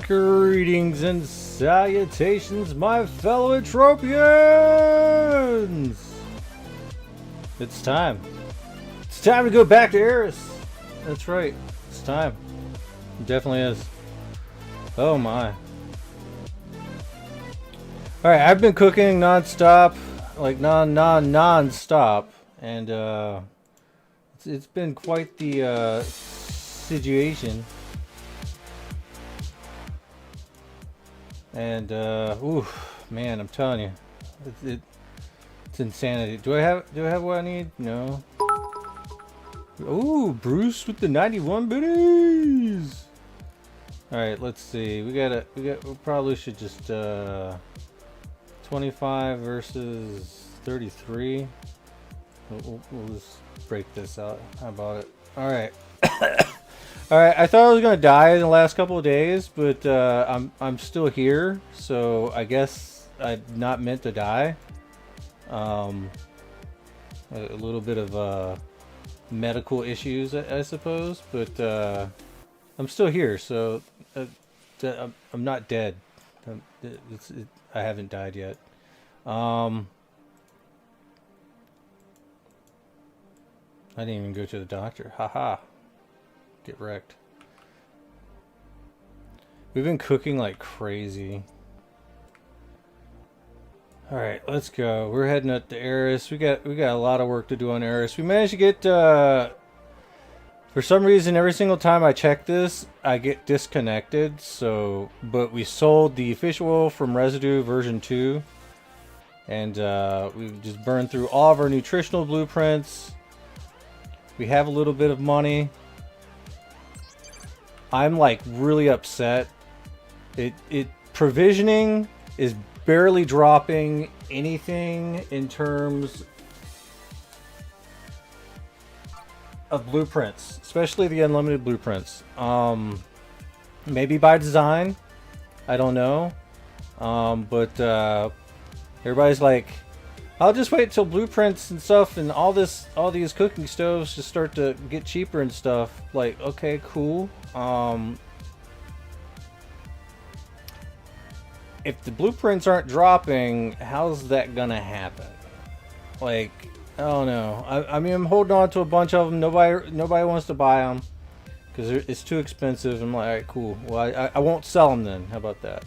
Greetings and salutations, my fellow Entropians! It's time. It's time to go back to ARIS. That's right. It's time. It definitely is. Oh my. Alright, I've been cooking non-stop. Like non-stop. And it's been quite the situation. And ooh, man, I'm telling you, it's insanity. Do I have what I need? No. Ooh, Bruce with the 91 biddies. All right, let's see. We probably should just 25 versus 33. We'll just break this out. How about it? All right. Alright, I thought I was gonna die in the last couple of days, but I'm still here, so I guess I'm not meant to die. A little bit of medical issues, I suppose, but I'm still here, so I'm not dead. I haven't died yet. I didn't even go to the doctor. Haha. Get wrecked. We've been cooking like crazy. Alright, let's go. We're heading up to ARIS. We got a lot of work to do on ARIS. We managed to get for some reason every single time I check this I get disconnected, so but we sold the fish oil from Residue version 2 and we've just burned through all of our nutritional blueprints. We have a little bit of money. I'm like really upset. Provisioning is barely dropping anything in terms of blueprints, especially the unlimited blueprints. Maybe by design, I don't know. But everybody's like, I'll just wait till blueprints and stuff and all these cooking stoves just start to get cheaper and stuff. Like, okay, cool. If the blueprints aren't dropping, how's that gonna happen? Like, I don't know. I mean, I'm holding on to a bunch of them. Nobody wants to buy them because it's too expensive. I'm like, all right, cool. Well, I won't sell them then. How about that?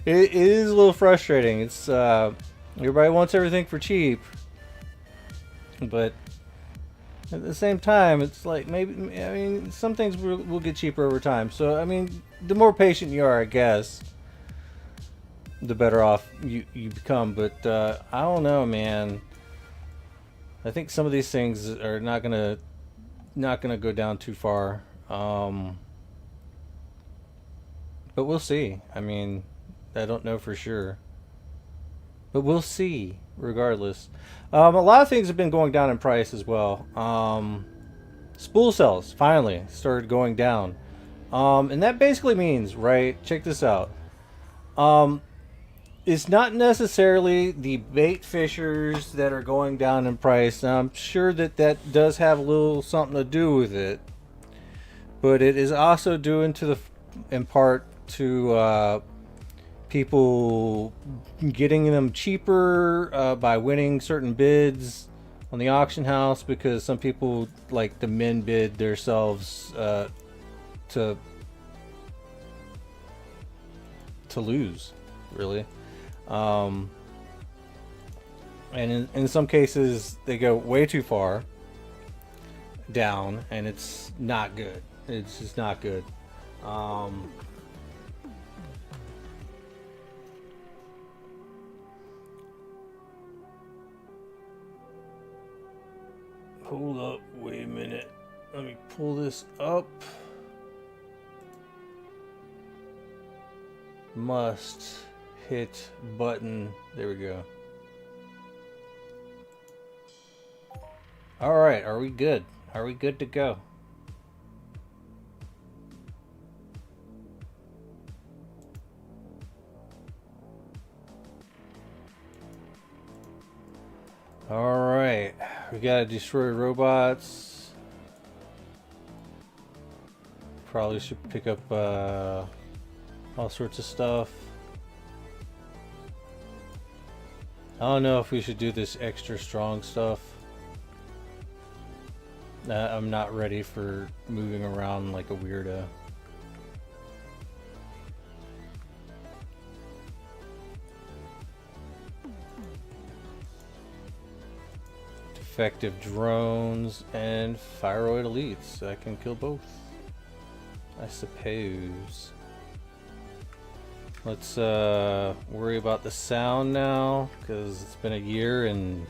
It is a little frustrating. It's everybody wants everything for cheap, but at the same time, it's like maybe, I mean, some things will get cheaper over time. So I mean, the more patient you are, I guess, the better off you become. But I don't know, man. I think some of these things are not gonna go down too far. But we'll see. I mean, I don't know for sure. But we'll see, regardless. A lot of things have been going down in price as well. Spool cells, finally, started going down. And that basically means, right, check this out. It's not necessarily the bait fishers that are going down in price. Now, I'm sure that does have a little something to do with it. But it is also due in part to people getting them cheaper by winning certain bids on the auction house, because some people like the min bid themselves to lose, really. And in some cases they go way too far down and it's not good. It's just not good. Hold up, wait a minute. Let me pull this up. Must hit button. There we go. Alright, are we good? Are we good to go? Alright, we gotta destroy robots. probably should pick up all sorts of stuff. I don't know if we should do this extra strong stuff. I'm not ready for moving around like a weirdo. Defective drones and Thyroid elites. I can kill both, I suppose. Let's worry about the sound now, because it's been a year and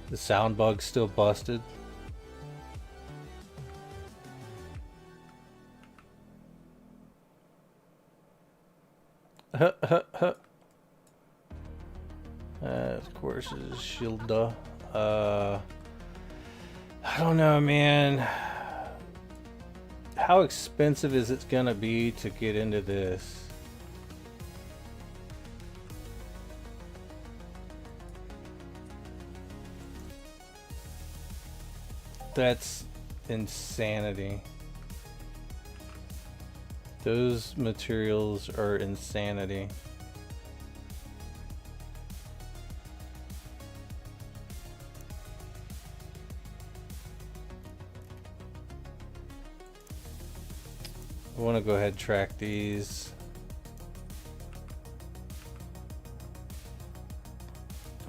the sound bug's still busted. Of course, is Shilda. I don't know, man. How expensive is it gonna be to get into this? That's insanity. Those materials are insanity. I want to go ahead and track these.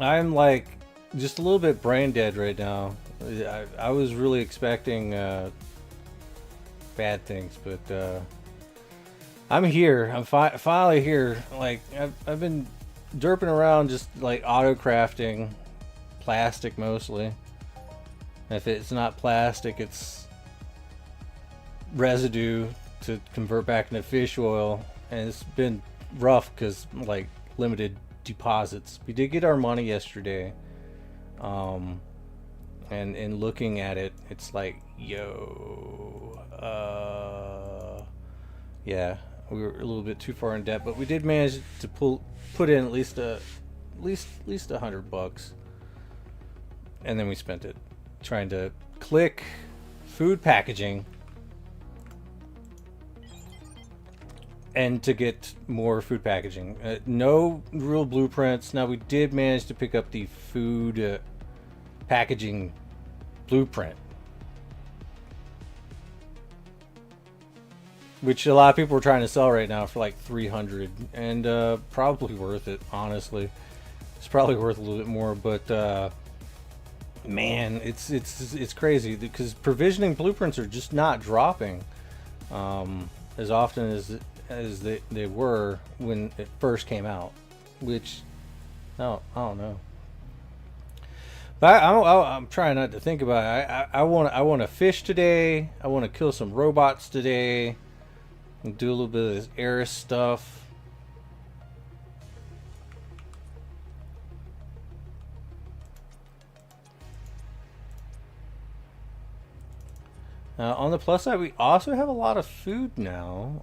I'm like just a little bit brain dead right now. I was really expecting bad things, but I'm here. I'm finally here. Like I've been derping around just like auto crafting plastic mostly. If it's not plastic, it's residue to convert back into fish oil, and it's been rough because like limited deposits. We did get our money yesterday, and in looking at it, it's like, yo, yeah, we were a little bit too far in debt, but we did manage to put in at least $100, and then we spent it trying to click food packaging and to get more food packaging. No real blueprints. Now we did manage to pick up the food packaging blueprint, which a lot of people are trying to sell right now for like 300, and probably worth it, honestly. It's probably worth a little bit more, but man, it's crazy because provisioning blueprints are just not dropping as often as they were when it first came out, which I don't know. But I'm trying not to think about it. I want to fish today. I want to kill some robots today and do a little bit of this ARIS stuff. On the plus side, we also have a lot of food now.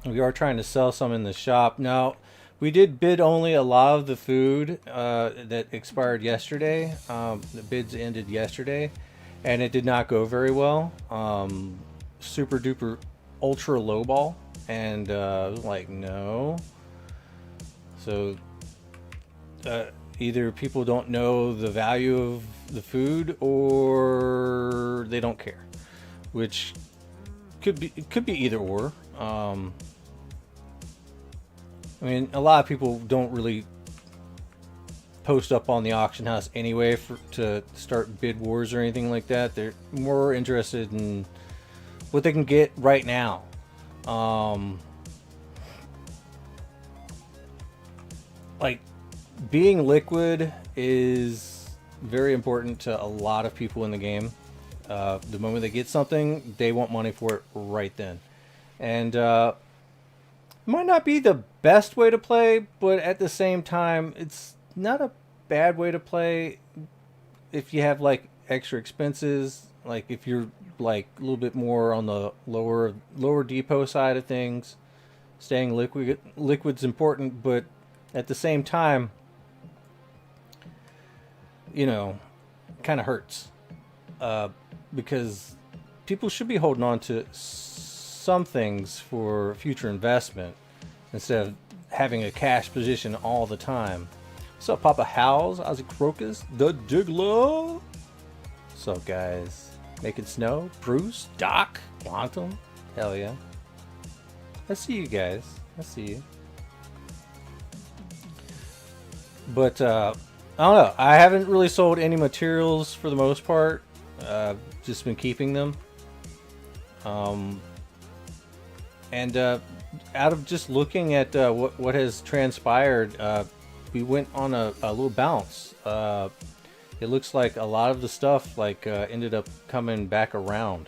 We are trying to sell some in the shop. Now, we did bid only a lot of the food that expired yesterday. The bids ended yesterday, and it did not go very well. Super duper ultra lowball, and like, no. So either people don't know the value of the food or they don't care, which could be either or. I mean, a lot of people don't really post up on the auction house anyway to start bid wars or anything like that. They're more interested in what they can get right now. Like, being liquid is very important to a lot of people in the game. The moment they get something, they want money for it right then. And it might not be the best way to play, but at the same time, it's not a bad way to play if you have like extra expenses. Like if you're like a little bit more on the lower depot side of things, staying liquid's important, but at the same time, you know, kind of hurts because people should be holding on to some things for future investment instead of having a cash position all the time. What's up, Papa Howls, Ozzy Crocus, the Diggler? What's up, guys? Making Snow, Bruce, Doc, Quantum, hell yeah. I see you guys. I see you. But I don't know. I haven't really sold any materials for the most part. Just been keeping them. And out of just looking at what has transpired, we went on a little bounce. It looks like a lot of the stuff ended up coming back around.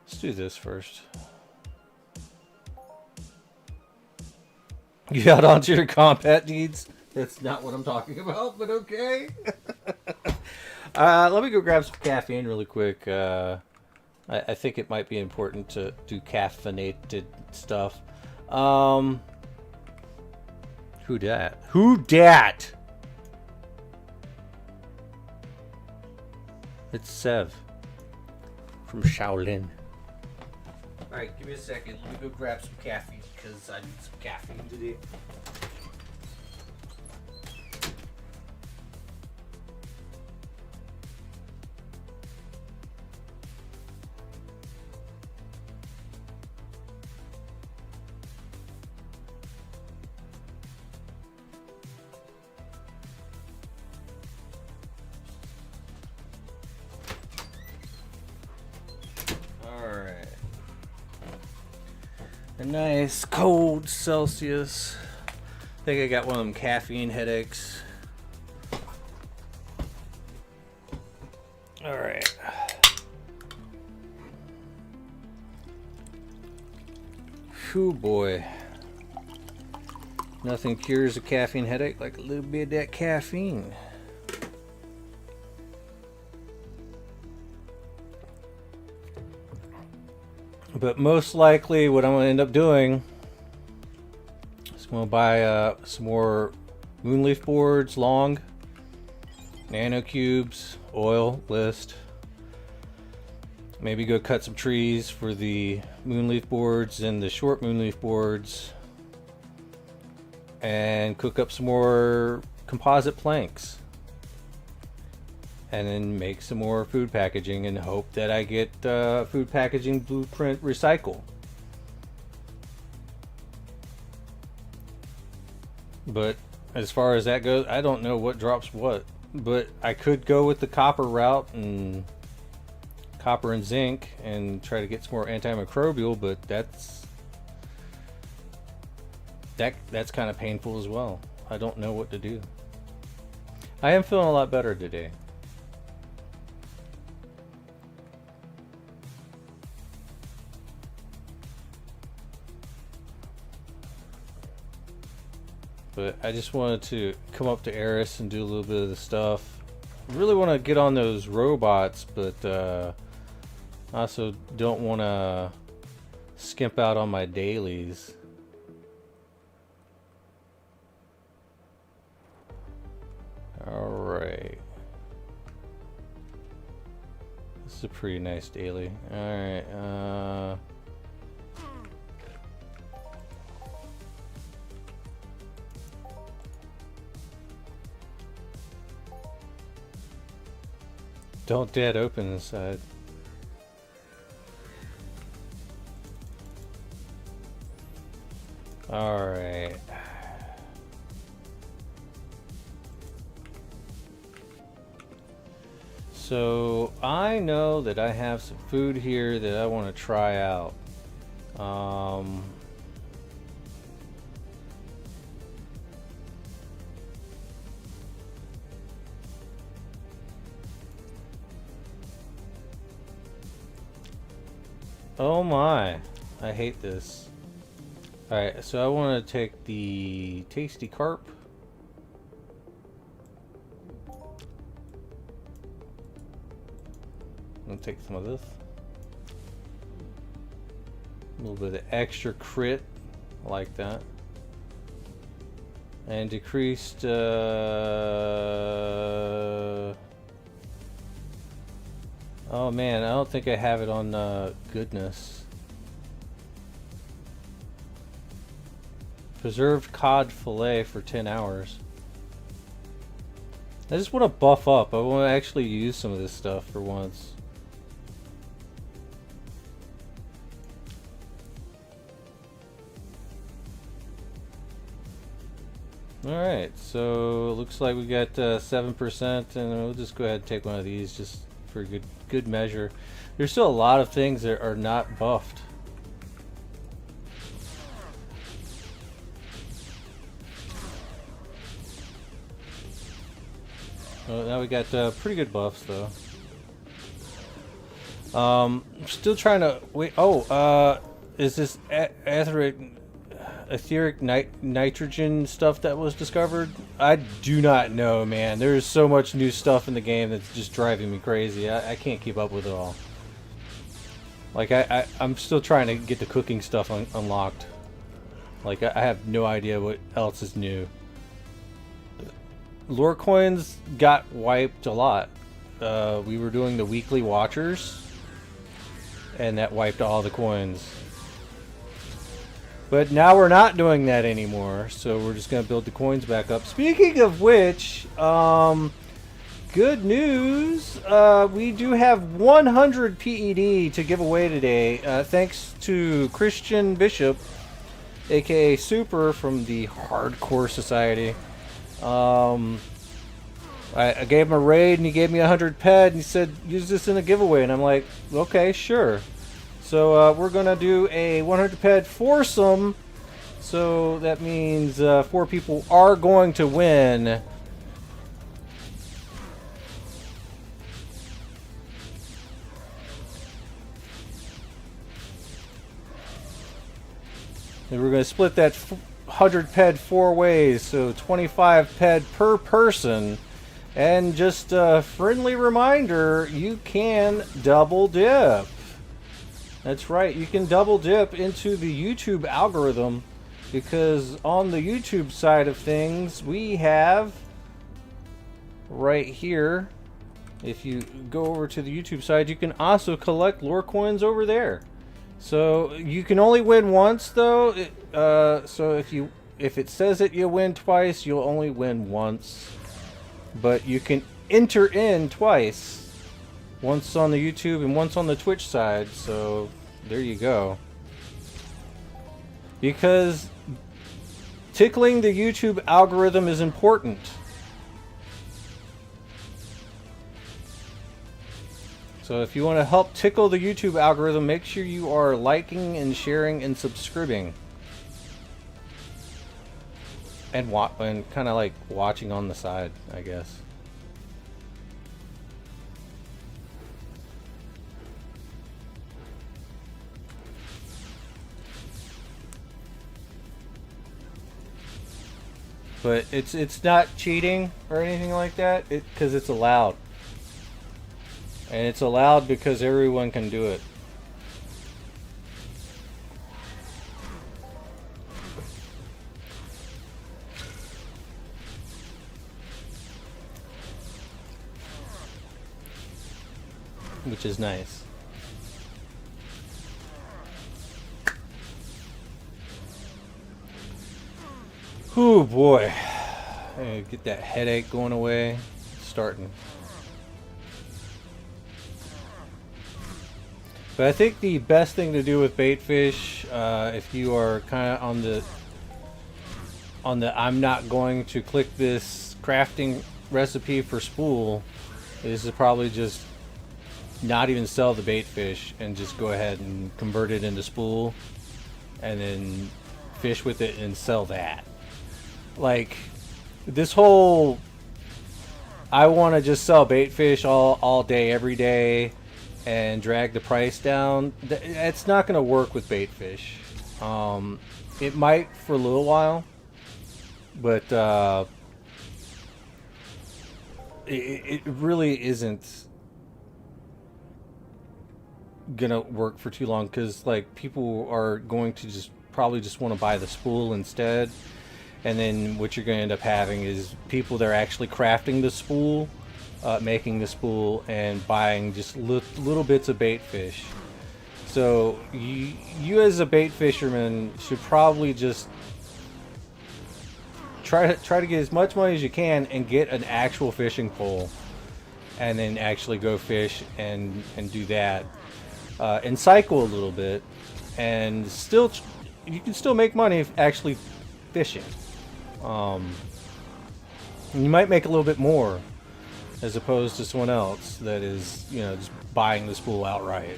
Let's do this first. You got onto your combat needs? That's not what I'm talking about, but okay. Let me go grab some caffeine really quick. I think it might be important to do caffeinated stuff. Who dat? Who dat? It's Sev from Shaolin. Alright, give me a second. Let me go grab some caffeine because I need some caffeine today. A nice cold Celsius. I think I got one of them caffeine headaches. All right. Whew, boy. Nothing cures a caffeine headache like a little bit of that caffeine. But most likely what I'm going to end up doing is going to buy some more moonleaf boards, long, nano cubes, oil, list. Maybe go cut some trees for the moonleaf boards and the short moonleaf boards. And cook up some more composite planks. And then make some more food packaging and hope that I get food packaging blueprint recycle. But as far as that goes, I don't know what drops what. But I could go with the copper route and copper and zinc and try to get some more antimicrobial, but that's kind of painful as well. I don't know what to do. I am feeling a lot better today. But I just wanted to come up to ARIS and do a little bit of the stuff. I really want to get on those robots, but I also don't want to skimp out on my dailies. Alright. This is a pretty nice daily. Alright, don't dead open inside. Alright. So I know that I have some food here that I want to try out. Oh my, I hate this. Alright, so I want to take the tasty carp. take some of this. A little bit of extra crit. I like that. And decreased... Oh man, I don't think I have it on goodness. Preserved cod fillet for 10 hours. I just want to buff up. I want to actually use some of this stuff for once. Alright, so it looks like we got 7%, and we'll just go ahead and take one of these just for good measure. There's still a lot of things that are not buffed. Well, now we got pretty good buffs though. Still trying to wait. Oh, is this etheric nitrogen stuff that was discovered? I do not know, man. There's so much new stuff in the game that's just driving me crazy. I can't keep up with it all. Like I'm still trying to get the cooking stuff unlocked. Like I have no idea what else is new. Lore coins got wiped a lot. We were doing the weekly watchers, and that wiped all the coins. But now we're not doing that anymore, so we're just going to build the coins back up. Speaking of which, good news, we do have 100 PED to give away today, thanks to Christian Bishop, aka Super from the Hardcore Society. I gave him a raid and he gave me 100 PED and he said use this in a giveaway, and I'm like, okay, sure. So we're gonna do a 100 PED foursome, so that means 4 people are going to win. And we're gonna split that 100 PED 4 ways, so 25 PED per person. And just a friendly reminder, you can double dip. That's right, you can double dip into the YouTube algorithm, because on the YouTube side of things, we have right here, if you go over to the YouTube side, you can also collect lore coins over there. So you can only win once though. So if it says that you win twice, you'll only win once. But you can enter in twice. Once on the YouTube and once on the Twitch side, so there you go. Because tickling the YouTube algorithm is important. So if you want to help tickle the YouTube algorithm, make sure you are liking and sharing and subscribing. And kind of like watching on the side, I guess. But it's not cheating or anything like that, because it's allowed. And it's allowed because everyone can do it. Which is nice. Oh boy. Get that headache going away. It's starting. But I think the best thing to do with baitfish, if you are kind of on the I'm not going to click this crafting recipe for spool, is to probably just not even sell the baitfish and just go ahead and convert it into spool and then fish with it and sell that. Like this whole I want to just sell baitfish all day every day and drag the price down, it's not going to work with baitfish. It might for a little while, but it really isn't gonna work for too long, because like people are going to just probably just want to buy the spool instead, and then what you're going to end up having is people that are actually crafting the spool, making the spool, and buying just little bits of bait fish. So you as a bait fisherman should probably just try to get as much money as you can and get an actual fishing pole, and then actually go fish and do that, and cycle a little bit, and still you can still make money if actually fishing. You might make a little bit more as opposed to someone else that is, you know, just buying the spool outright.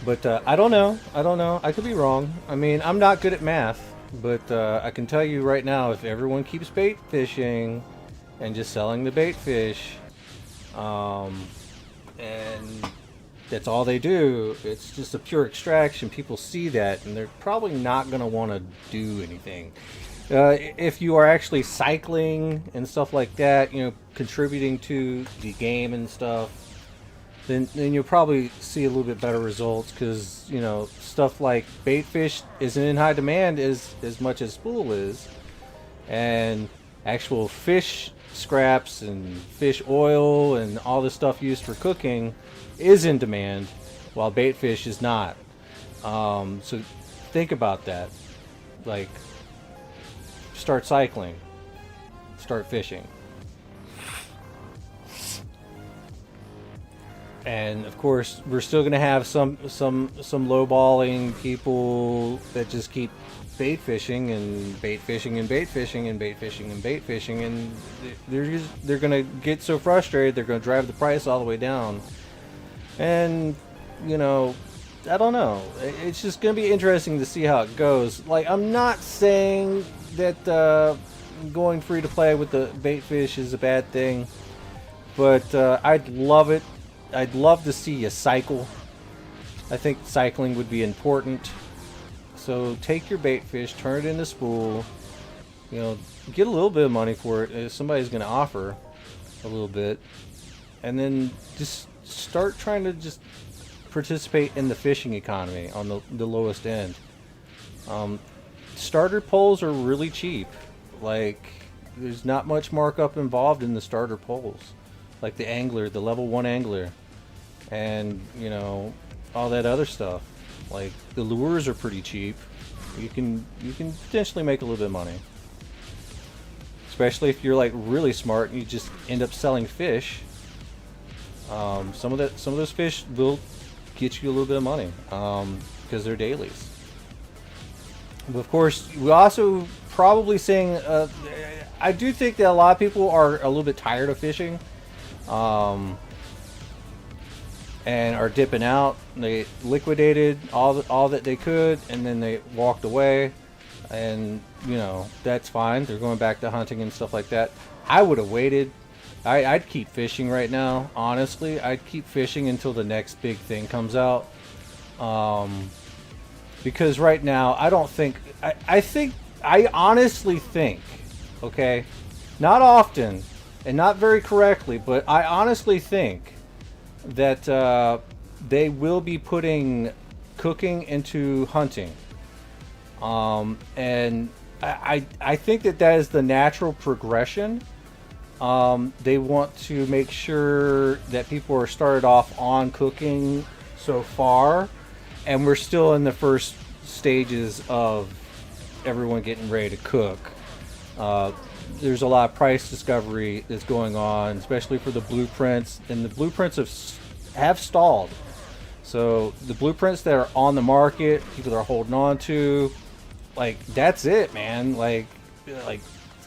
But I don't know. I could be wrong. I mean, I'm not good at math, but I can tell you right now, if everyone keeps bait fishing and just selling the bait fish, and that's all they do, it's just a pure extraction. People see that, and they're probably not going to want to do anything. If you are actually cycling and stuff like that, you know, contributing to the game and stuff, then you'll probably see a little bit better results, because, you know, stuff like bait fish isn't in high demand as much as spool is, and actual fish scraps and fish oil and all the stuff used for cooking is in demand, while bait fish is not. So think about that. Like, start cycling, start fishing. And of course, we're still going to have some lowballing people that just keep bait fishing and bait fishing and bait fishing and bait fishing and bait fishing, and they're going to get so frustrated they're going to drive the price all the way down. And, you know, I don't know. It's just going to be interesting to see how it goes. Like, I'm not saying that going free to play with the bait fish is a bad thing, but I'd love it. I'd love to see a cycle. I think cycling would be important. So take your bait fish, turn it into spool, you know, get a little bit of money for it if somebody's going to offer a little bit, and then just start trying to just participate in the fishing economy on the lowest end. Starter poles are really cheap. Like, there's not much markup involved in the starter poles, like the angler, the level 1 angler, and, you know, all that other stuff. Like, the lures are pretty cheap. You can potentially make a little bit of money, especially if you're like really smart and you just end up selling fish. Some of those fish will get you a little bit of money, because they're dailies. But of course, we also probably seeing. I do think that a lot of people are a little bit tired of fishing, and are dipping out. They liquidated all that they could, and then they walked away. And, you know, that's fine. They're going back to hunting and stuff like that. I would have waited. I'd keep fishing right now. Honestly, I'd keep fishing until the next big thing comes out. Because right now, I don't think. I honestly think, okay, not often and not very correctly, but I honestly think that they will be putting cooking into hunting, and I think that is the natural progression. They want to make sure that people are started off on cooking so far, and we're still in the first stages of everyone getting ready to cook. There's a lot of price discovery that's going on, especially for the blueprints, and the blueprints have stalled. So the blueprints that are on the market, people are holding on to, like, that's it, man. Like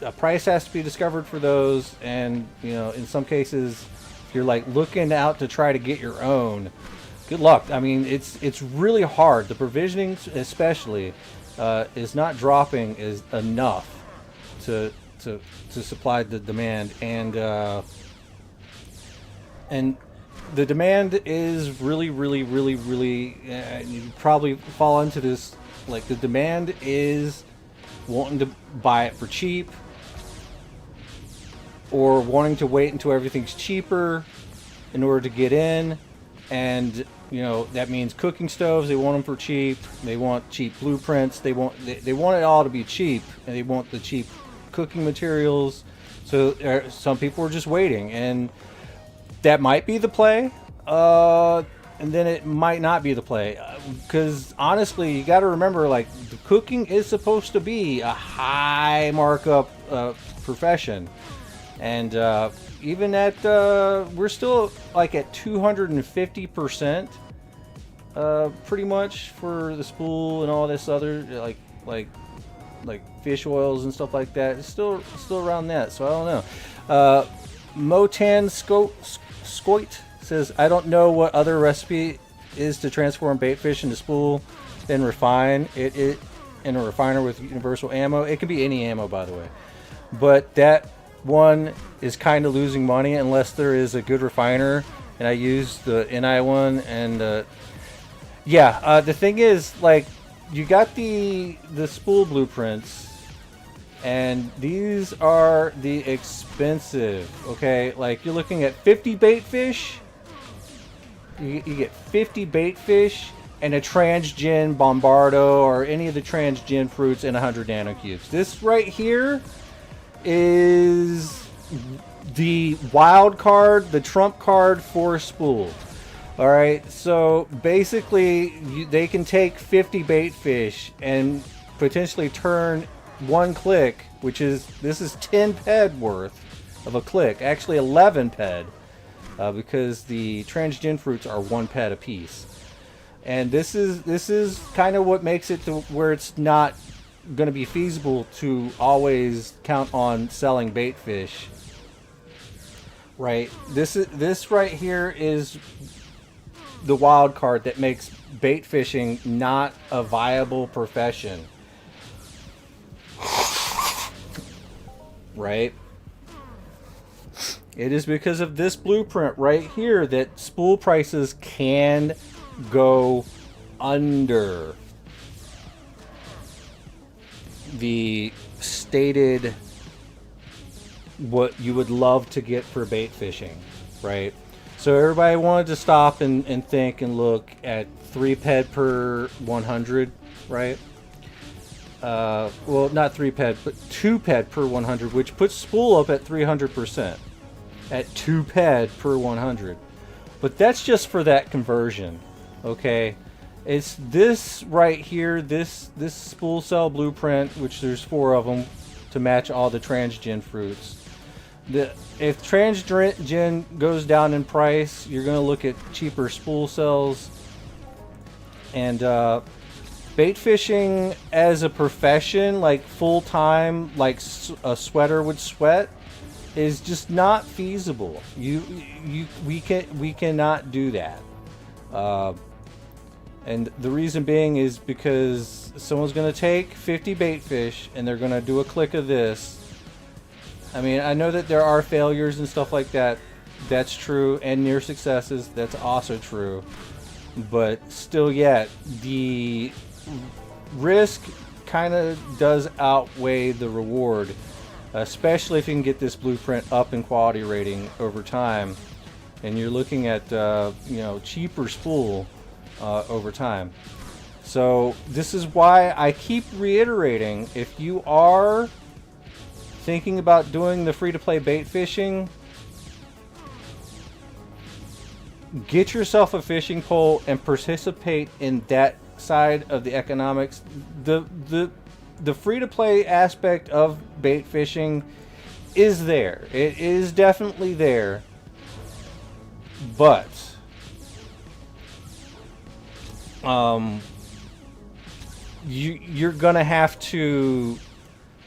a price has to be discovered for those, and, you know, in some cases, if you're like looking out to try to get your own, good luck. I mean, it's really hard. The provisioning, especially, is not dropping is enough to supply the demand, and the demand is really, you probably fall into this, like, the demand is wanting to buy it for cheap, or wanting to wait until everything's cheaper in order to get in, And you know that means cooking stoves. They want them for cheap. They want cheap blueprints. They want it all to be cheap, and they want the cheap cooking materials. So some people are just waiting, and that might be the play. And then it might not be the play, because honestly, you got to remember, like, the cooking is supposed to be a high markup profession, and even at we're still like at 250%, pretty much, for the spool and all this other like fish oils and stuff like that. It's still around that, so I don't know. Motan Scoit says, I don't know what other recipe is to transform baitfish into spool, then refine it in a refiner with universal ammo. It could be any ammo, by the way, but that one is kind of losing money unless there is a good refiner, and I use the NI one. And yeah, the thing is, like, you got the spool blueprints, and these are the expensive. Okay, like, you're looking at 50 baitfish. You get 50 baitfish and a Transgen Bombardo or any of the Transgen fruits in 100 nanocubes. This right here is the wild card, the trump card for spool. All right, so basically they can take 50 baitfish and potentially turn one click, which is, this is 10 PED worth of a click, actually 11 PED. Because the Transgen fruits are 1 PED a piece, and this is kind of what makes it to where it's not going to be feasible to always count on selling baitfish. Right? This right here is the wild card that makes bait fishing not a viable profession. Right? It is because of this blueprint right here that spool prices can go under the stated what you would love to get for bait fishing, right? So everybody wanted to stop and think and look at 3 PED per 100, right? Well, not 3 PED, but 2 PED per 100, which puts spool up at 300%. At 2 PED per 100, but that's just for that conversion. Okay, it's this right here, this spool cell blueprint, which there's 4 of them to match all the Transgen fruits. If Transgen goes down in price, you're going to look at cheaper spool cells. And bait fishing as a profession, like full time, like a sweater would sweat, is just not feasible. We cannot do that. And the reason being is because someone's going to take 50 baitfish and they're going to do a click of this. I mean, I know that there are failures and stuff like that. That's true. And near successes. That's also true. But still yet, the risk kind of does outweigh the reward. Especially if you can get this blueprint up in quality rating over time, and you're looking at cheaper spool over time. So this is why I keep reiterating: if you are thinking about doing the free-to-play bait fishing, get yourself a fishing pole and participate in that side of the economics. The free-to-play aspect of bait fishing is there. It is definitely there. But you're going to have to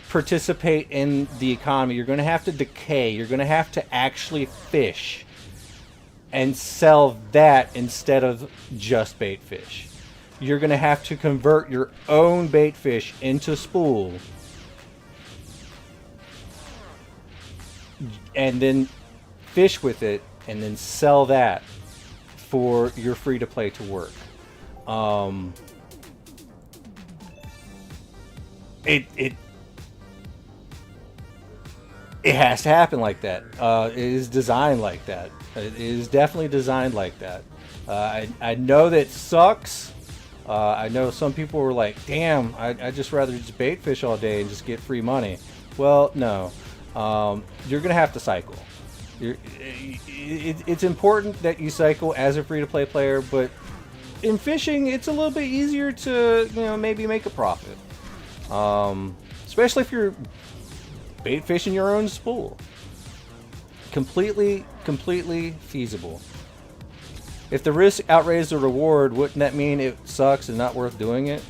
participate in the economy. You're going to have to decay. You're going to have to actually fish and sell that instead of just bait fish. You're going to have to convert your own bait fish into spool and then fish with it and then sell that for your free-to-play to work. It has to happen like that. It is designed like that. It is definitely designed like that. I know that sucks. I know some people were like, damn, I'd just rather just bait fish all day and just get free money. Well, no. You're going to have to cycle. It's important that you cycle as a free-to-play player, but in fishing, it's a little bit easier to, maybe make a profit. Especially if you're bait fishing your own spool. Completely feasible. If the risk outweighs the reward, wouldn't that mean it sucks and not worth doing it?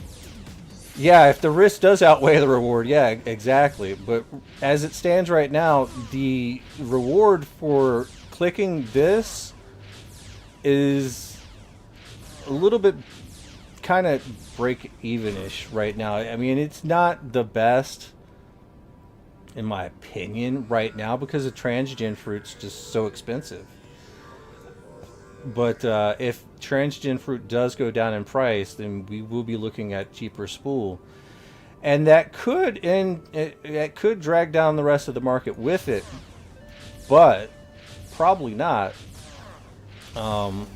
Yeah, if the risk does outweigh the reward, yeah, exactly. But as it stands right now, the reward for clicking this is a little bit kind of break-even-ish right now. I mean, it's not the best, in my opinion, right now because the transgen fruit's just so expensive. But if transgen fruit does go down in price, then we will be looking at cheaper spool, and that could drag down the rest of the market with it, but probably not.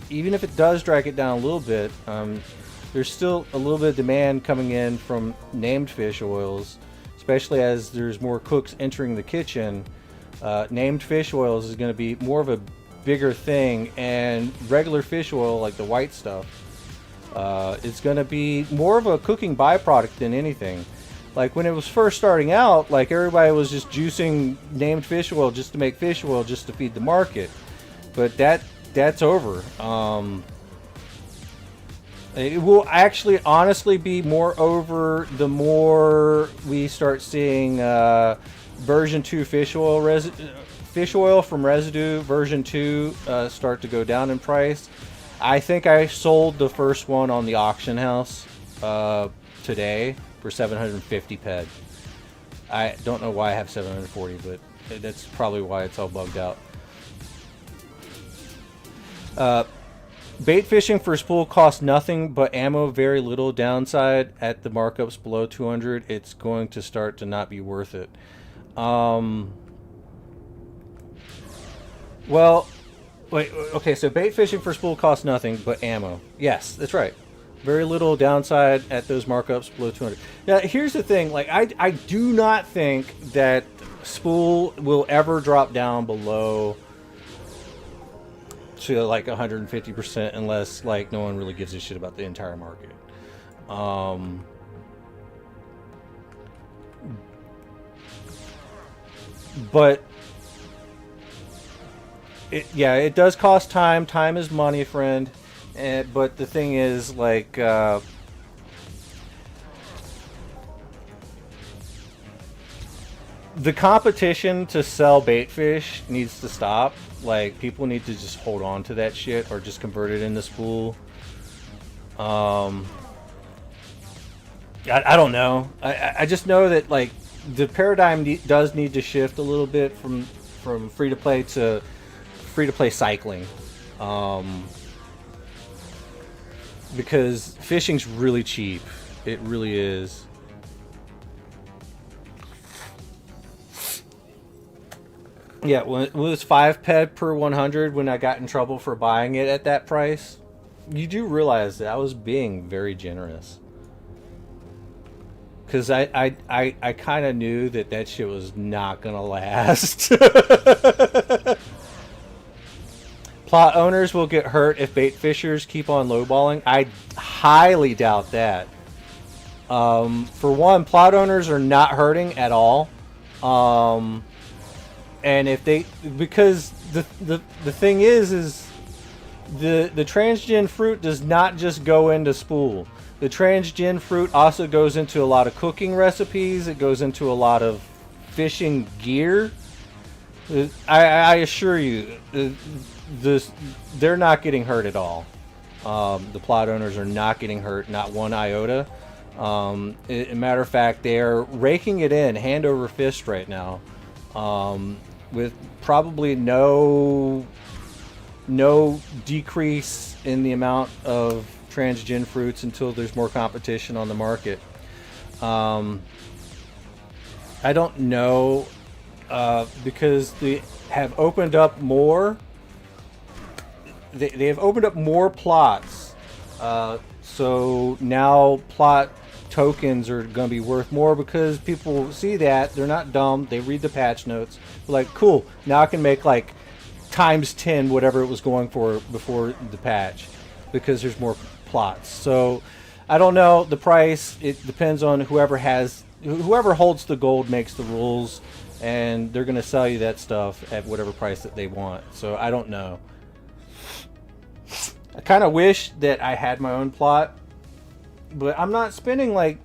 Even if it does drag it down a little bit, there's still a little bit of demand coming in from named fish oils, especially as there's more cooks entering the kitchen. Named fish oils is going to be more of a bigger thing, and regular fish oil, like the white stuff, it's going to be more of a cooking byproduct than anything. Like when it was first starting out, like everybody was just juicing named fish oil just to make fish oil just to feed the market, but that's over. It will actually honestly be more over the more we start seeing version 2 fish oil from residue version 2 start to go down in price. I think I sold the first one on the auction house today for 750 PED. I don't know why I have 740, but that's probably why it's all bugged out. Bait fishing for spool costs nothing but ammo, very little downside. At the markups below 200, it's going to start to not be worth it. Well, wait, okay, so bait fishing for spool costs nothing but ammo. Yes, that's right. Very little downside at those markups below 200. Now, here's the thing. Like, I do not think that spool will ever drop down below to like 150% unless like no one really gives a shit about the entire market. But it does cost time. Time is money, friend. But the thing is, like, the competition to sell bait fish needs to stop. Like, people need to just hold on to that shit or just convert it into spool. I don't know. I just know that, like, the paradigm does need to shift a little bit from free-to-play to free-to-play cycling. Because fishing's really cheap. It really is. Yeah, when it was 5 PED per 100 when I got in trouble for buying it at that price, you do realize that I was being very generous. Because I kind of knew that shit was not going to last. Plot owners will get hurt if bait fishers keep on lowballing. I highly doubt that. For one, plot owners are not hurting at all. And if they, because the thing is the transgen fruit does not just go into spool. The transgen fruit also goes into a lot of cooking recipes. It goes into a lot of fishing gear. I assure you, they're not getting hurt at all. The plot owners are not getting hurt, not one iota. As a matter of fact, they are raking it in hand over fist right now. With probably no decrease in the amount of transgen fruits until there's more competition on the market. I don't know, because they have opened up more. they have opened up more plots. So now plot tokens are going to be worth more because people see that. They're not dumb. They read the patch notes. They're like, cool, now I can make like times 10 whatever it was going for before the patch because there's more plots. So I don't know the price. It depends on whoever holds the gold makes the rules, and they're going to sell you that stuff at whatever price that they want. So I don't know. I kind of wish that I had my own plot, but I'm not spending like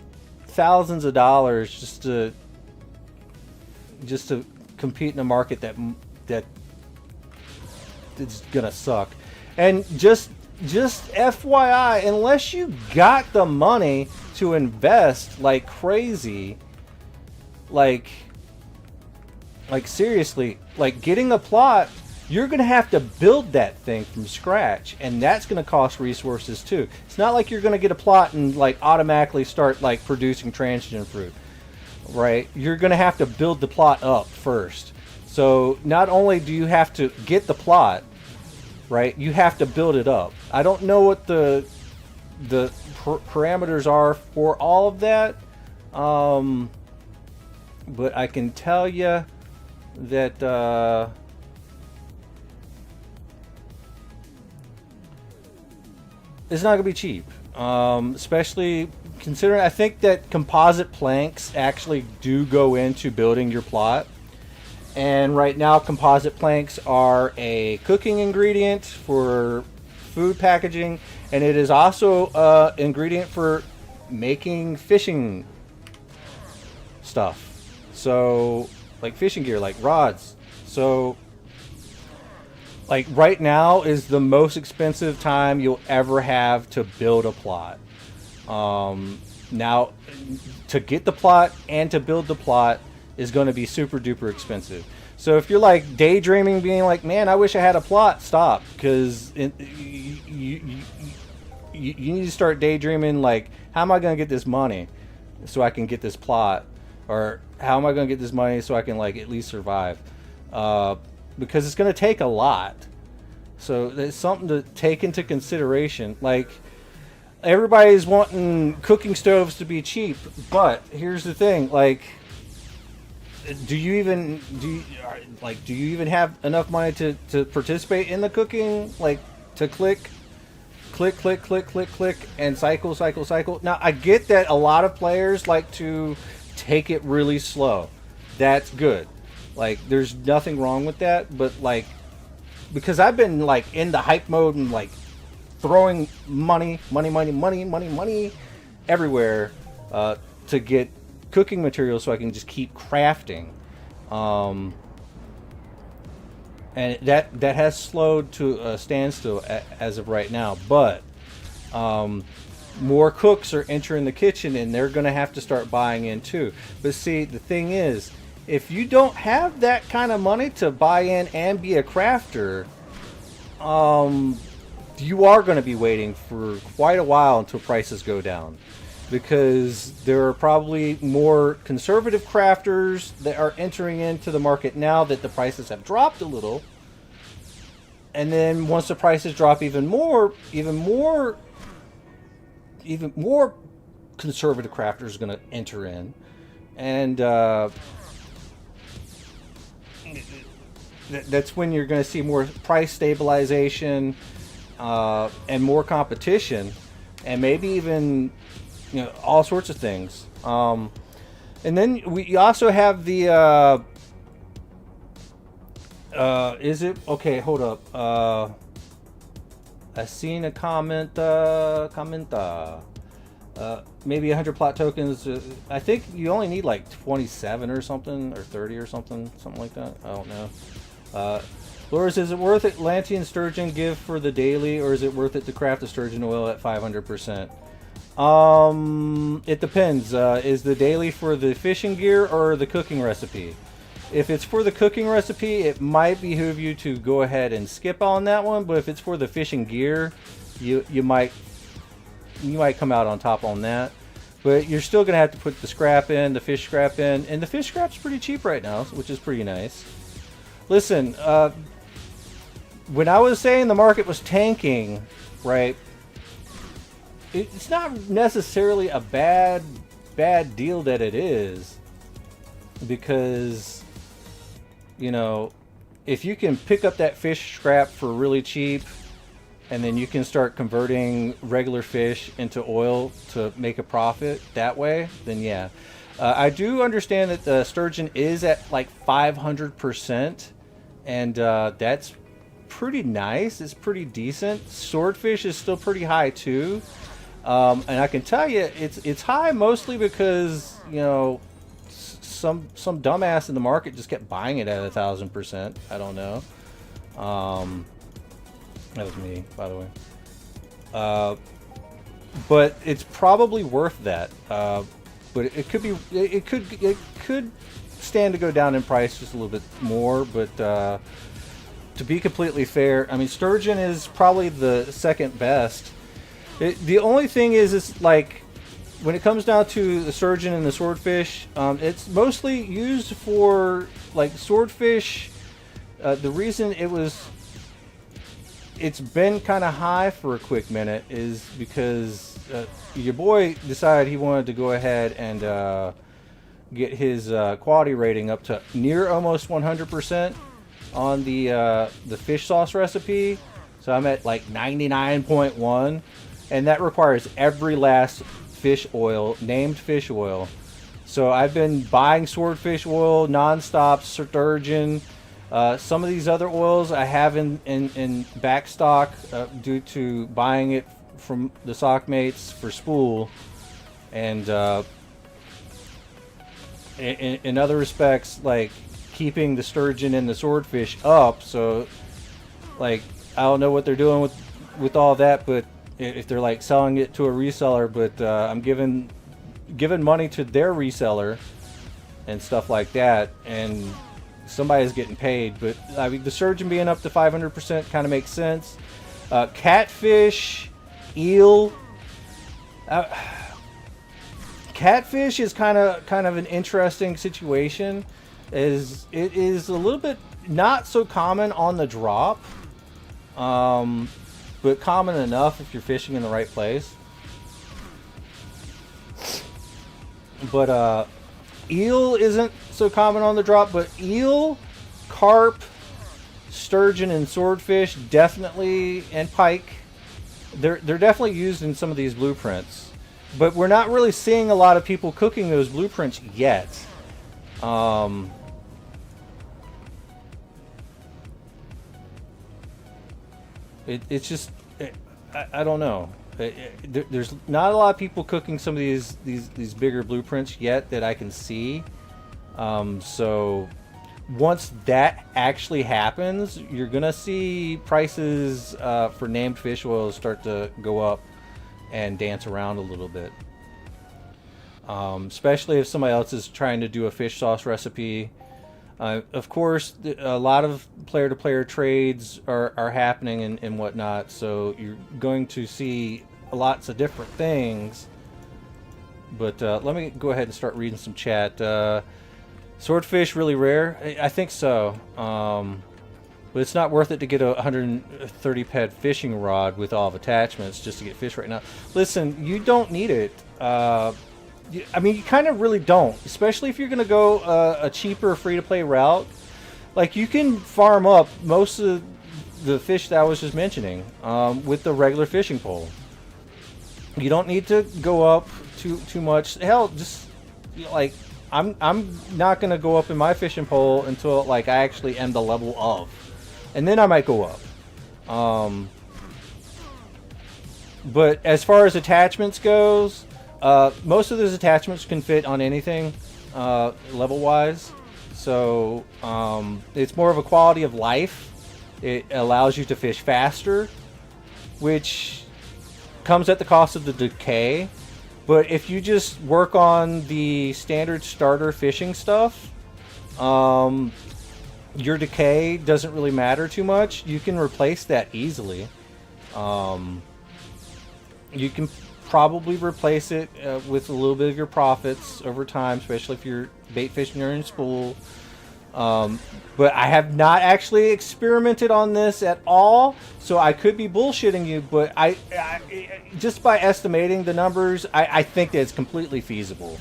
thousands of dollars just to compete in a market that it's gonna suck. And just FYI, unless you got the money to invest like crazy, like seriously, like getting a plot, you're going to have to build that thing from scratch, and that's going to cost resources too. It's not like you're going to get a plot and like automatically start like producing transgen fruit, right? You're going to have to build the plot up first. So not only do you have to get the plot, right, you have to build it up. I don't know what the parameters are for all of that, but I can tell you that it's not going to be cheap, especially considering I think that composite planks actually do go into building your plot. And right now, composite planks are a cooking ingredient for food packaging, and it is also an ingredient for making fishing stuff. So, like fishing gear, like rods. So, like right now is the most expensive time you'll ever have to build a plot. Now, to get the plot and to build the plot is going to be super duper expensive. So if you're like daydreaming, being like, man, I wish I had a plot, stop, because you need to start daydreaming like, how am I going to get this money so I can get this plot, or how am I going to get this money so I can like at least survive, because it's going to take a lot. So there's something to take into consideration. Like, everybody's wanting cooking stoves to be cheap, but here's the thing, like, do you even have enough money to participate in the cooking? Like, to click and cycle. Now, I get that a lot of players like to take it really slow. That's good. Like, there's nothing wrong with that, but like, because I've been like in the hype mode and like throwing money everywhere to get cooking materials so I can just keep crafting, and that has slowed to a standstill as of right now. But more cooks are entering the kitchen, and they're going to have to start buying in too. But see, the thing is, if you don't have that kind of money to buy in and be a crafter, you are going to be waiting for quite a while until prices go down, because there are probably more conservative crafters that are entering into the market now that the prices have dropped a little. And then once the prices drop even more conservative crafters are going to enter in, and that's when you're going to see more price stabilization and more competition, and maybe even, you know, all sorts of things. And then we also have the is it okay? Hold up. I seen a comment. Maybe 100 plot tokens. I think you only need like 27 or something, or 30 or something like that. I don't know. Loris, is it worth it Lanty and Sturgeon give for the daily, or is it worth it to craft the Sturgeon oil at 500%? It depends. Is the daily for the fishing gear or the cooking recipe? If it's for the cooking recipe, it might behoove you to go ahead and skip on that one. But if it's for the fishing gear, you might come out on top on that. But you're still gonna have to put the scrap in, the fish scrap in, and the fish scrap's pretty cheap right now, which is pretty nice. Listen, when I was saying the market was tanking, right? It's not necessarily a bad deal that it is, because, you know, if you can pick up that fish scrap for really cheap, and then you can start converting regular fish into oil to make a profit that way, then yeah. I do understand that the Sturgeon is at like 500%, and that's pretty nice. It's pretty decent. Swordfish is still pretty high too. And I can tell you, it's high mostly because, you know, some dumbass in the market just kept buying it at 1,000%. I don't know. That was me, by the way. But it's probably worth that. But it could stand to go down in price just a little bit more. But to be completely fair, I mean, Sturgeon is probably the second best. The only thing is like, when it comes down to the Sturgeon and the Swordfish, it's mostly used for like Swordfish. The reason it's been kind of high for a quick minute is because your boy decided he wanted to go ahead and get his quality rating up to near almost 100% on the fish sauce recipe. So I'm at like 99.1, and that requires every last fish oil, named fish oil. So I've been buying Swordfish oil nonstop, Sturgeon. Some of these other oils I have in back stock due to buying it from the sock mates for Spool, and in other respects, like keeping the Sturgeon and the Swordfish up. So, like, I don't know what they're doing with all that, but if they're like selling it to a reseller, but I'm giving money to their reseller and stuff like that, and somebody's getting paid. But I mean, the Sturgeon being up to 500% kind of makes sense. Catfish, eel. Catfish is kind of an interesting situation. It is a little bit not so common on the drop, but common enough if you're fishing in the right place. But eel isn't so common on the drop, but eel, carp, Sturgeon, and Swordfish definitely, and pike, they're definitely used in some of these blueprints. But we're not really seeing a lot of people cooking those blueprints yet. It's just, I don't know. There's not a lot of people cooking some of these bigger blueprints yet that I can see. So once that actually happens, you're gonna see prices for named fish oils start to go up and dance around a little bit. Especially if somebody else is trying to do a fish sauce recipe. Of course, a lot of player-to-player trades are happening and whatnot, so you're going to see lots of different things. But let me go ahead and start reading some chat. Swordfish really rare? I think so. But it's not worth it to get a 130 PED fishing rod with all of attachments just to get fish right now. Listen, you don't need it. I mean, you kind of really don't, especially if you're going to go a cheaper free-to-play route. Like, you can farm up most of the fish that I was just mentioning with the regular fishing pole. You don't need to go up too much. Hell, just, like, I'm not going to go up in my fishing pole until, like, I actually am the level of. And then I might go up. But as far as attachments goes, most of those attachments can fit on anything, level-wise. So it's more of a quality of life. It allows you to fish faster, which comes at the cost of the decay. But if you just work on the standard starter fishing stuff, your decay doesn't really matter too much. You can replace that easily. You can probably replace it with a little bit of your profits over time, especially if you're bait fishing or in Spool. But I have not actually experimented on this at all, so I could be bullshitting you, but I just by estimating the numbers, I think that it's completely feasible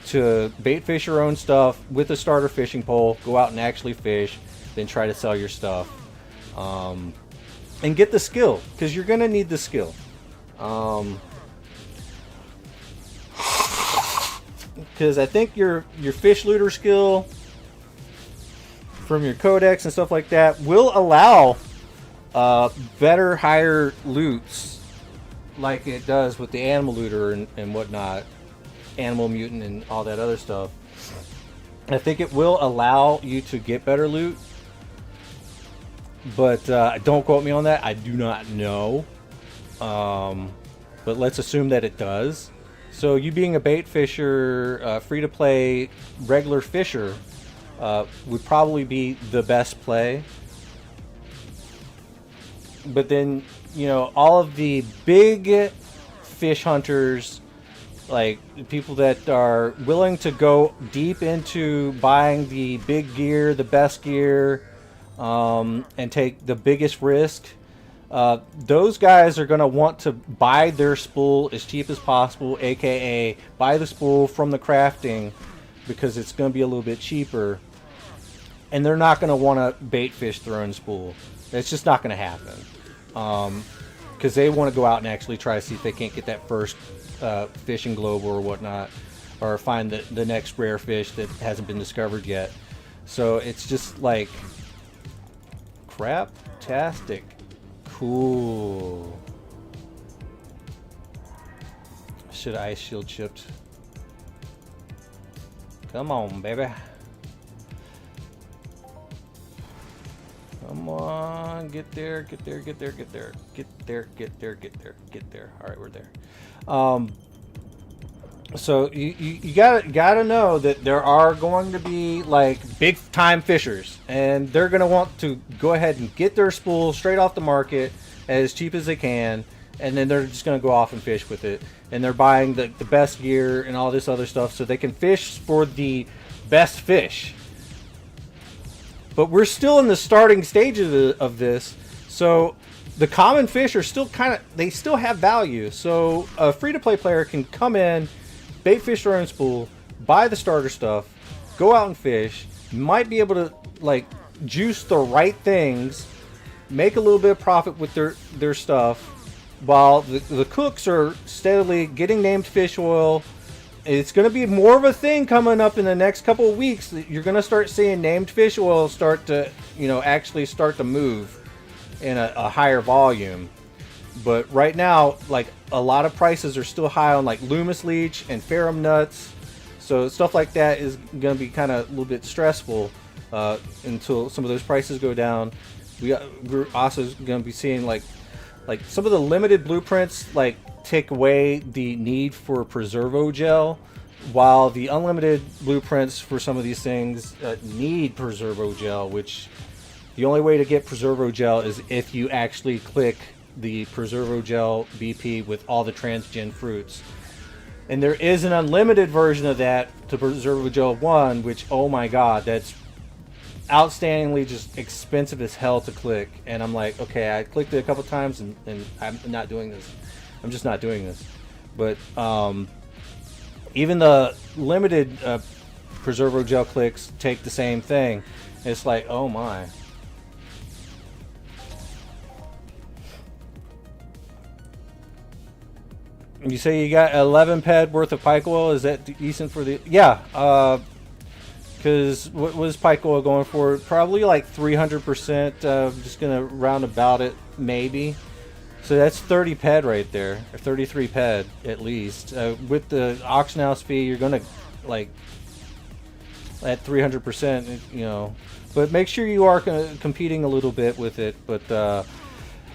to bait fish your own stuff with a starter fishing pole, go out and actually fish, then try to sell your stuff, and get the skill, because you're going to need the skill. Because I think your fish looter skill from your codex and stuff like that will allow better, higher loots, like it does with the animal looter and whatnot, animal mutant and all that other stuff. I think it will allow you to get better loot, but don't quote me on that. I do not know, but let's assume that it does. So you being a bait fisher, free-to-play, regular fisher, would probably be the best play. But then, you know, all of the big fish hunters, like people that are willing to go deep into buying the big gear, the best gear, and take the biggest risk, those guys are going to want to buy their spool as cheap as possible, aka buy the spool from the crafting, because it's going to be a little bit cheaper. And they're not going to want to bait fish their own spool. It's just not going to happen. Because they want to go out and actually try to see if they can't get that first fishing globe or whatnot, or find the next rare fish that hasn't been discovered yet. So it's just like crap-tastic. Cool. Should I ice shield chipped? Come on, baby. Come on, get there, get there, get there, get there, get there, get there, get there, get there. All right, we're there. So you gotta know that there are going to be like big time fishers, and they're gonna want to go ahead and get their spool straight off the market as cheap as they can, and then they're just gonna go off and fish with it, and they're buying the best gear and all this other stuff so they can fish for the best fish. But we're still in the starting stages of this, so the common fish are still they still have value. So a free-to-play player can come in, bait fish their own spool, buy the starter stuff, go out and fish, might be able to like juice the right things, make a little bit of profit with their stuff, while the cooks are steadily getting named fish oil. It's going to be more of a thing coming up in the next couple of weeks. You're going to start seeing named fish oil start to, actually start to move in a higher volume. But right now, like, a lot of prices are still high on like Loomis Leech and Ferrum nuts. So stuff like that is going to be kind of a little bit stressful until some of those prices go down. We're also going to be seeing like some of the limited blueprints like take away the need for Preservo gel, while the unlimited blueprints for some of these things need Preservo gel, which the only way to get Preservo gel is if you actually click the Preservo gel BP with all the transgen fruits. And there is an unlimited version of that to Preservo gel 1, which, oh my god, that's outstandingly just expensive as hell to click. And I'm like, okay, I clicked it a couple times and I'm not doing this. I'm just not doing this. But even the limited Preservo gel clicks take the same thing. It's like, oh my. You say you got 11 PED worth of pike oil. Is that decent for the... Yeah. Because what was pike oil going for? Probably like 300%. I'm just going to round about it, maybe. So that's 30 PED right there, or 33 PED at least. With the auction house fee, you're gonna like at 300%, But make sure you are competing a little bit with it. But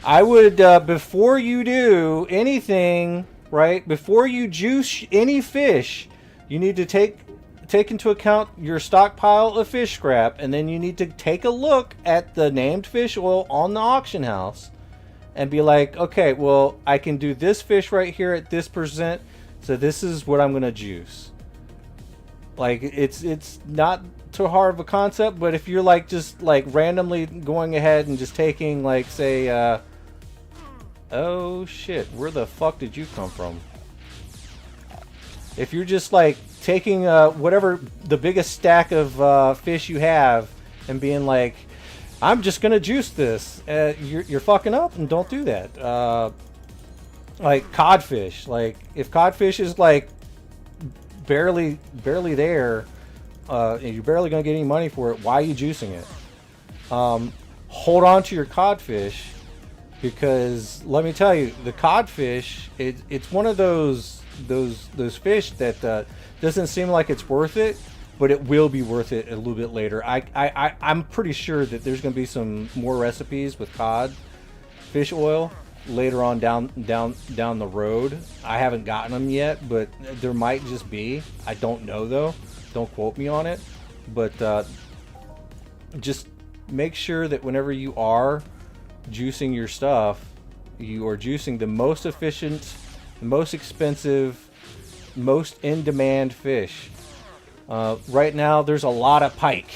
I would, before you do anything, right? Before you juice any fish, you need to take into account your stockpile of fish scrap, and then you need to take a look at the named fish oil on the auction house. And be like, okay, well, I can do this fish right here at this %, so this is what I'm going to juice. Like it's not too hard of a concept, but if you're like just like randomly going ahead and just taking like say oh shit, where the fuck did you come from? If you're just like taking whatever the biggest stack of fish you have and being like, I'm just gonna juice this, you're fucking up, and don't do that. Like codfish, like if codfish is like barely there, and you're barely gonna get any money for it, why are you juicing it? Hold on to your codfish, because let me tell you, the codfish, it's one of those fish that doesn't seem like it's worth it, but it will be worth it a little bit later. I'm pretty sure that there's going to be some more recipes with cod fish oil later on down the road. I haven't gotten them yet, but there might just be. I don't know though. Don't quote me on it. But just make sure that whenever you are juicing your stuff, you are juicing the most efficient, the most expensive, most in-demand fish. Right now, there's a lot of pike.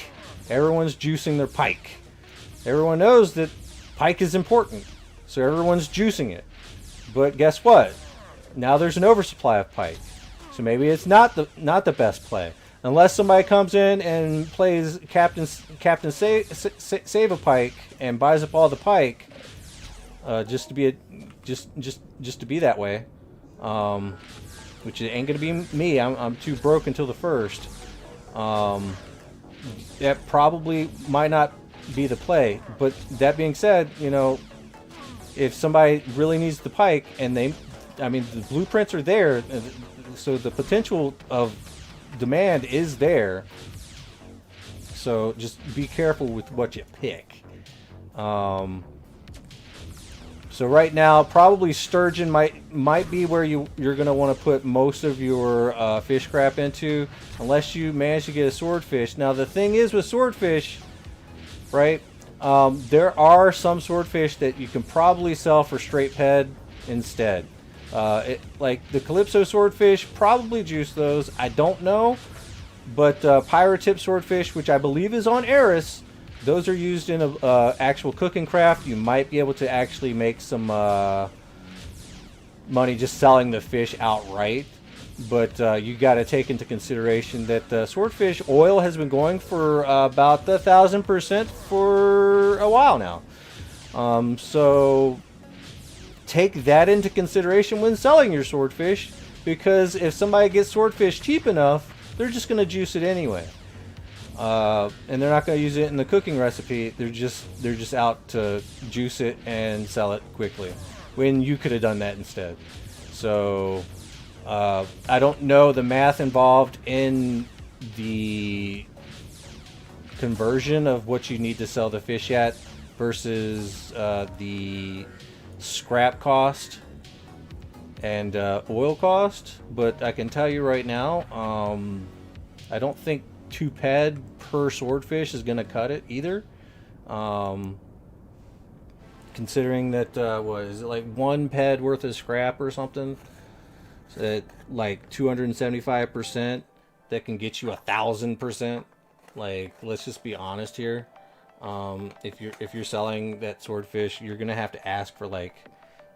Everyone's juicing their pike. Everyone knows that pike is important, so everyone's juicing it. But guess what? Now there's an oversupply of pike, so maybe it's not the best play. Unless somebody comes in and plays Captain Save a Pike and buys up all the pike, just to be that way. Which ain't gonna be me. I'm too broke until the first. That probably might not be the play. But that being said, you know, if somebody really needs the pike, and the blueprints are there, so the potential of demand is there. So just be careful with what you pick. So right now, probably Sturgeon might be where you're going to want to put most of your fish crap into, unless you manage to get a swordfish. Now the thing is with swordfish, right? There are some swordfish that you can probably sell for straight PED instead. Like the Calypso swordfish, probably juice those. I don't know, but pirate tip swordfish, which I believe is on ARIS. Those are used in a actual cooking craft. You might be able to actually make some money just selling the fish outright. But you got to take into consideration that swordfish oil has been going for about 1,000% for a while now. So take that into consideration when selling your swordfish, because if somebody gets swordfish cheap enough, they're just going to juice it anyway. And they're not going to use it in the cooking recipe. They're just out to juice it and sell it quickly, when you could have done that instead. So I don't know the math involved in the conversion of what you need to sell the fish at versus the scrap cost and oil cost, but I can tell you right now, I don't think 2 PED per swordfish is going to cut it either. Considering that, what is it, like 1 PED worth of scrap or something? So at like 275%, that can get you 1,000%. Like, let's just be honest here. If you're selling that swordfish, you're gonna have to ask for like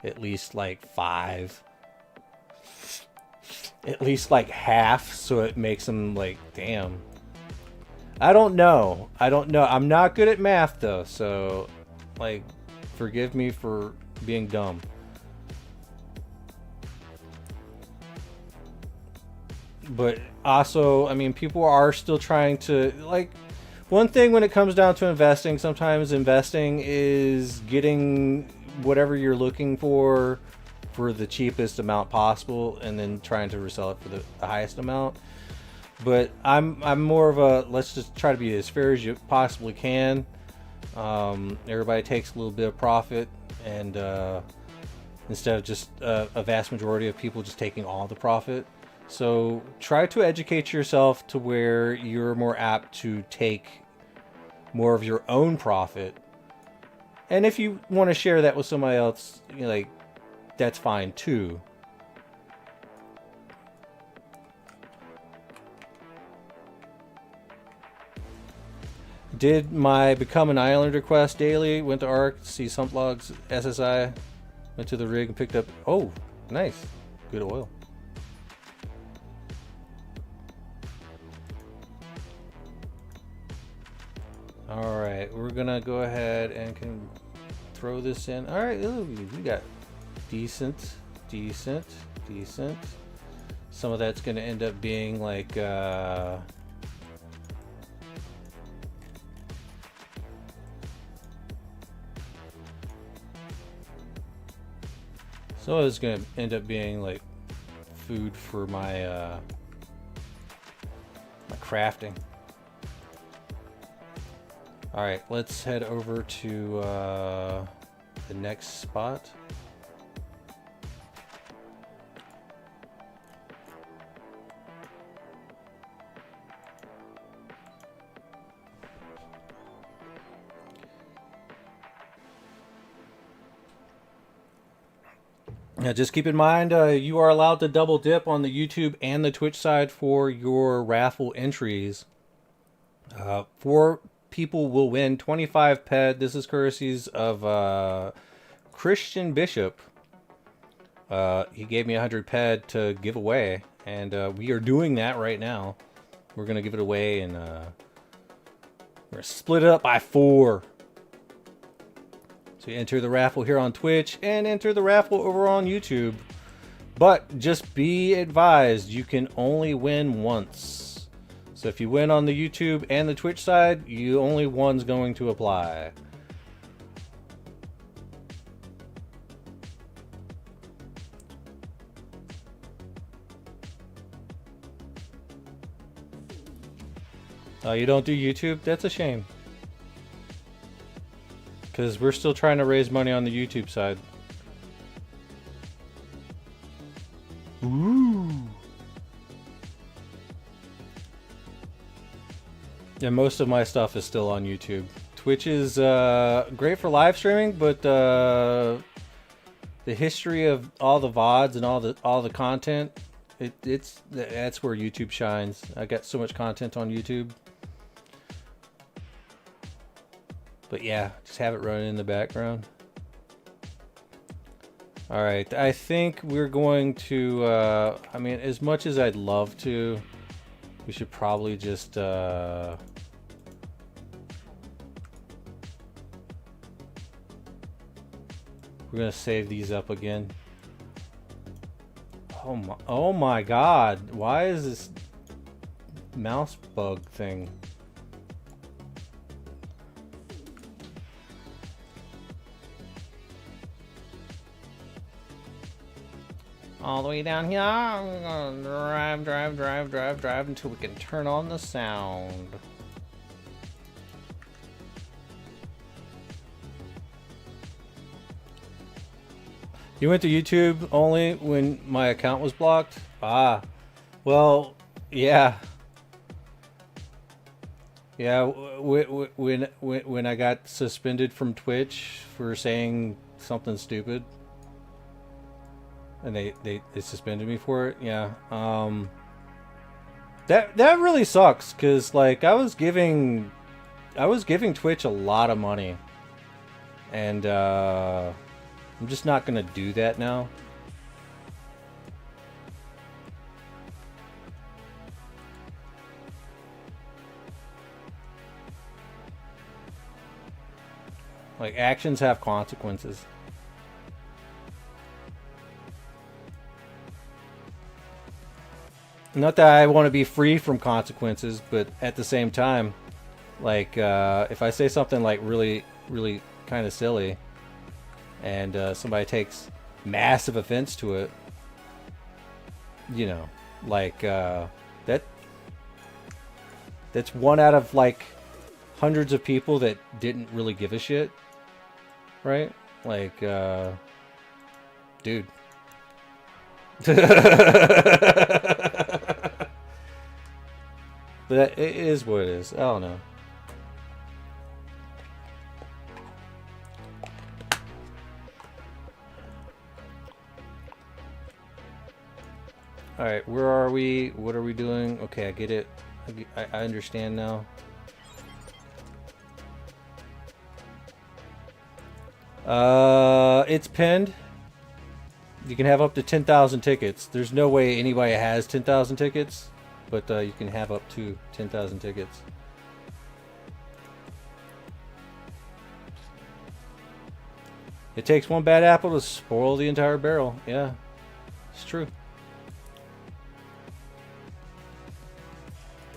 at least like 5. At least like half, so it makes them like, damn. I don't know. I'm not good at math though, so like, forgive me for being dumb. But also, I mean, people are still trying to, like, one thing when it comes down to investing, sometimes investing is getting whatever you're looking for the cheapest amount possible, and then trying to resell it for the highest amount. But I'm more of a, let's just try to be as fair as you possibly can. Everybody takes a little bit of profit, and instead of just a vast majority of people just taking all the profit. So try to educate yourself to where you're more apt to take more of your own profit. And if you want to share that with somebody else, you know, like, that's fine too. did my Become an Islander quest daily. Went to ARC, see sump logs, SSI. Went to the rig and picked up... Oh, nice. Good oil. Alright, we're gonna go ahead and can throw this in. Alright, we got decent. Some of that's gonna end up being like some of it's gonna end up being like food for my my crafting. Alright, let's head over to the next spot. Now just keep in mind you are allowed to double dip on the YouTube and the Twitch side for your raffle entries. 4 people will win 25 PED. This is courtesies of Christian Bishop. He gave me 100 PED to give away, and we are doing that right now. We're gonna give it away, and we're gonna split it up by 4. So you enter the raffle here on Twitch and enter the raffle over on YouTube. But just be advised, you can only win once. So if you win on the YouTube and the Twitch side, you only one's going to apply. Oh, you don't do YouTube? That's a shame. Because we're still trying to raise money on the YouTube side. Ooh. Yeah, most of my stuff is still on YouTube. Twitch is great for live streaming, but the history of all the VODs and all the content, that's where YouTube shines. I got so much content on YouTube. But yeah, just have it running in the background. Alright, I think we're going to, I mean, as much as I'd love to, we should probably just, we're gonna save these up again. Oh my god, why is this mouse bug thing? All the way down here, we're gonna drive until we can turn on the sound. You went to YouTube only when my account was blocked? Ah, well, yeah. Yeah, when I got suspended from Twitch for saying something stupid. And they suspended me for it. Yeah. That really sucks, cause like I was giving Twitch a lot of money, and I'm just not gonna do that now. Like, actions have consequences. Not that I want to be free from consequences, but at the same time, like, if I say something like really kind of silly, and somebody takes massive offense to it, you know, like, that's one out of like hundreds of people that didn't really give a shit, right? Like, dude. But it is what it is. I don't know. Alright, where are we? What are we doing? Okay, I get it. I understand now. It's pinned. You can have up to 10,000 tickets. There's no way anybody has 10,000 tickets, but you can have up to 10,000 tickets. It takes one bad apple to spoil the entire barrel. Yeah, it's true.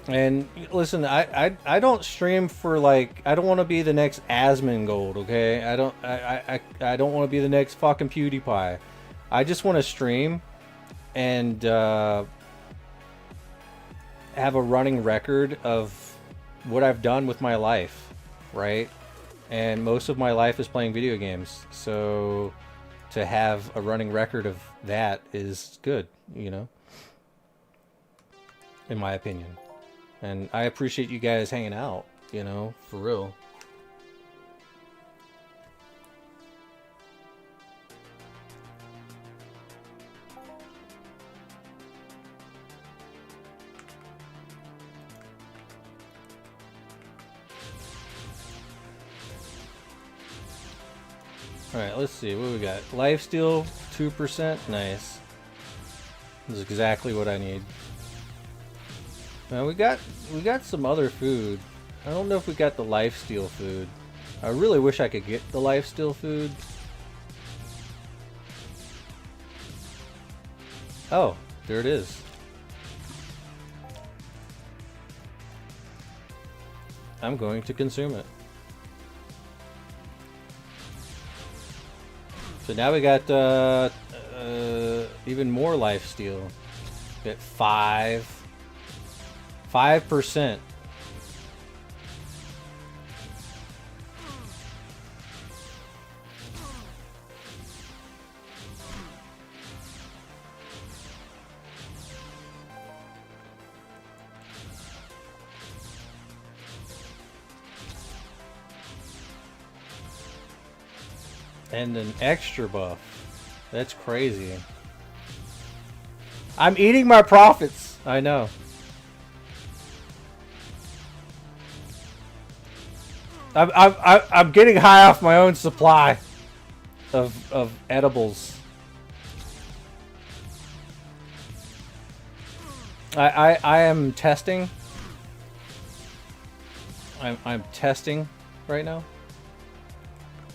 And listen, I don't stream for like, I don't want to be the next Asmongold, okay? I don't want to be the next fucking PewDiePie. I just want to stream and have a running record of what I've done with my life, right? And most of my life is playing video games, so to have a running record of that is good, you know, in my opinion. And I appreciate you guys hanging out, you know, for real. Alright, let's see, what we got? Lifesteal, 2%, nice. This is exactly what I need. Now we got some other food. I don't know if we got the Lifesteal food. I really wish I could get the Lifesteal food. Oh, there it is. I'm going to consume it. So now we got even more Lifesteal. Got 5%. And an extra buff. That's crazy. I'm eating my profits. I know. I'm getting high off my own supply of edibles. I am testing. I'm testing right now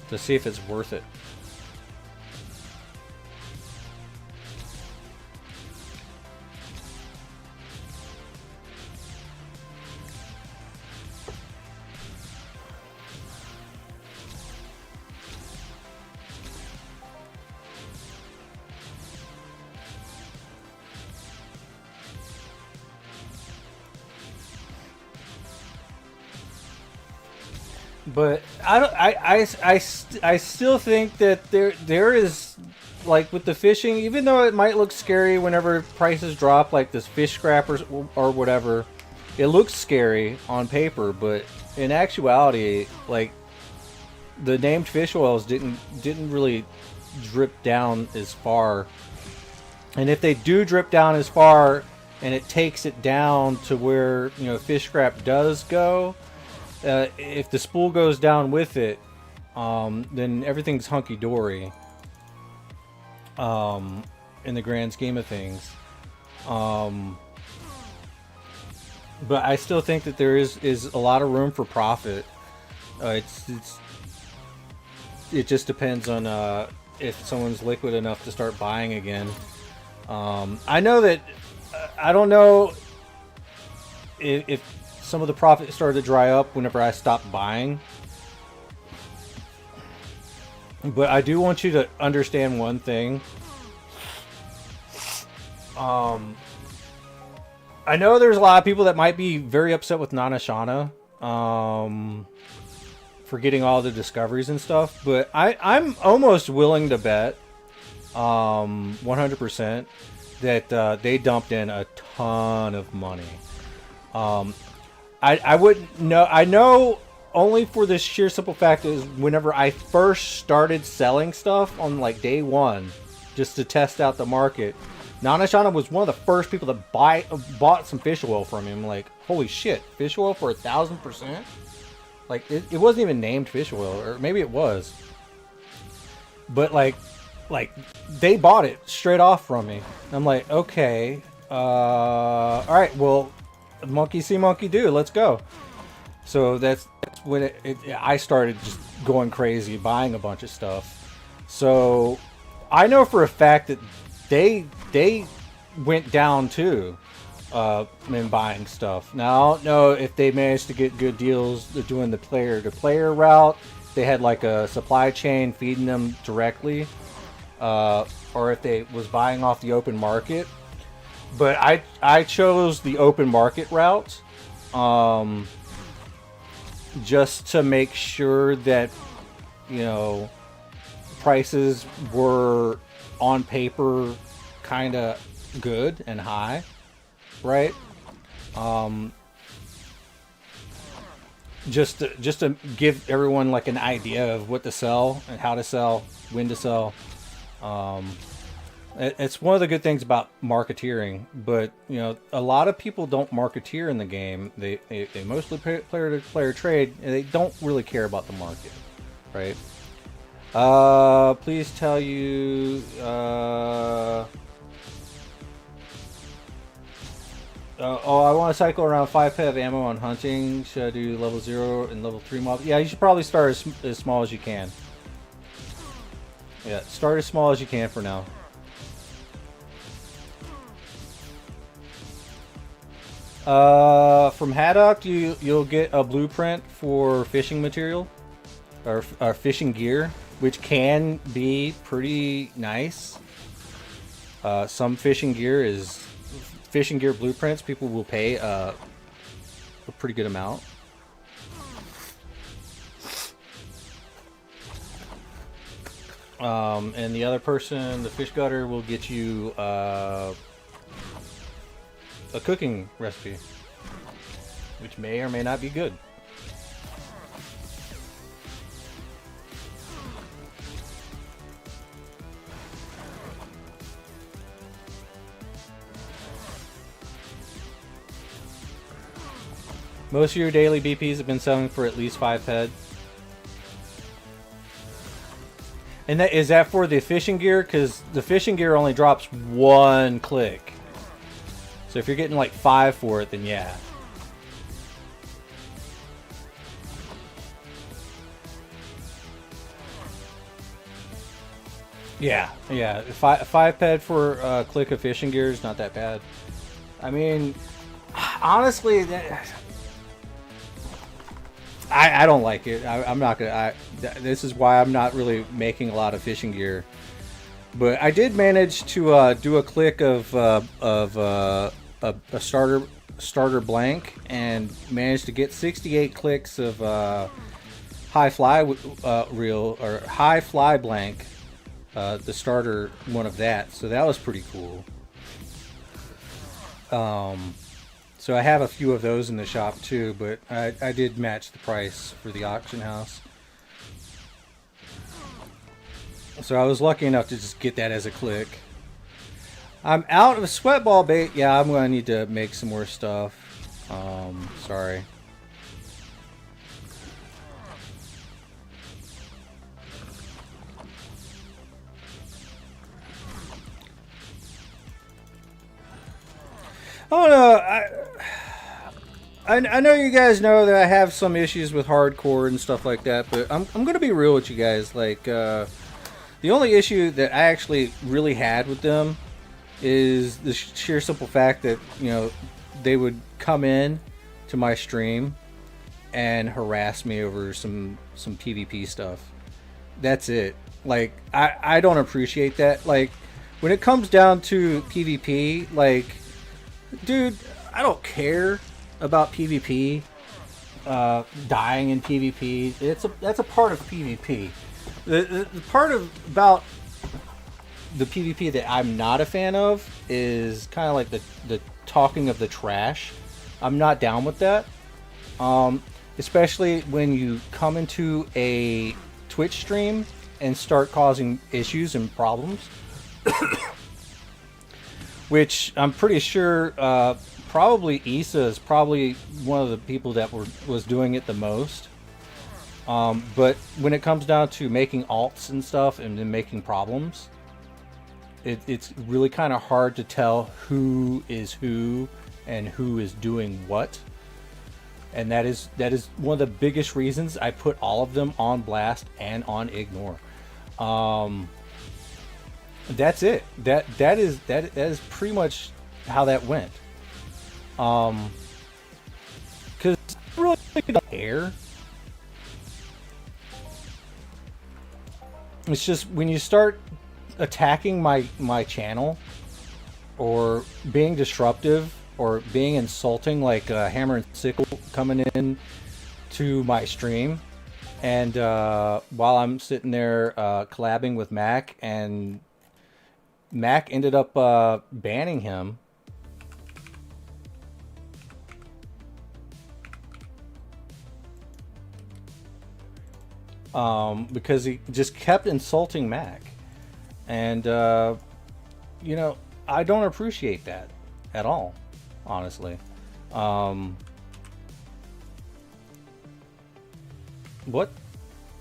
to see if it's worth it. But I still think that there is, like with the fishing, even though it might look scary whenever prices drop, like this fish scrappers or whatever, it looks scary on paper, but in actuality, like the named fish oils didn't really drip down as far. And if they do drip down as far and it takes it down to where, you know, fish scrap does go, if the spool goes down with it, then everything's hunky-dory in the grand scheme of things. But I still think that there is a lot of room for profit. It just depends on if someone's liquid enough to start buying again. I know that I don't know if some of the profit started to dry up whenever I stopped buying. But I do want you to understand one thing. I know there's a lot of people that might be very upset with NanaShana for getting all the discoveries and stuff, but I'm almost willing to bet 100% that they dumped in a ton of money. I wouldn't know. I know only for the sheer simple fact is whenever I first started selling stuff on like day one, just to test out the market, NanaShana was one of the first people that bought some fish oil from him. Like, holy shit, fish oil for 1,000%? Like, it wasn't even named fish oil, or maybe it was. But like they bought it straight off from me. I'm like, okay, all right, well, monkey see, monkey do. Let's go. So that's when I started just going crazy, buying a bunch of stuff. So I know for a fact that they went down too in buying stuff. Now I don't know if they managed to get good deals doing the player-to-player route. They had like a supply chain feeding them directly, or if they was buying off the open market. But I chose the open market route. Just to make sure that, you know, prices were on paper kind of good and high, right? Just to give everyone like an idea of what to sell and how to sell, when to sell. It's one of the good things about marketeering, but you know, a lot of people don't marketeer in the game. They mostly player to player trade, and they don't really care about the market, right? Please tell you. Oh, I want to cycle around 5 PED of ammo on hunting. Should I do level 0 and level 3 mobs? Yeah, you should probably start as small as you can. Yeah, start as small as you can for now. From Haddock, you'll get a blueprint for fishing material or fishing gear, which can be pretty nice. Some fishing gear blueprints. People will pay a pretty good amount. And the other person, the fish gutter, will get you a cooking recipe, which may or may not be good. Most of your daily BPs have been selling for at least 5 PED. And is that for the fishing gear? Because the fishing gear only drops 1 click. So if you're getting like 5 for it, then yeah. Yeah. 5 PED for a click of fishing gear is not that bad. I mean, honestly, I don't like it. I'm not gonna. This is why I'm not really making a lot of fishing gear. But I did manage to do a click of a starter blank and managed to get 68 clicks of high fly reel or high fly blank, the starter one of that. So that was pretty cool. So I have a few of those in the shop too, but I did match the price for the auction house. So I was lucky enough to just get that as a click. I'm out of sweat ball bait. Yeah, I'm going to need to make some more stuff. Sorry. Oh no, I know you guys know that I have some issues with hardcore and stuff like that, but I'm going to be real with you guys. Like, the only issue that I actually really had with them is the sheer simple fact that, you know, they would come in to my stream and harass me over some PvP stuff. That's it. Like, I don't appreciate that. Like, when it comes down to PvP, like, dude, I don't care about PvP, dying in PvP. That's a part of PvP. The part about the PvP that I'm not a fan of is kind of like the talking of the trash. I'm not down with that. Especially when you come into a Twitch stream and start causing issues and problems. Which I'm pretty sure probably Issa is probably one of the people that was doing it the most. But when it comes down to making alts and stuff and then making problems, it's really kind of hard to tell who is who and who is doing what. And that is one of the biggest reasons I put all of them on blast and on ignore. That's it. That is pretty much how that went. Because I really don't care. It's just when you start attacking my channel or being disruptive or being insulting, like Hammer and Sickle coming in to my stream, and while I'm sitting there collabing with Mac, and Mac ended up banning him. Because he just kept insulting Mac. And, you know, I don't appreciate that at all, honestly. What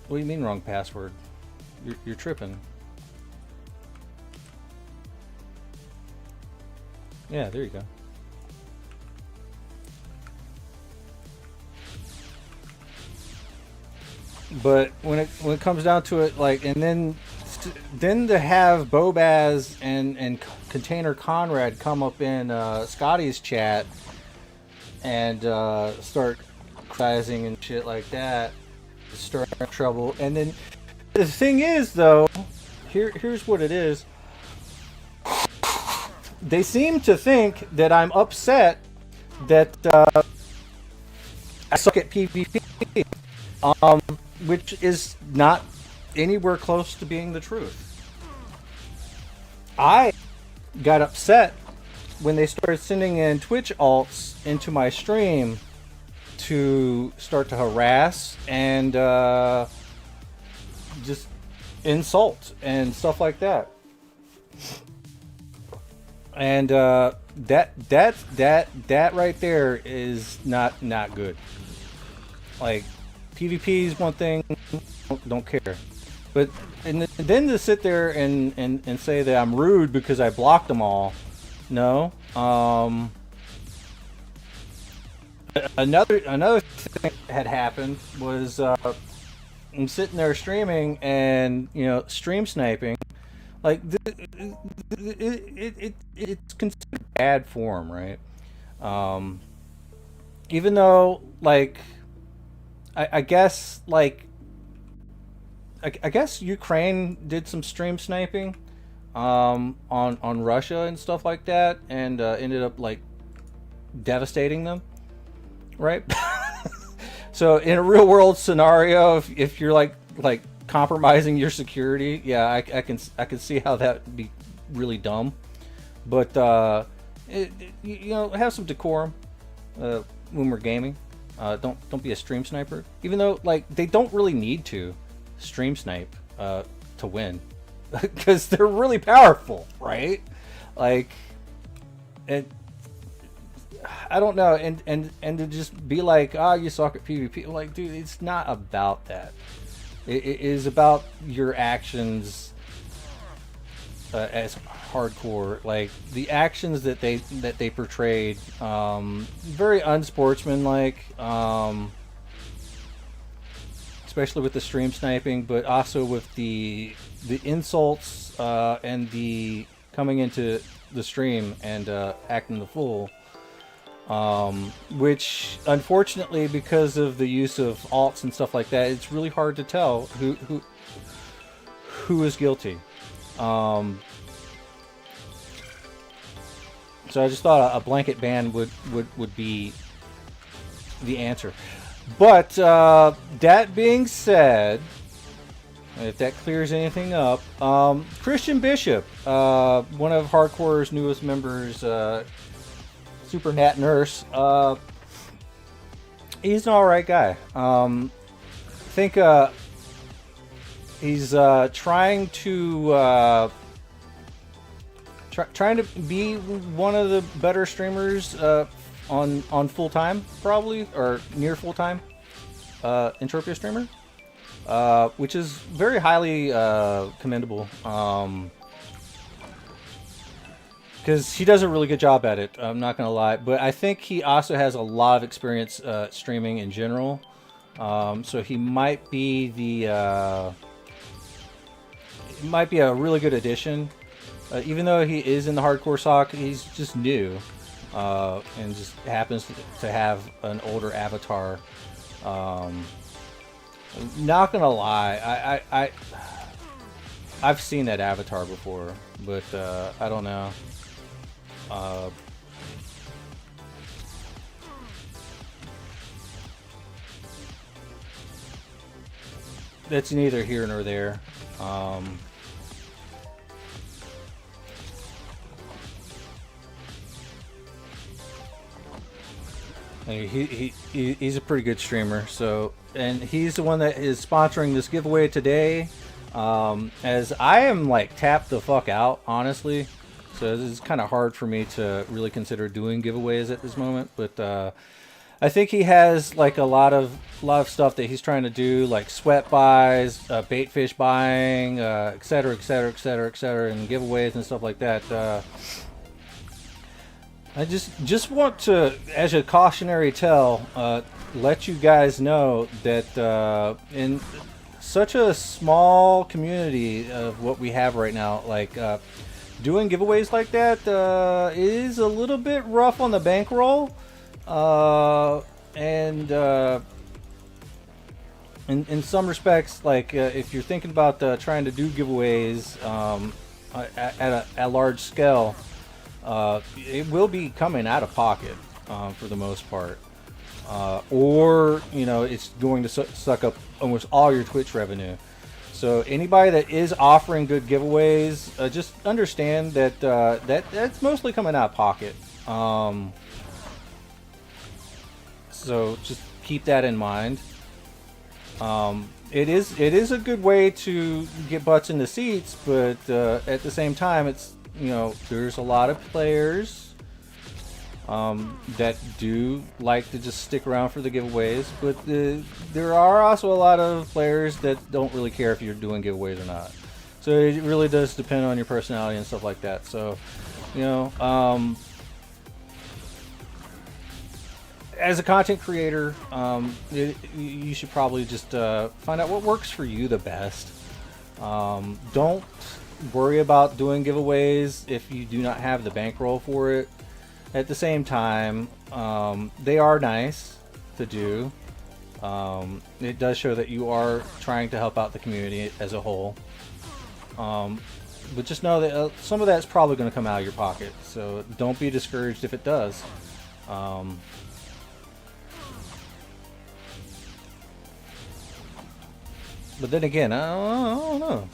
do you mean wrong password? You're tripping. Yeah, there you go. But when it comes down to it, like, and then to have Bobaz and Container Conrad come up in Scotty's chat and start criticizing and shit like that, start trouble. And then the thing is, though, here's what it is. They seem to think that I'm upset that I suck at PvP, which is not anywhere close to being the truth. I got upset when they started sending in Twitch alts into my stream to start to harass and just insult and stuff like that. And that right there is not good. Like, PvP is one thing, don't care. But and then to sit there and say that I'm rude because I blocked them all, no. Another thing that had happened was I'm sitting there streaming and, you know, stream sniping. Like, it's considered bad form, right? Even though, like, I guess, like, I guess Ukraine did some stream sniping on Russia and stuff like that, and ended up, like, devastating them, right? So in a real world scenario, if you're like compromising your security, yeah, I can see how that would be really dumb. But you know, have some decorum when we're gaming. Don't be a stream sniper. Even though, like, they don't really need to stream snipe to win, because they're really powerful, right? Like, I don't know, and to just be like, you suck at PvP. Like, dude, it's not about that. It is about your actions as hardcore. Like, the actions that they portrayed, very unsportsmanlike, especially with the stream sniping, but also with the insults and the coming into the stream and acting the fool. Which, unfortunately, because of the use of alts and stuff like that, it's really hard to tell who is guilty. So I just thought a blanket ban would be the answer. But that being said, if that clears anything up, Christian Bishop, one of Hardcore's newest members, Super Nat Nurse, he's an alright guy. I think he's trying to trying to be one of the better streamers on full time, probably, or near full time Entropia streamer. which is very highly commendable. Because he does a really good job at it, I'm not going to lie. But I think he also has a lot of experience streaming in general. So he might be a really good addition. Even though he is in the hardcore sock, he's just new. And just happens to have an older avatar. Not going to lie, I've seen that avatar before. But I don't know. That's neither here nor there. He's a pretty good streamer. So, and he's the one that is sponsoring this giveaway today. As I am like tapped the fuck out, honestly. So this is kind of hard for me to really consider doing giveaways at this moment, but I think he has like a lot of stuff that he's trying to do, like sweat buys, bait fish buying, etc., etc., etc., etc., and giveaways and stuff like that. I just want to, as a cautionary tale, let you guys know that in such a small community of what we have right now, like. Doing giveaways like that is a little bit rough on the bankroll, and in some respects, like if you're thinking about trying to do giveaways at a large scale, it will be coming out of pocket for the most part, or you know it's going to suck up almost all your Twitch revenue. So anybody that is offering good giveaways, just understand that that's mostly coming out of pocket. So just keep that in mind. It is a good way to get butts in the seats, but at the same time, it's there's a lot of players that do like to just stick around for the giveaways, but there are also a lot of players that don't really care if you're doing giveaways or not. So it really does depend on your personality and stuff like that. So, as a content creator, you should probably just find out what works for you the best. Don't worry about doing giveaways if you do not have the bankroll for it. At the same time, they are nice to do. It does show that you are trying to help out the community as a whole. But just know that some of that's probably going to come out of your pocket. So don't be discouraged if it does. But then again, I don't know.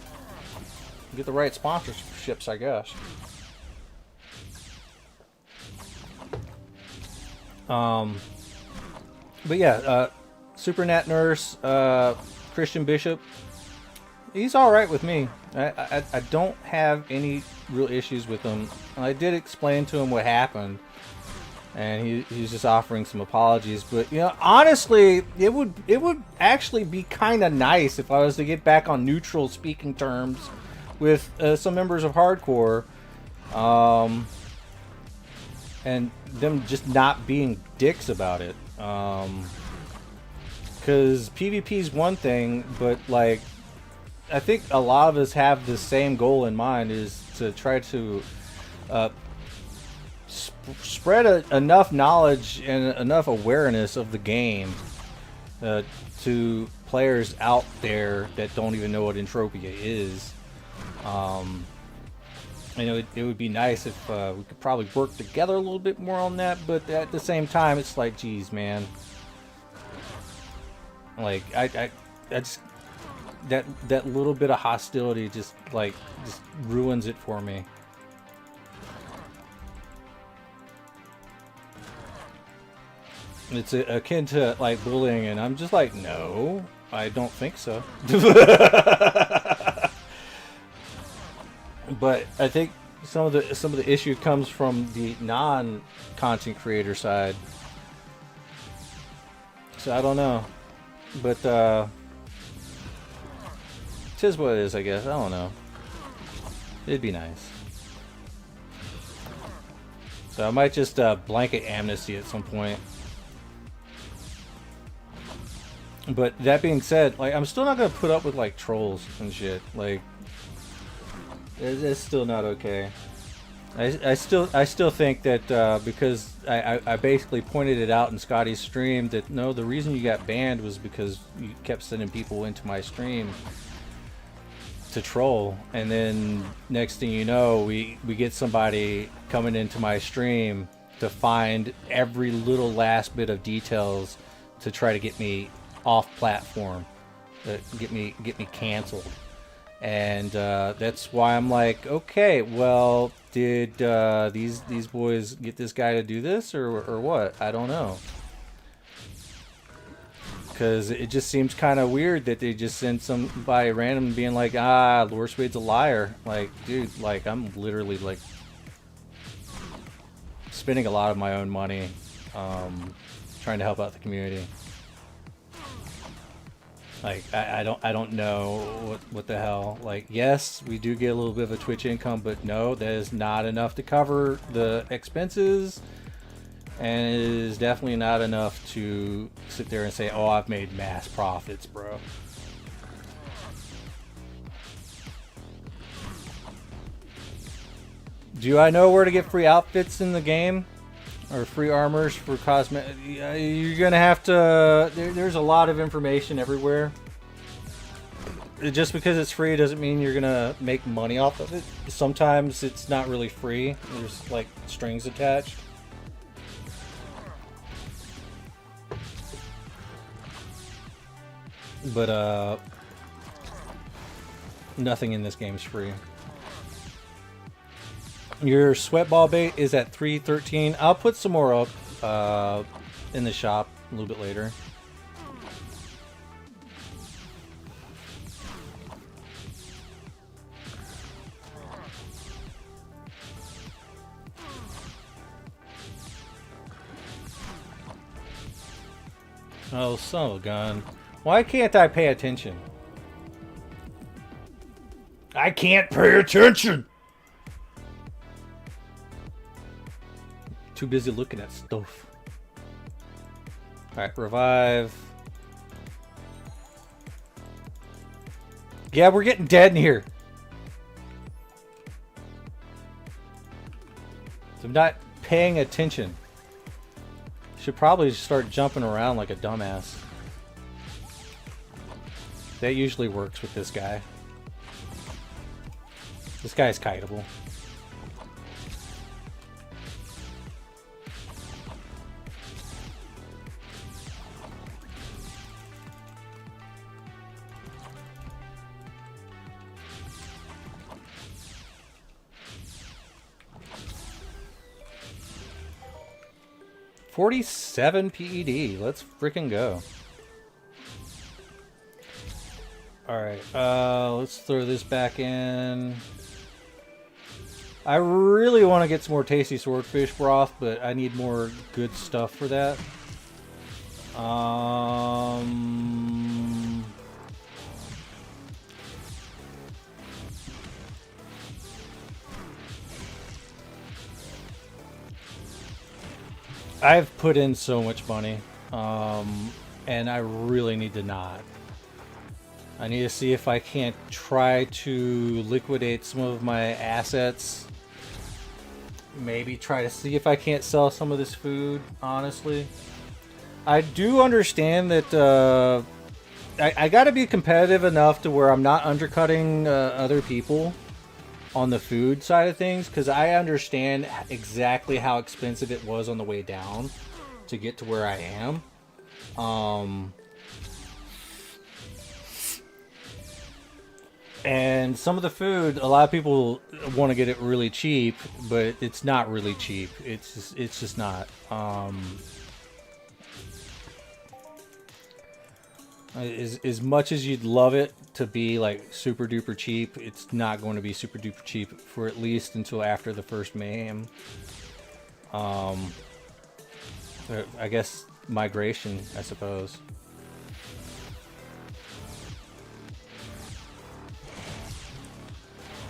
Get the right sponsorships, I guess. But yeah, Super Nat Nurse, Christian Bishop, he's alright with me. I don't have any real issues with him. I did explain to him what happened, and he's just offering some apologies. But honestly, it would actually be kind of nice if I was to get back on neutral speaking terms with some members of Hardcore. And them just not being dicks about it. Because PvP is one thing, but like, I think a lot of us have the same goal in mind, is to try to spread enough knowledge and enough awareness of the game to players out there that don't even know what Entropia is. It would be nice if we could probably work together a little bit more on that, but at the same time, it's like, geez, man. Like, I just that little bit of hostility just ruins it for me. It's akin to like bullying, and I'm just like, no, I don't think so. But I think some of the issue comes from the non-content creator side. So I don't know, but 'tis what it is, I guess. I don't know. It'd be nice. So I might just blanket amnesty at some point. But that being said, like, I'm still not gonna put up with like trolls and shit. Like, it's still not okay. I still think that because I basically pointed it out in Scotty's stream that no, the reason you got banned was because you kept sending people into my stream to troll, and then next thing you know, we get somebody coming into my stream to find every little last bit of details to try to get me off platform, get me canceled. And that's why I'm like, okay, well, did these boys get this guy to do this or what? I don't know. Because it just seems kind of weird that they just send somebody random being like, ah, Lorespade's a liar. Like, dude, like, I'm literally like spending a lot of my own money trying to help out the community. Like, I don't know what the hell. Like, yes, we do get a little bit of a Twitch income, but no, that is not enough to cover the expenses, and it is definitely not enough to sit there and say, oh, I've made mass profits, bro. Do I know where to get free outfits in the game? Or free armors for cosmetic? You're gonna have to. There's a lot of information everywhere. Just because it's free doesn't mean you're gonna make money off of it. Sometimes it's not really free. There's like strings attached. But nothing in this game is free. Your sweat ball bait is at 313. I'll put some more up in the shop a little bit later. Oh, son of a gun. Why can't I pay attention? I can't pay attention! Too busy looking at stuff. Alright, revive. Yeah, we're getting dead in here. So I'm not paying attention. Should probably start jumping around like a dumbass. That usually works with this guy. This guy's kiteable. $47 PED. Let's freaking go. Alright, let's throw this back in. I really want to get some more tasty swordfish broth, but I need more good stuff for that. I've put in so much money, and I really need to not. I need to see if I can't try to liquidate some of my assets. Maybe try to see if I can't sell some of this food, honestly. I do understand that I gotta be competitive enough to where I'm not undercutting other people on the food side of things, because I understand exactly how expensive it was on the way down to get to where I am. And some of the food, a lot of people want to get it really cheap, but it's not really cheap. It's just not. As much as you'd love it to be like super duper cheap, it's not going to be super duper cheap for at least until after the first mayhem. I guess migration, I suppose.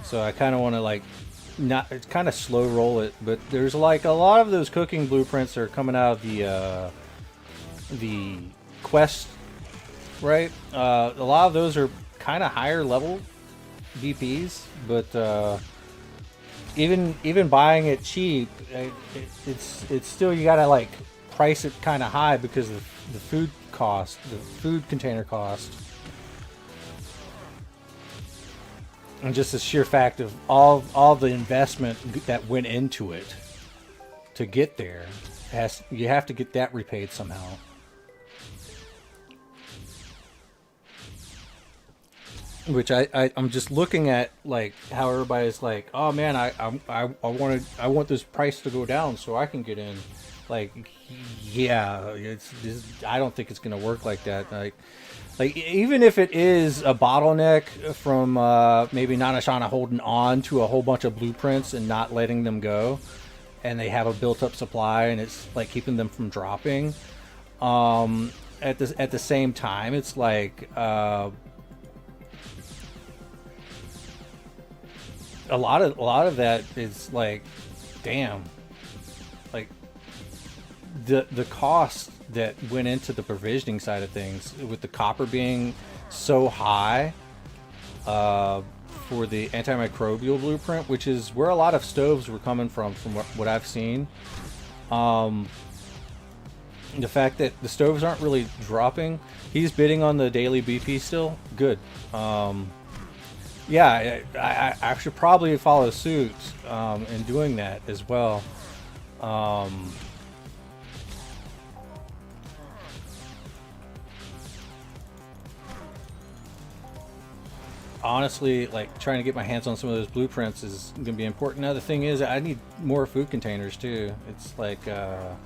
So I kind of want to like not kind of slow roll it, but there's like a lot of those cooking blueprints are coming out of the quest, right? A lot of those are kind of higher level BPs, but even buying it cheap, it's still, you gotta like price it kind of high because of the food cost, the food container cost. And just the sheer fact of all the investment that went into it to get there, you have to get that repaid somehow. Which I'm just looking at like how everybody's like, oh man, I want this price to go down so I can get in. Like, yeah, I don't think it's gonna work like that. Like even if it is a bottleneck from maybe NanaShana holding on to a whole bunch of blueprints and not letting them go, and they have a built-up supply and it's like keeping them from dropping. At the same time, it's like a lot of that is like, damn, like the cost that went into the provisioning side of things, with the copper being so high for the antimicrobial blueprint, which is where a lot of stoves were coming from what I've seen. The fact that the stoves aren't really dropping, he's bidding on the daily BP still, good. Yeah, I should probably follow suit in doing that as well. Honestly, like trying to get my hands on some of those blueprints is going to be important. Now the thing is, I need more food containers too. It's like, all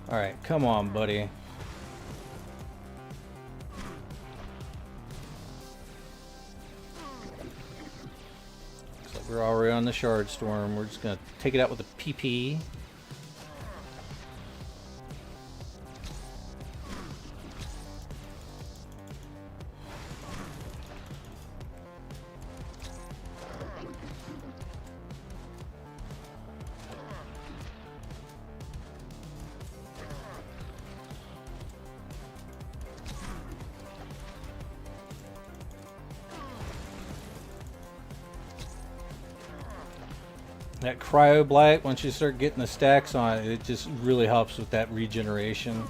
right, come on, buddy. Looks like we're already on the shard storm. We're just going to take it out with a PP. That cryo blight, once you start getting the stacks on it, it just really helps with that regeneration.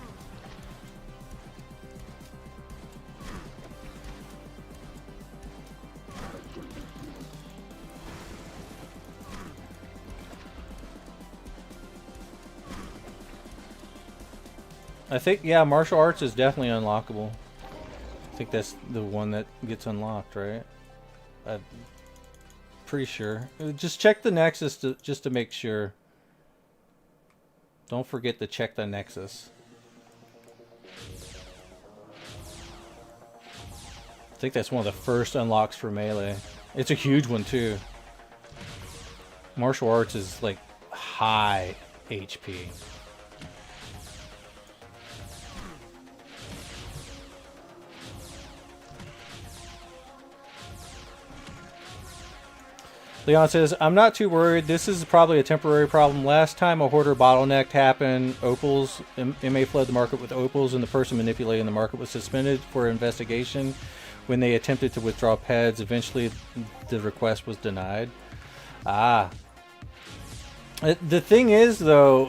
I think, yeah, martial arts is definitely unlockable. I think that's the one that gets unlocked, right? Pretty sure. Just check the Nexus just to make sure. Don't forget to check the Nexus. I think that's one of the first unlocks for melee. It's a huge one too. Martial arts is like high HP. Leon says, I'm not too worried. This is probably a temporary problem. Last time a hoarder bottleneck happened, opals, MA flooded the market with opals, and the person manipulating the market was suspended for investigation when they attempted to withdraw PEDs. Eventually, the request was denied. Ah. The thing is, though,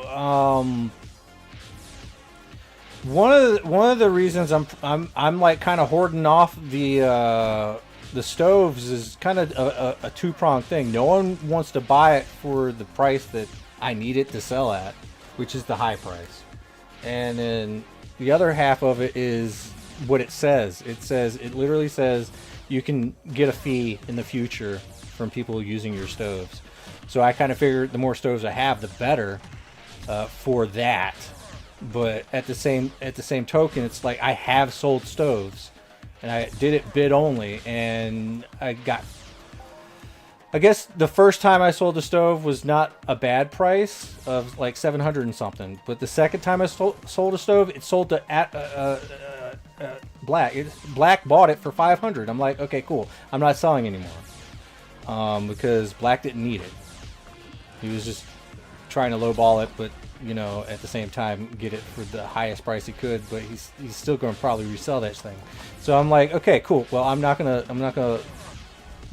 one of the reasons I'm like kind of hoarding off the stoves is kind of a two-pronged thing. No one wants to buy it for the price that I need it to sell at, which is the high price. And then the other half of it is what it says. It literally says you can get a fee in the future from people using your stoves. So I kind of figured the more stoves I have, the better for that. But at the same token, it's like I have sold stoves. And I did it bid only, and I guess the first time I sold a stove was not a bad price of like 700 and something. But the second time I sold a stove, it sold to Black. Black bought it for 500. I'm like, okay, cool. I'm not selling anymore. because Black didn't need it. He was just trying to lowball it, but you know, at the same time get it for the highest price he could. But he's still going to probably resell that thing. So I'm like, okay, cool. Well, I'm not gonna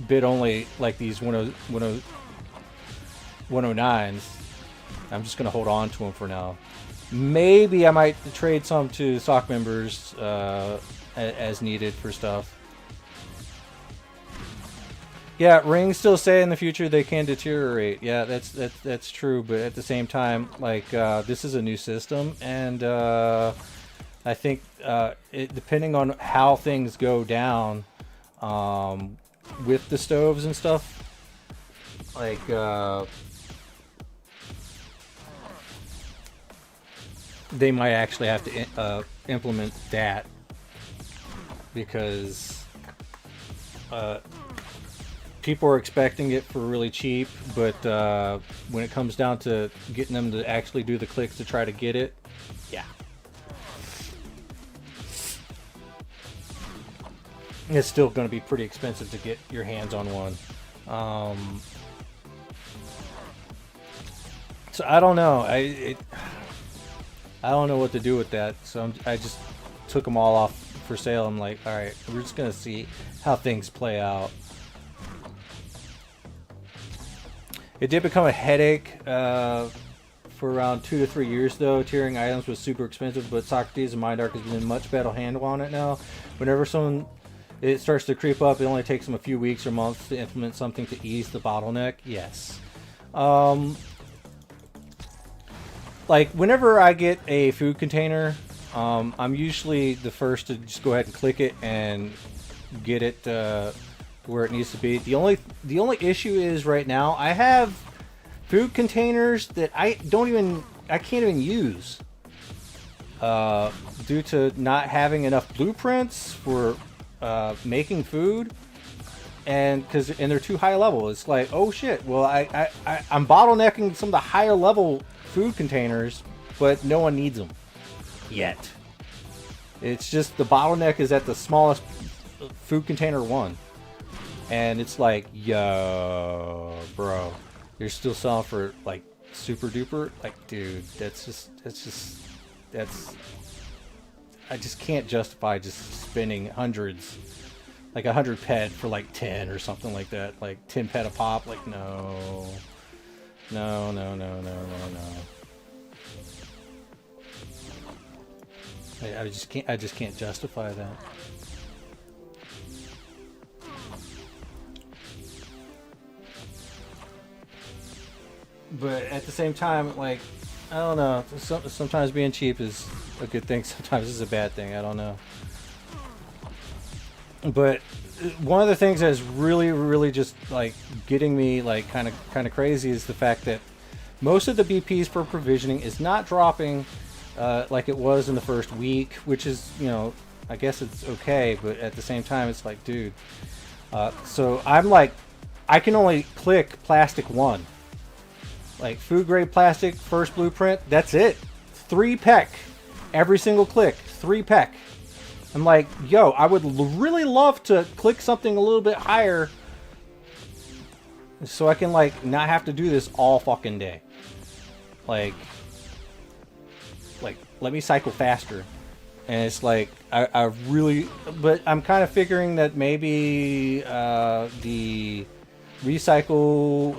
bid only like these 109s. I'm just gonna hold on to them for now. Maybe I might trade some to SOC members as needed for stuff. Yeah, rings still say in the future they can deteriorate. Yeah, that's true. But at the same time, like this is a new system, and I think depending on how things go down with the stoves and stuff, like they might actually have to implement that, because people are expecting it for really cheap, but when it comes down to getting them to actually do the clicks to try to get it, yeah, it's still going to be pretty expensive to get your hands on one. So I don't know. I don't know what to do with that. So I just took them all off for sale. I'm like, all right, we're just gonna see how things play out. It did become a headache for around 2 to 3 years though. Tiering items was super expensive, but Socrates and Mind Arc has been a much better handle on it now. Whenever it starts to creep up, it only takes them a few weeks or months to implement something to ease the bottleneck. Yes. Like whenever I get a food container, I'm usually the first to just go ahead and click it and get it where it needs to be. The only issue is right now I have food containers that I can't even use due to not having enough blueprints for making food, and they're too high level. It's like, oh shit, well I'm bottlenecking some of the higher level food containers, but no one needs them yet. It's just the bottleneck is at the smallest food container one, and it's like, yo, bro, you're still selling for like super duper, like, dude, I just can't justify just spending hundreds, like 100 PED for like 10 or something like that, like 10 PED a pop. Like, no. I just can't justify that. But at the same time, like, I don't know. Sometimes being cheap is a good thing. Sometimes it's a bad thing. I don't know. But one of the things that's really just like getting me like kind of crazy is the fact that most of the BPs for provisioning is not dropping like it was in the first week, which is, you know, I guess it's okay, but at the same time it's like, dude. So I'm like, I can only click plastic 1. Like food grade plastic, first blueprint, that's it. 3 PEC. Every single click, 3 PEC. I'm like, yo, I would really love to click something a little bit higher so I can like not have to do this all fucking day. Like let me cycle faster. And it's like, I really, but I'm kind of figuring that maybe the recycle,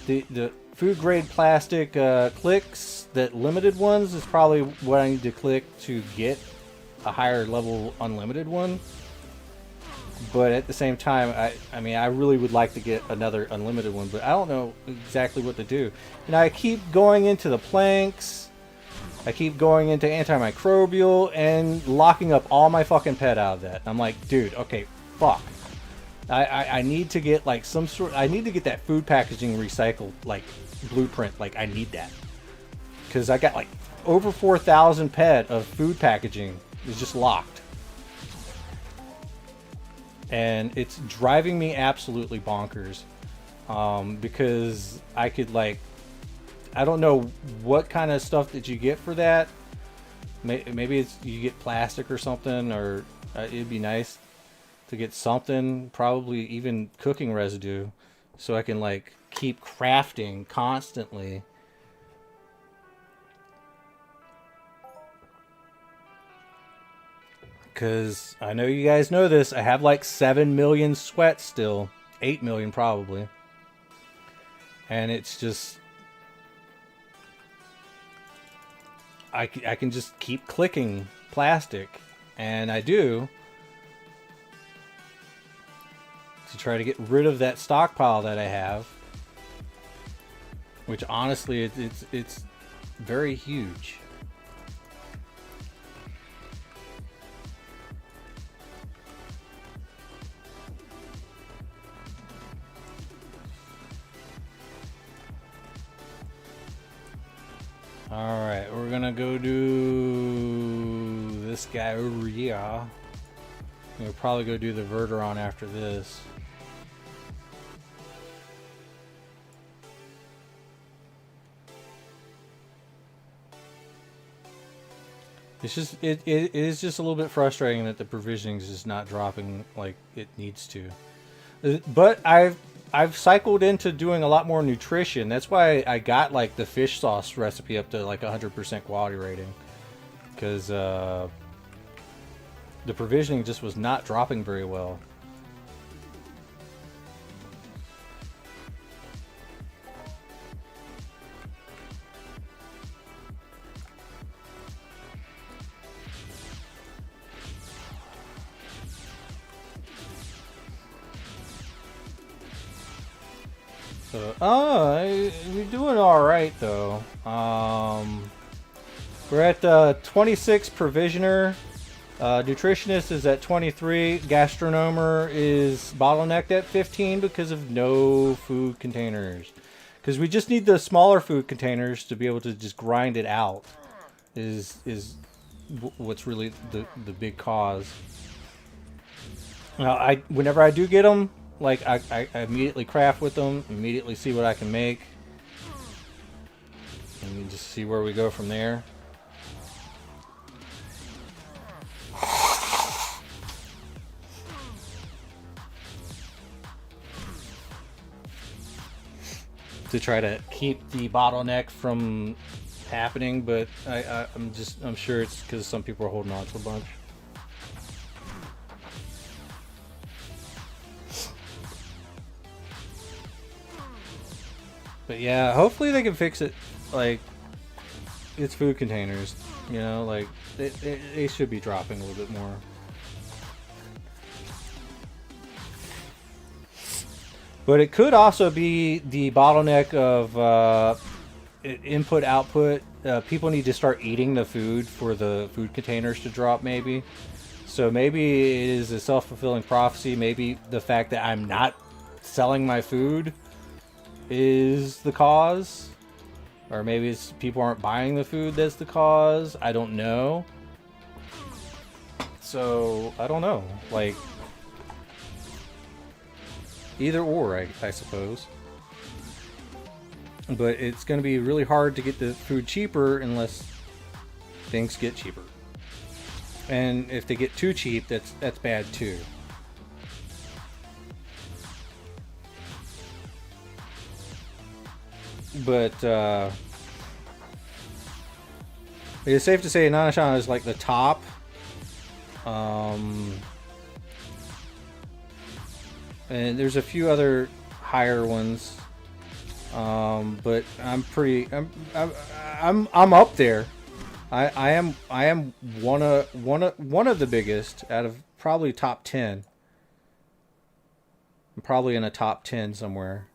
the food grade plastic clicks, that limited ones is probably what I need to click to get a higher level unlimited one. But at the same time, I mean, I really would like to get another unlimited one, but I don't know exactly what to do. And I keep going into the planks, I keep going into antimicrobial and locking up all my fucking PED out of that. I'm like, dude, okay, fuck. I need to get like some sort, I need to get that food packaging recycled like blueprint. Like I need that, because I got like over 4,000 PED of food packaging is just locked, and it's driving me absolutely bonkers. Because I could like, I don't know what kind of stuff that you get for that. Maybe it's you get plastic or something, or it'd be nice to get something, probably even cooking residue, so I can like keep crafting constantly. Because I know you guys know this, I have like 7 million sweat still. 8 million probably. And it's just... I can just keep clicking plastic. And I do. To try to get rid of that stockpile that I have. Which honestly, it's very huge. Alright, we're gonna go do this guy over here. We'll probably go do the Verteron after this. It's just it is just a little bit frustrating that the provisioning is just not dropping like it needs to. But I've cycled into doing a lot more nutrition. That's why I got like the fish sauce recipe up to like 100% quality rating, because the provisioning just was not dropping very well. So, we're doing all right though. We're at 26 provisioner. Nutritionist is at 23. Gastronomer is bottlenecked at 15 because of no food containers. Because we just need the smaller food containers to be able to just grind it out. Is what's really the big cause. Now, whenever I do get them, like I immediately craft with them, immediately see what I can make, and we just see where we go from there. To try to keep the bottleneck from happening, but I'm sure it's because some people are holding on to a bunch. But yeah, hopefully they can fix it. Like, it's food containers, you know, like they should be dropping a little bit more. But it could also be the bottleneck of input output. People need to start eating the food for the food containers to drop, maybe. So maybe it is a self-fulfilling prophecy. Maybe the fact that I'm not selling my food is the cause, or maybe it's people aren't buying the food that's the cause. I don't know. So I don't know, like either or, I suppose. But it's going to be really hard to get the food cheaper unless things get cheaper, and if they get too cheap, that's bad too. But it's safe to say NanaShana is like the top. And there's a few other higher ones. But I'm up there. I am one of the biggest out of probably top 10. I'm probably in a top 10 somewhere.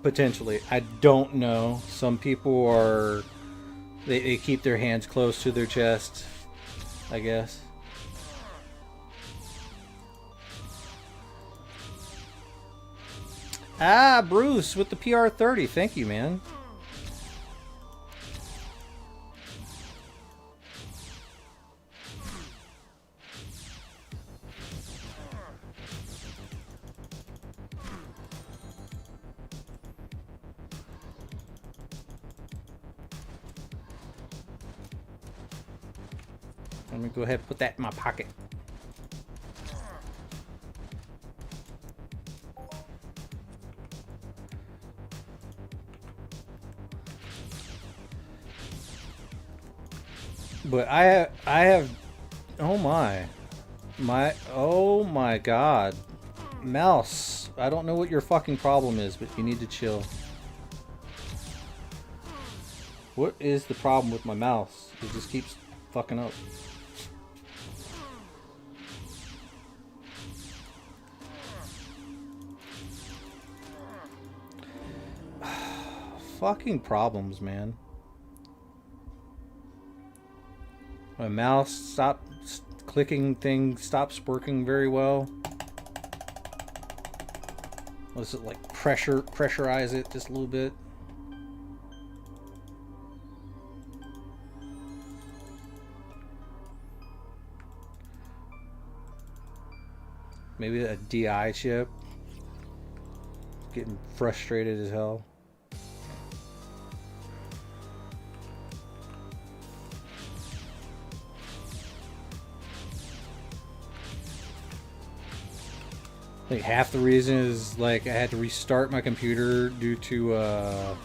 Potentially. I don't know. Some people are... They keep their hands close to their chest, I guess. Ah, Bruce with the PR30. Thank you, man. Let me go ahead and put that in my pocket. But I have, oh my god, mouse. I don't know what your fucking problem is, but you need to chill. What is the problem with my mouse? It just keeps fucking up. Fucking problems, man. My mouse stopped clicking thing, stops working very well. Was it like pressurize it just a little bit? Maybe a DI chip. Getting frustrated as hell. I think half the reason is like I had to restart my computer due to an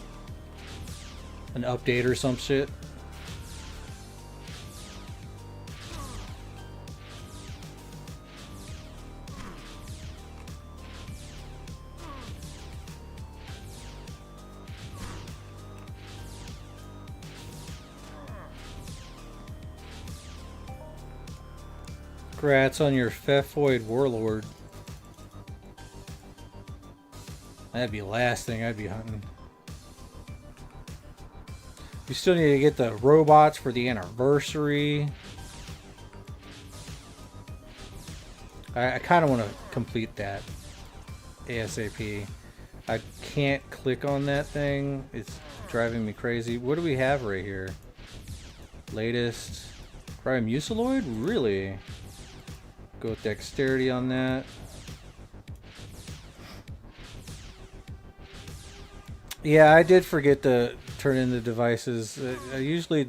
update or some shit. Congrats on your Phefoid Warlord. That'd be the last thing I'd be hunting. You still need to get the robots for the anniversary. I kind of want to complete that ASAP. I can't click on that thing. It's driving me crazy. What do we have right here? Latest. Cryomuciloid? Really? Go with dexterity on that. Yeah, I did forget to turn in the devices. I usually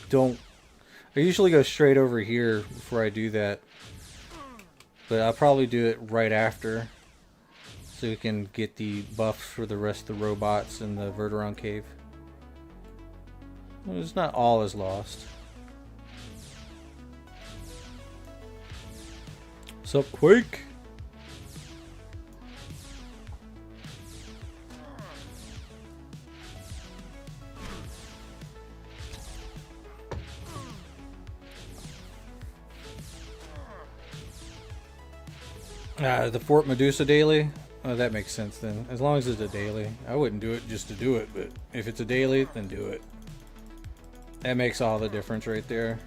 don't. I usually go straight over here before I do that. But I'll probably do it right after. So we can get the buffs for the rest of the robots in the Verderon cave. Well, it's not all is lost. What's up, Quake? The Fort Medusa daily? Oh, that makes sense then. As long as it's a daily. I wouldn't do it just to do it, but if it's a daily, then do it. That makes all the difference right there.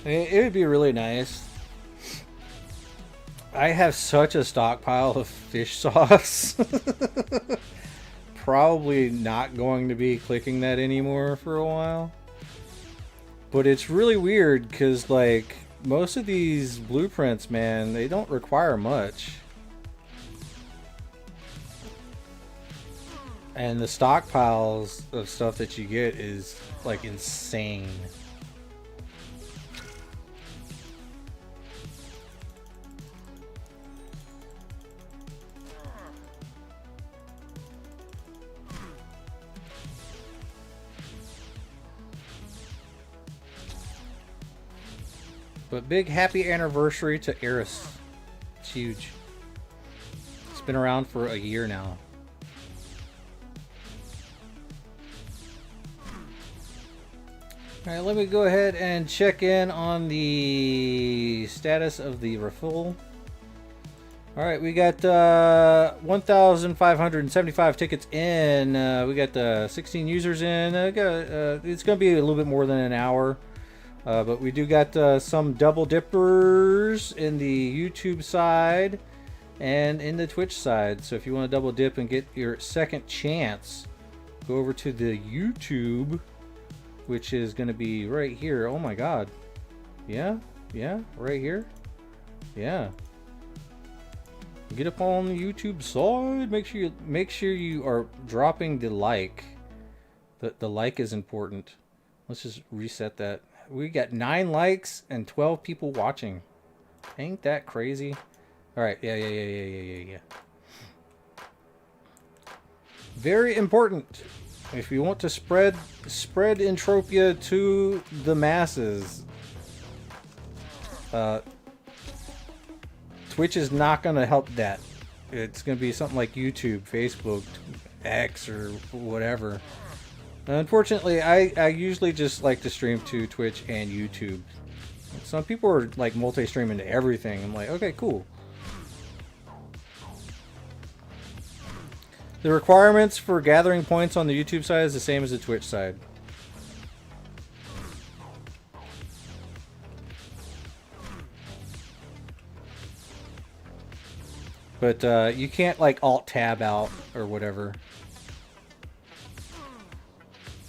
It would be really nice. I have such a stockpile of fish sauce. Probably not going to be clicking that anymore for a while. But it's really weird because, like, most of these blueprints, man, they don't require much. And the stockpiles of stuff that you get is, like, insane. But big happy anniversary to ARIS. It's huge. It's been around for a year now. Alright, let me go ahead and check in on the status of the refill. Alright, we got 1,575 tickets in. We got 16 users in. It's going to be a little bit more than an hour. But we do got some double dippers in the YouTube side and in the Twitch side. So if you want to double dip and get your second chance, go over to the YouTube, which is going to be right here. Oh my god. Yeah? Yeah, right here. Yeah. Get up on the YouTube side. Make sure you are dropping the like. The like is important. Let's just reset that. We got 9 likes and 12 people watching. Ain't that crazy? All right. Yeah. Very important. If you want to spread Entropia to the masses, Twitch is not going to help that. It's going to be something like YouTube, Facebook, X, or whatever. Unfortunately, I usually just like to stream to Twitch and YouTube. Some people are like multi-streaming to everything. I'm like, okay, cool. The requirements for gathering points on the YouTube side is the same as the Twitch side. But you can't like Alt-Tab out or whatever.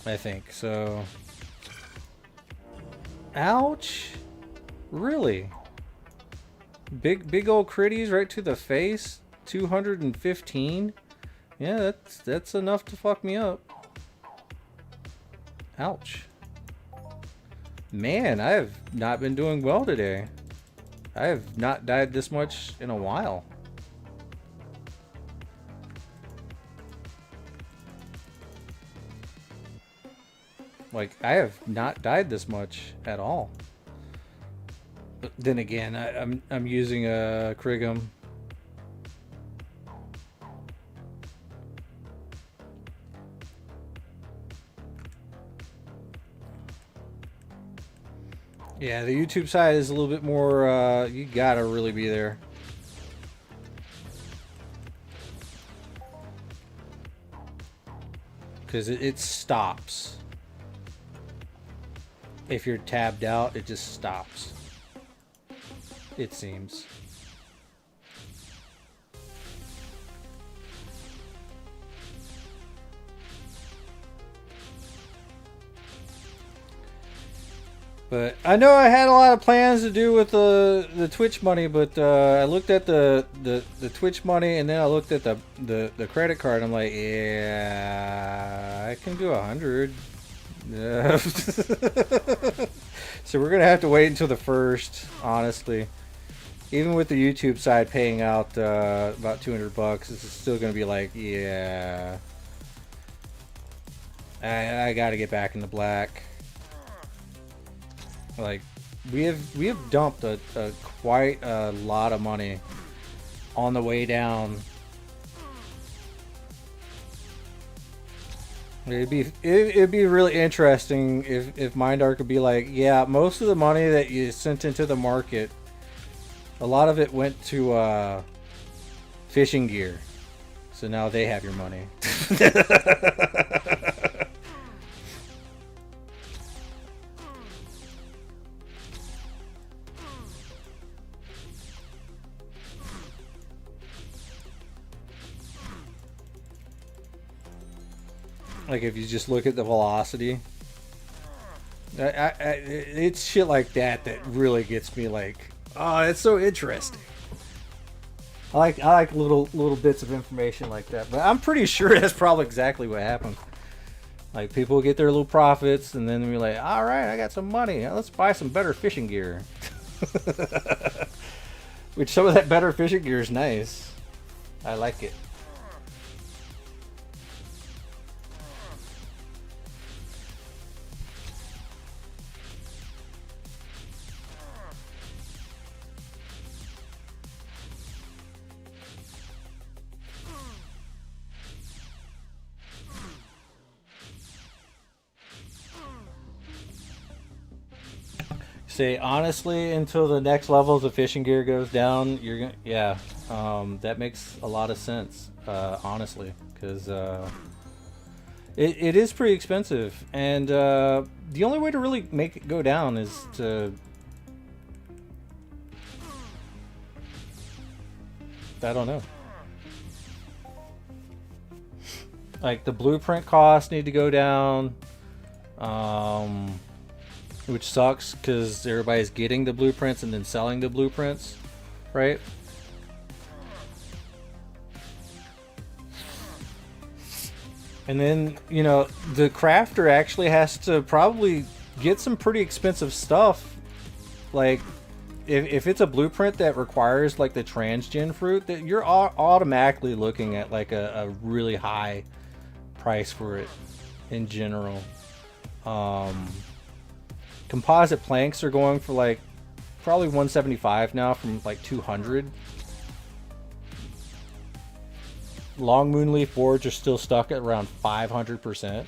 I think so. Ouch! Really? Big old critties right to the face. 215. Yeah, that's enough to fuck me up. Ouch. Man, I have not been doing well today. I have not died this much in a while. Like, I have not died this much at all. But then again, I'm using a Krigum. Yeah, the YouTube side is a little bit more, you gotta really be there. Because it stops. If you're tabbed out, it just stops. It seems. But I know I had a lot of plans to do with the Twitch money, but I looked at the Twitch money and then I looked at the credit card. I'm like, yeah, I can do 100. So we're gonna have to wait until the 1st, honestly. Even with the YouTube side paying out about $200, it's still gonna be like, yeah, I gotta get back in the black. Like, we have dumped quite a lot of money on the way down. It'd be really interesting if Mindark could be like, yeah, most of the money that you sent into the market, a lot of it went to fishing gear. So now they have your money. Like, if you just look at the velocity, it's shit like that really gets me like, oh, it's so interesting. I like little bits of information like that, but I'm pretty sure that's probably exactly what happened. Like, people get their little profits, and then we're like, all right, I got some money. Now let's buy some better fishing gear. Which some of that better fishing gear is nice. I like it. Say honestly, until the next levels of fishing gear goes down, you're gonna, yeah, that makes a lot of sense, honestly, because it is pretty expensive, and the only way to really make it go down is to, I don't know, like the blueprint costs need to go down. which sucks because everybody's getting the blueprints and then selling the blueprints, right? And then, you know, the crafter actually has to probably get some pretty expensive stuff. Like, if it's a blueprint that requires, like, the transgen fruit, that you're automatically looking at, like, a really high price for it in general. Composite planks are going for, like, probably 175 now from, like, 200. Long moonleaf boards are still stuck at around 500%.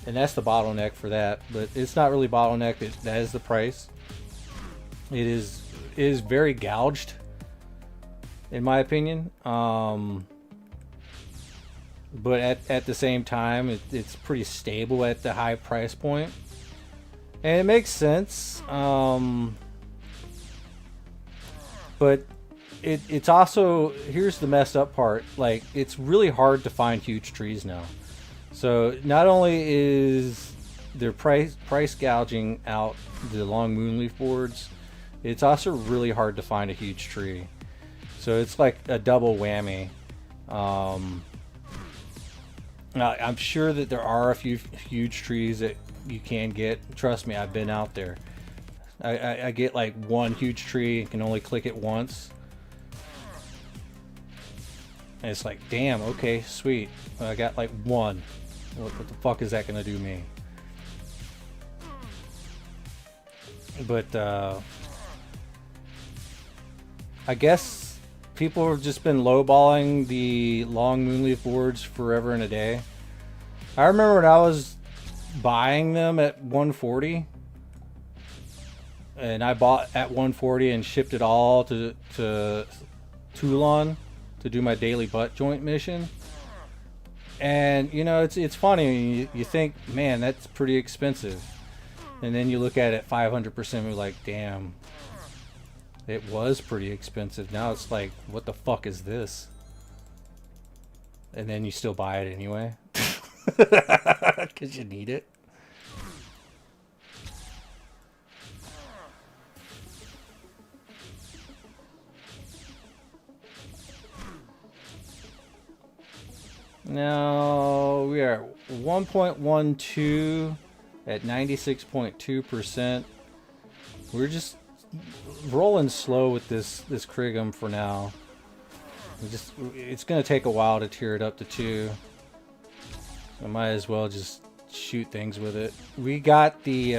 And that's the bottleneck for that, but it's not really bottleneck, that is the price. It is very gouged, in my opinion. But at the same time, it's pretty stable at the high price point. And it makes sense. But it's also, here's the messed up part, like, it's really hard to find huge trees now. So not only is their price gouging out the long moonleaf boards, it's also really hard to find a huge tree. So it's like a double whammy. Now, I'm sure that there are a few huge trees that you can get. Trust me, I've been out there. I get like one huge tree and can only click it once. And it's like, damn, okay, sweet. I got like one. What the fuck is that gonna do me? But I guess people have just been lowballing the long moonleaf boards forever and a day. I remember when I was buying them at 140, and I bought at 140 and shipped it all to Toulon to do my daily butt joint mission. And you know, it's funny, you think, man, that's pretty expensive, and then you look at it 500% and you're like, damn, it was pretty expensive. Now it's like, what the fuck is this? And then you still buy it anyway because you need it. Now we are at 1.12 at 96.2%. We're just rolling slow with this Krigum for now. It's gonna take a while to tier it up to 2. So I might as well just shoot things with it. We got the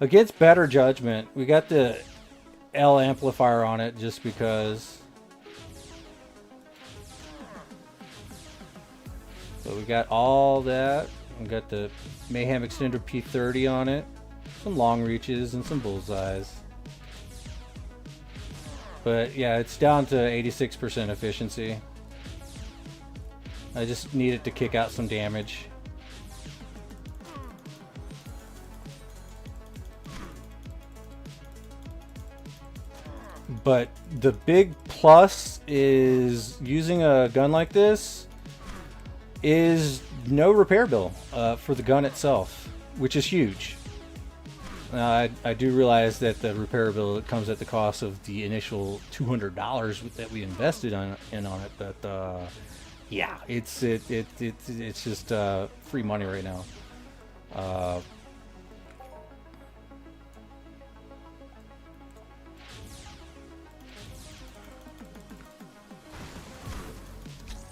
against better judgment, we got the L amplifier on it just because. So we got all that. We got the Mayhem Extender P30 on it. Some long reaches and some bullseyes. But yeah, it's down to 86% efficiency. I just need it to kick out some damage. But the big plus is using a gun like this is no repair bill for the gun itself, which is huge. I do realize that the repair bill comes at the cost of the initial $200 that we invested on it, but yeah, it's just free money right now.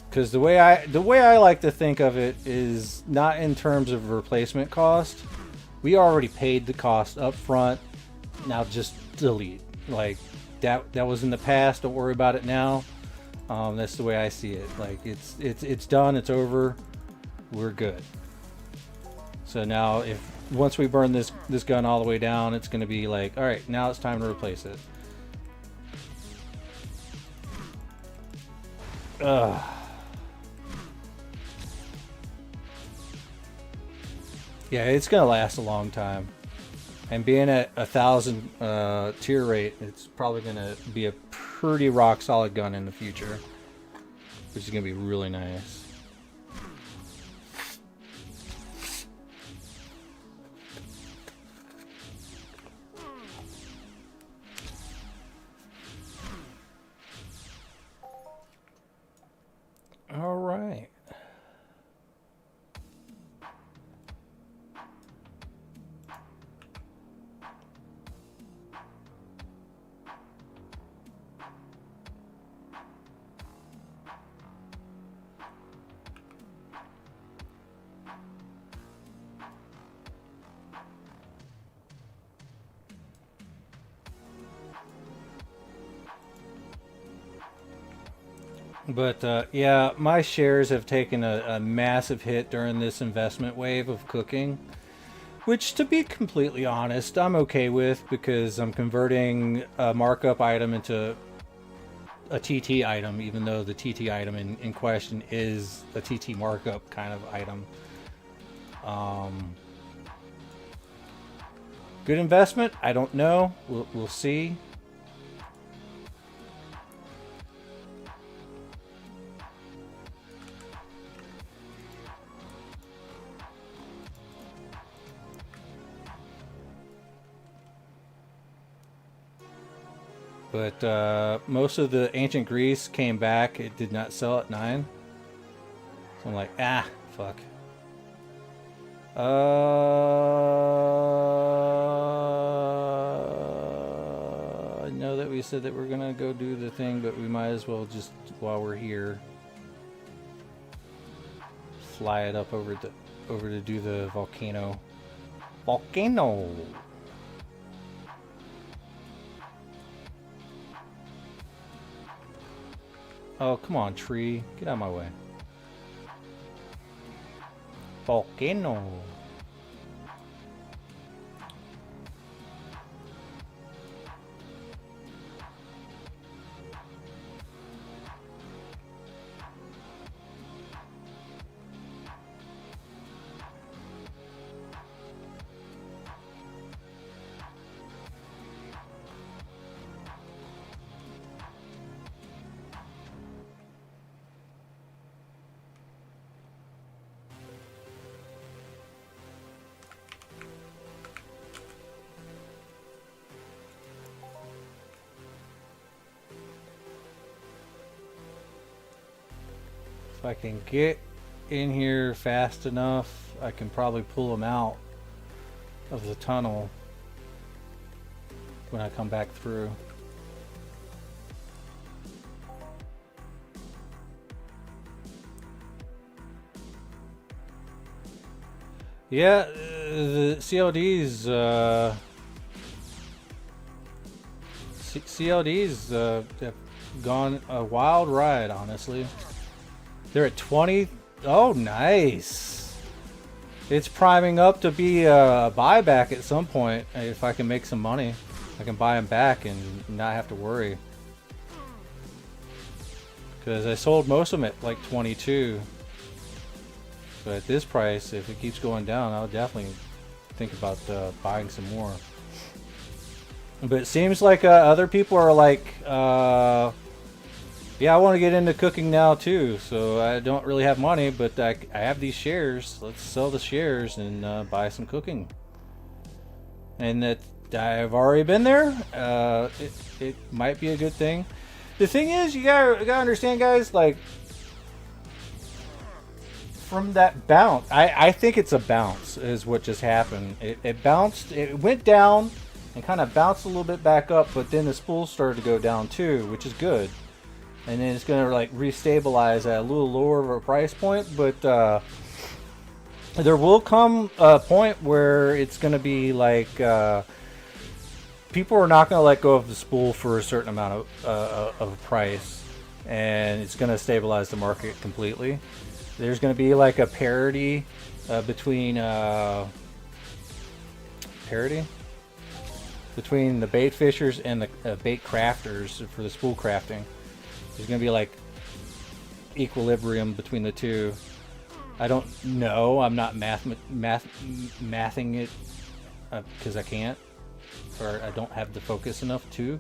Because the way I like to think of it is not in terms of replacement cost. We already paid the cost up front. Now just delete. Like that was in the past. Don't worry about it now. That's the way I see it. Like it's done. It's over. We're good. So now once we burn this gun all the way down, it's going to be like, all right, now it's time to replace it. Ugh. Yeah, it's gonna last a long time, and being at 1,000 tier rate, it's probably gonna be a pretty rock solid gun in the future, which is gonna be really nice. But yeah, my shares have taken a massive hit during this investment wave of cooking, which, to be completely honest, I'm okay with, because I'm converting a markup item into a TT item, even though the TT item in question is a TT markup kind of item. Good investment? I don't know. We'll see. But most of the ancient Greece came back. It did not sell at 9. So I'm like, fuck. I know that we said that we're gonna go do the thing, but we might as well just, while we're here, fly it up over to do the volcano. Volcano. Oh, come on, tree. Get out of my way. Volcano. If I can get in here fast enough, I can probably pull them out of the tunnel when I come back through. Yeah, the CLDs, CLDs have gone a wild ride, honestly. They're at 20. Oh, nice. It's priming up to be a buyback at some point. If I can make some money, I can buy them back and not have to worry. Because I sold most of them at like 22. So at this price, if it keeps going down, I'll definitely think about buying some more. But it seems like other people are like, yeah, I want to get into cooking now too. So I don't really have money, but I have these shares. Let's sell the shares and buy some cooking. And that I've already been there. It might be a good thing. The thing is, you gotta understand, guys, like, from that bounce, I think it's a bounce is what just happened. It bounced, it went down and kind of bounced a little bit back up, but then the spool started to go down too, which is good. And then it's gonna like restabilize at a little lower of a price point, but there will come a point where it's gonna be like people are not gonna let go of the spool for a certain amount of price, and it's gonna stabilize the market completely. There's gonna be like a parity between the bait fishers and the bait crafters for the spool crafting. There's gonna be like equilibrium between the two. I don't know. I'm not mathing it because I can't, or I don't have the focus enough to.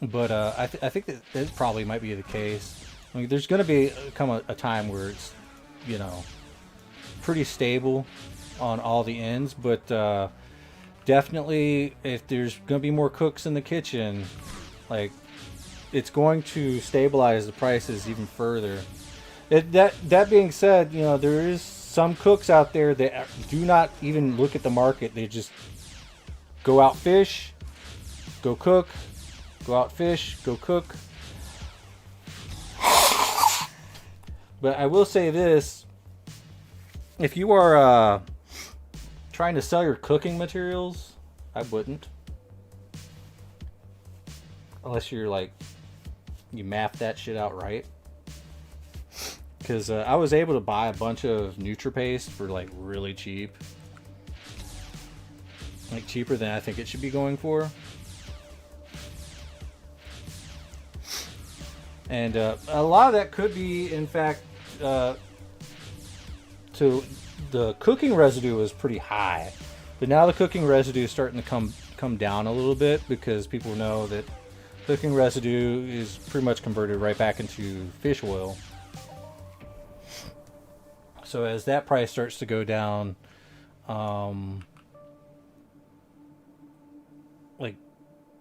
But I think that this probably might be the case. I mean, there's gonna come a time where it's, you know, pretty stable on all the ends, but definitely if there's gonna be more cooks in the kitchen, like, it's going to stabilize the prices even further. That being said, you know, there is some cooks out there that do not even look at the market. They just go out fish, go cook, go out fish, go cook. But I will say this: if you are trying to sell your cooking materials, I wouldn't, unless you're like you map that shit out right. Because I was able to buy a bunch of NutriPaste for like really cheap. Like cheaper than I think it should be going for. And a lot of that could be, in fact, to the cooking residue was pretty high. But now the cooking residue is starting to come down a little bit because people know that cooking residue is pretty much converted right back into fish oil. So as that price starts to go down, like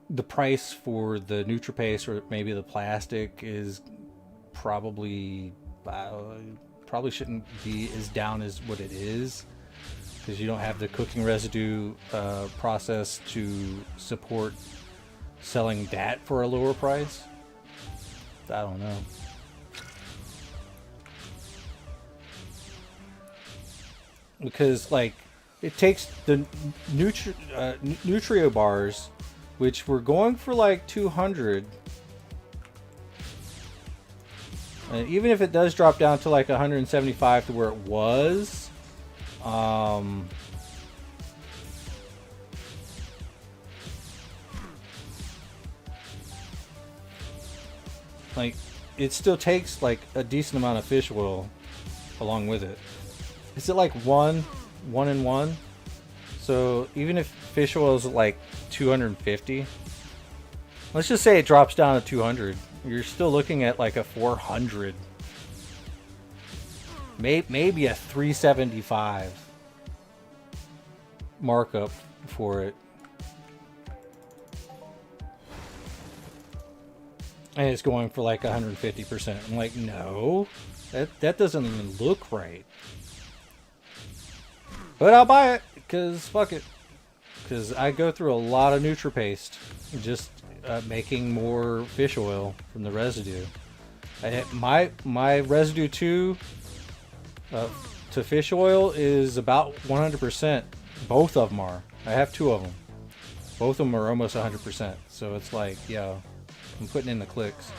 the price for the NutriPaste or maybe the plastic is probably shouldn't be as down as what it is, because you don't have the cooking residue process to support selling that for a lower price. I don't know. Because like it takes the Nutrio bars, which were going for like 200, and even if it does drop down to like 175 to where it was, like it still takes like a decent amount of fish oil along with it. Is it like one and one? So even if fish oil is like 250, let's just say it drops down to 200, you're still looking at like a 400, maybe a 375 markup for it. And it's going for like 150%. I'm like, no, that doesn't even look right. But I'll buy it, because fuck it. Because I go through a lot of NutriPaste just making more fish oil from the residue. My residue to fish oil is about 100%. Both of them are. I have two of them. Both of them are almost 100%. So it's like, yo, I'm putting in the clicks.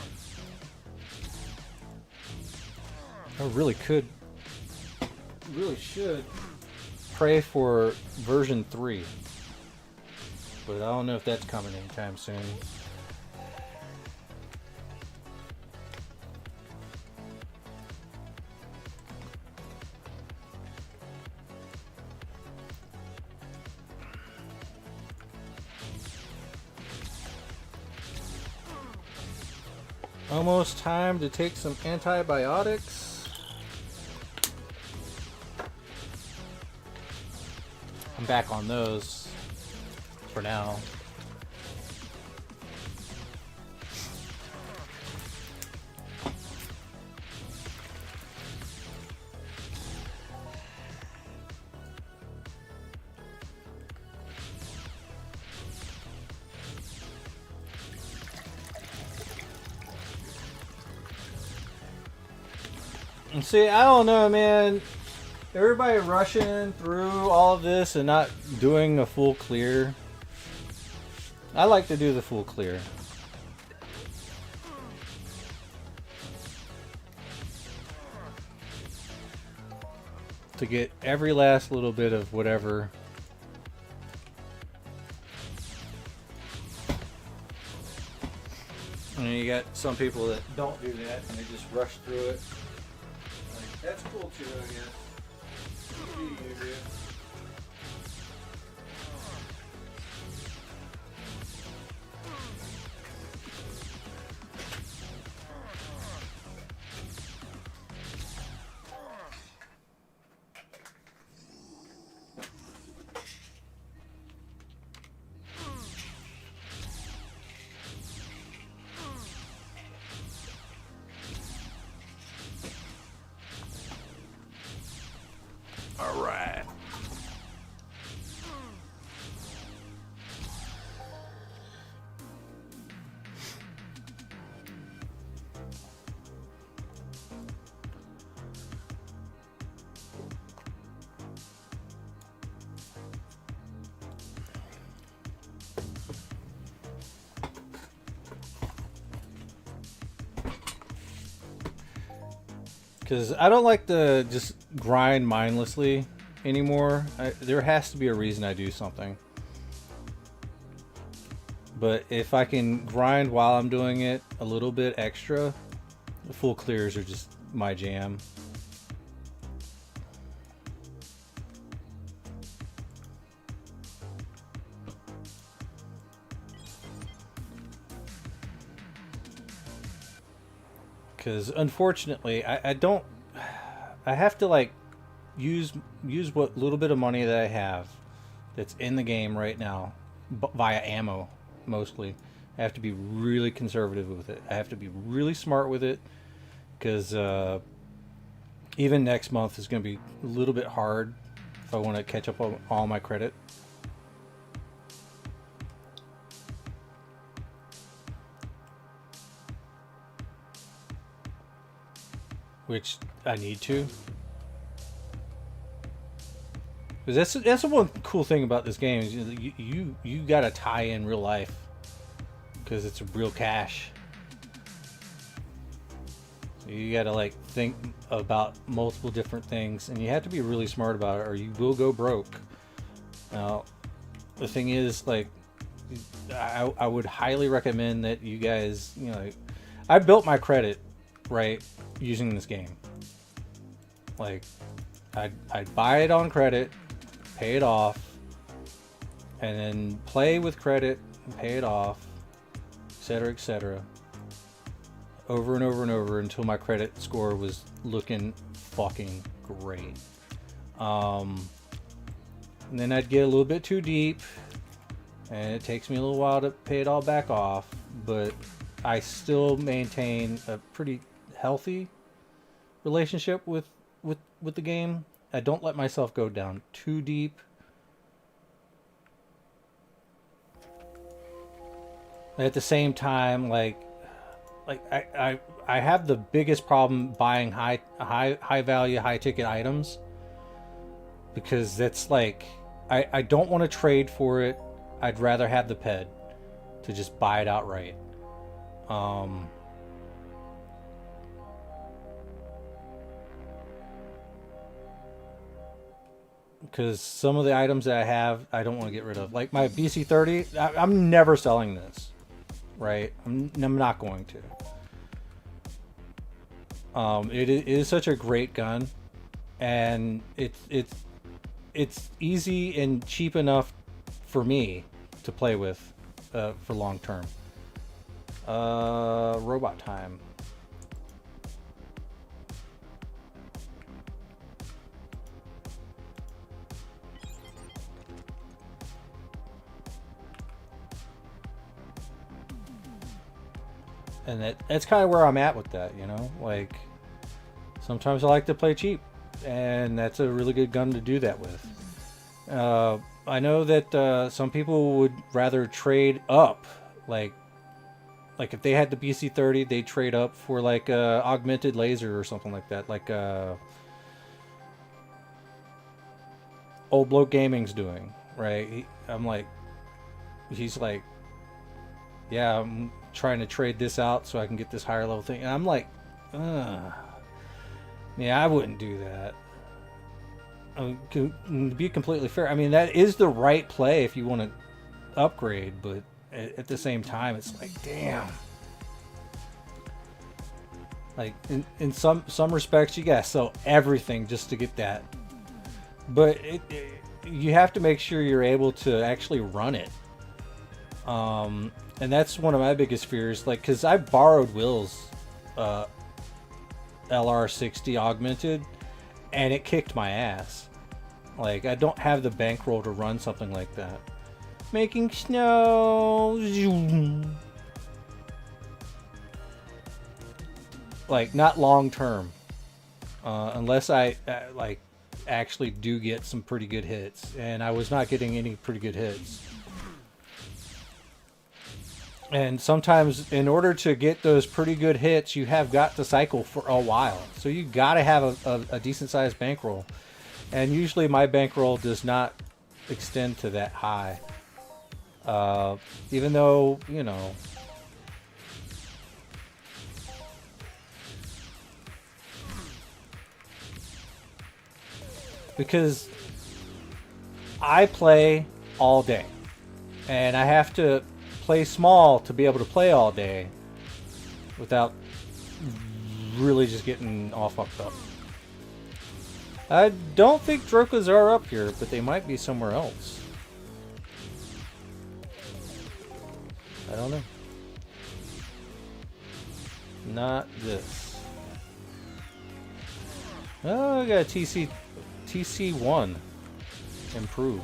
I really should pray for version 3, but I don't know if that's coming anytime soon. Almost time to take some antibiotics. I'm back on those for now. And see, I don't know, man. Everybody rushing through all of this and not doing a full clear. I like to do the full clear. To get every last little bit of whatever. And you got some people that don't do that and they just rush through it. Like, that's cool too, I guess. All right. Because I don't like to just grind mindlessly anymore. There has to be a reason I do something. But if I can grind while I'm doing it a little bit extra, the full clears are just my jam. Because unfortunately, I have to like use what little bit of money that I have that's in the game right now via ammo mostly. I have to be really conservative with it. I have to be really smart with it because even next month is going to be a little bit hard if I want to catch up on all my credit. Which I need to. Because that's the one cool thing about this game is you gotta tie in real life because it's real cash. So you gotta like think about multiple different things, and you have to be really smart about it, or you will go broke. Now, the thing is, like, I would highly recommend that you guys, you know, I built my credit right using this game. Like, I'd buy it on credit, pay it off, and then play with credit and pay it off, etc., over and over and over until my credit score was looking fucking great. And then I'd get a little bit too deep, and it takes me a little while to pay it all back off, but I still maintain a pretty healthy relationship with the game. I don't let myself go down too deep. At the same time, like I have the biggest problem buying high value, high ticket items, because that's like I don't want to trade for it. I'd rather have the PED to just buy it outright. Because some of the items that I have, I don't want to get rid of. Like my BC30, I'm never selling this, right? I'm not going to. It is such a great gun, and it's easy and cheap enough for me to play with for long term. Robot time. And that's kind of where I'm at with that, you know? Like, sometimes I like to play cheap, and that's a really good gun to do that with. I know that some people would rather trade up, like if they had the BC30, they'd trade up for like a augmented laser or something like that, like Old Bloke Gaming's doing, right? He's like, yeah, I'm trying to trade this out so I can get this higher level thing. And I'm like, yeah, I wouldn't do that. To be completely fair, I mean, that is the right play if you want to upgrade, but at the same time, it's like, damn. Like, in some respects, you gotta sell everything just to get that. But you have to make sure you're able to actually run it. And that's one of my biggest fears, like, because I borrowed Will's LR60 augmented, and it kicked my ass. Like, I don't have the bankroll to run something like that. Making snow. Like, not long term. Unless I, like, actually do get some pretty good hits. And I was not getting any pretty good hits. And sometimes, in order to get those pretty good hits, you have got to cycle for a while. So you got to have a decent-sized bankroll. And usually my bankroll does not extend to that high. Even though, you know... because I play all day, and I have to play small to be able to play all day without really just getting all fucked up. I don't think Drokas are up here, but they might be somewhere else. I don't know. Not this. Oh, I got a TC1 improved.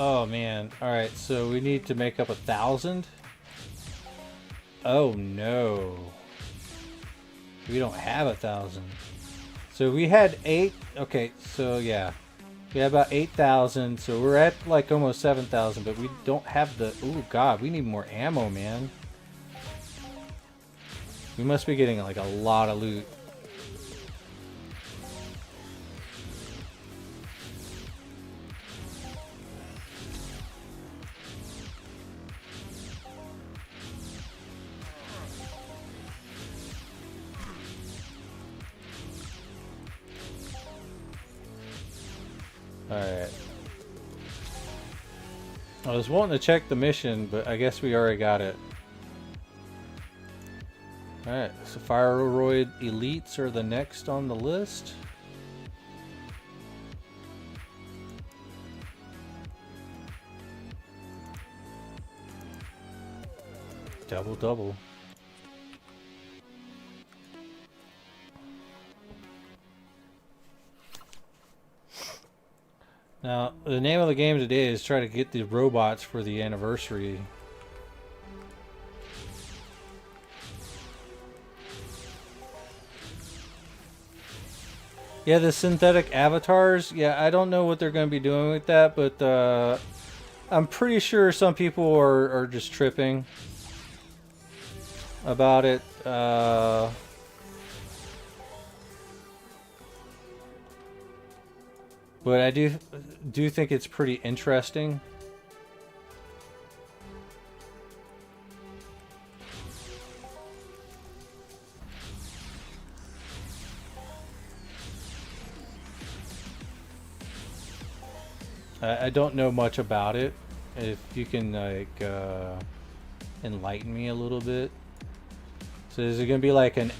Oh man, alright, so we need to make up 1,000? Oh no. We don't have 1,000. So we had 8, okay, so yeah. We had about 8,000, so we're at like almost 7,000, but we don't have the, ooh god, we need more ammo, man. We must be getting like a lot of loot. Alright. I was wanting to check the mission, but I guess we already got it. Alright, so Fireroid Elites are the next on the list. Double double. Now, the name of the game today is try to get the robots for the anniversary. Yeah, the synthetic avatars. Yeah, I don't know what they're going to be doing with that, but I'm pretty sure some people are just tripping about it. But I do think it's pretty interesting. I don't know much about it. If you can like enlighten me a little bit. So is it going to be like an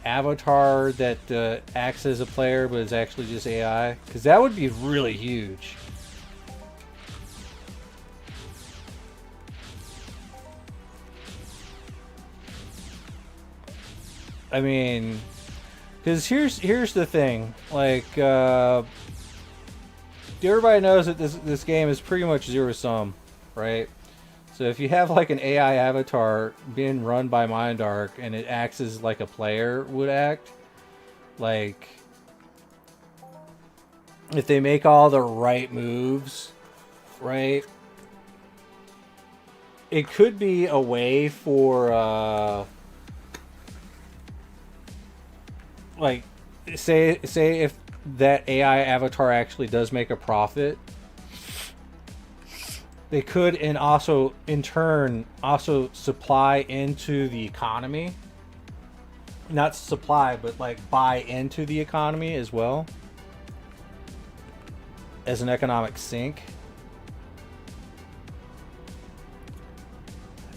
avatar that acts as a player but is actually just AI? Because that would be really huge. I mean, because here's the thing. Like, everybody knows that this game is pretty much zero sum, right? So if you have like an AI avatar being run by Mindark and it acts as like a player would act, like if they make all the right moves, right? It could be a way for like say if that AI avatar actually does make a profit, they could, and also in turn also supply into the economy. Not supply, but like buy into the economy as well as an economic sink.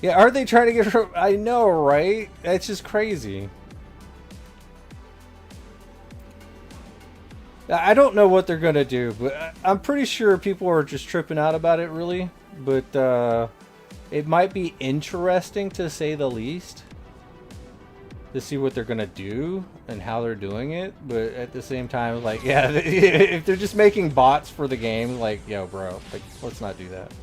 Yeah, aren't they trying to get her? I know, right? It's just crazy. I don't know what they're gonna do, but I'm pretty sure people are just tripping out about it, really. But it might be interesting, to say the least, to see what they're gonna do and how they're doing it. But at the same time, like, yeah, if they're just making bots for the game, like, yo, bro, like, let's not do that.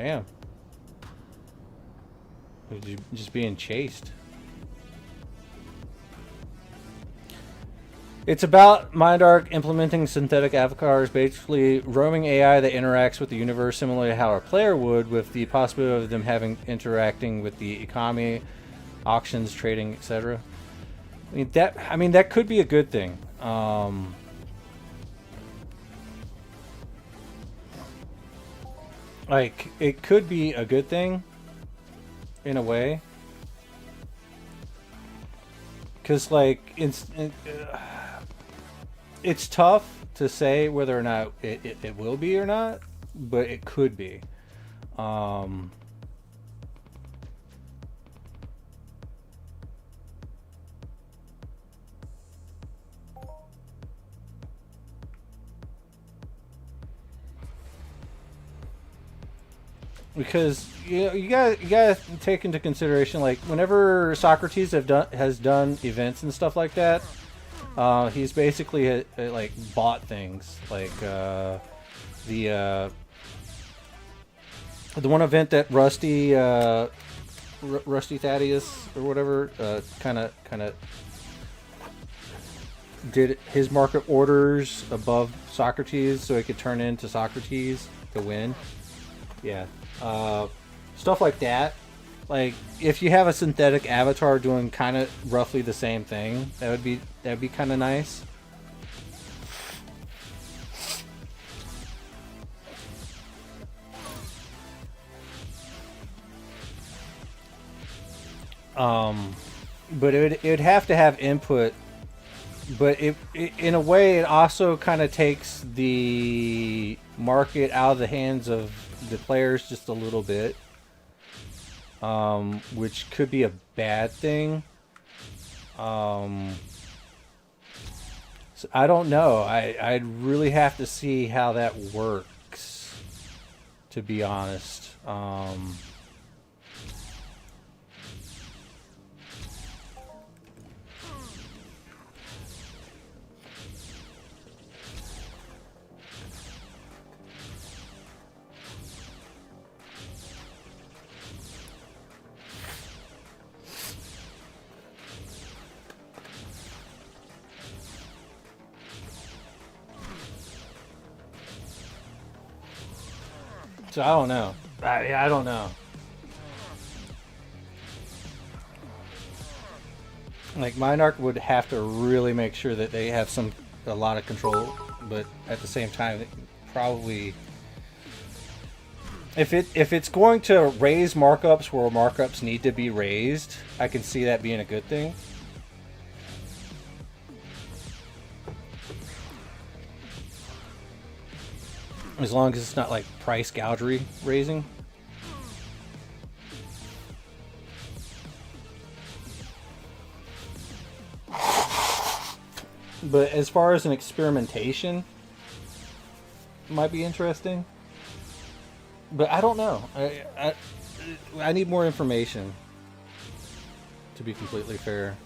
Damn. Just being chased. It's about MindArc implementing synthetic avatars, basically roaming AI that interacts with the universe similar to how a player would, with the possibility of them interacting with the economy, auctions, trading, etc. I mean that could be a good thing. Like it could be a good thing in a way, because like it's tough to say whether or not it will be or not, but it could be. Because you gotta take into consideration, like whenever Socrates has done events and stuff like that, he's basically like bought things like the one event that Rusty Thaddeus or whatever kind of did his market orders above Socrates so it could turn into Socrates to win. Yeah. Stuff like that. Like if you have a synthetic avatar doing kind of roughly the same thing, that'd be kind of nice. But it would have to have input. But it in a way it also kind of takes the market out of the hands of the players just a little bit, which could be a bad thing. So I don't know. I'd really have to see how that works, to be honest. So I don't know. I don't know. Like MindArc would have to really make sure that they have a lot of control, but at the same time, probably if it's going to raise markups where markups need to be raised, I can see that being a good thing. As long as it's not like price gougery raising. But as far as an experimentation, might be interesting. But I don't know. I need more information, to be completely fair.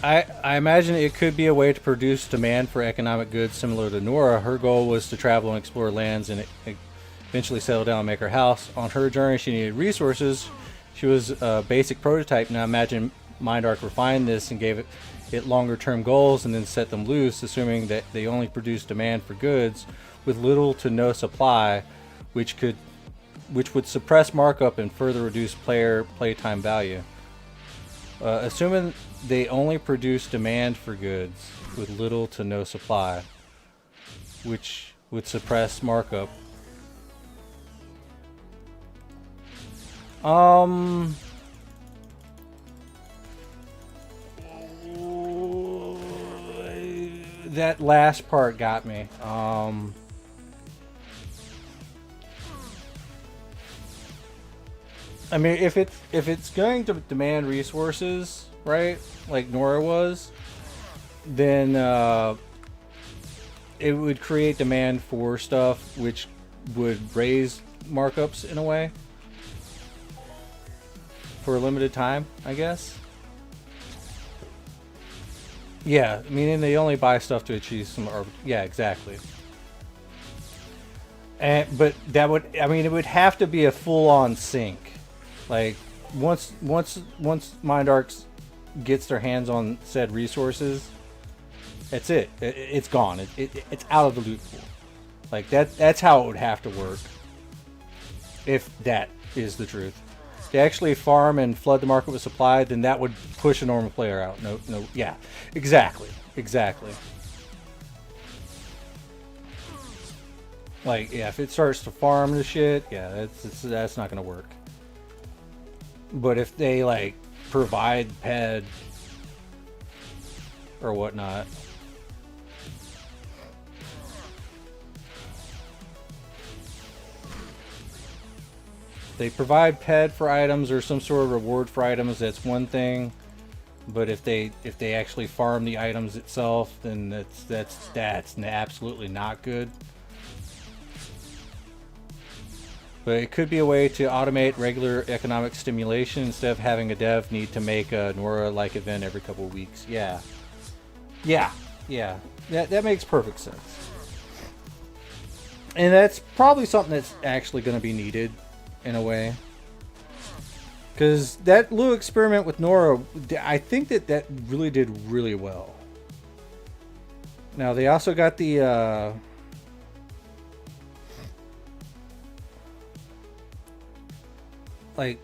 I imagine it could be a way to produce demand for economic goods similar to Nora. Her goal was to travel and explore lands and eventually settle down and make her house. On her journey, she needed resources. She was a basic prototype. Now imagine MindArc refined this and gave it longer-term goals and then set them loose, assuming that they only produce demand for goods with little to no supply, which would suppress markup and further reduce playtime value. Assuming they only produce demand for goods with little to no supply, which would suppress markup. That last part got me. I mean, if it's going to demand resources, right, like Nora was, then it would create demand for stuff which would raise markups in a way for a limited time, I guess. Yeah, meaning they only buy stuff to achieve some. Yeah, exactly. But that would, I mean, it would have to be a full-on sync. Like once MindArcs gets their hands on said resources, that's it. It's gone. It's out of the loot pool. Like that's how it would have to work. If that is the truth. To actually farm and flood the market with supply, then that would push a normal player out. No, yeah, exactly. Like, yeah, if it starts to farm the shit, yeah, that's not gonna work. But if they like provide PED or whatnot, they provide PED for items or some sort of reward for items, that's one thing. But if they actually farm the items itself, then that's absolutely not good. But it could be a way to automate regular economic stimulation instead of having a dev need to make a Nora-like event every couple of weeks. Yeah. That makes perfect sense. And that's probably something that's actually going to be needed in a way. Because that little experiment with Nora, I think that really did really well. Now, they also got the... like,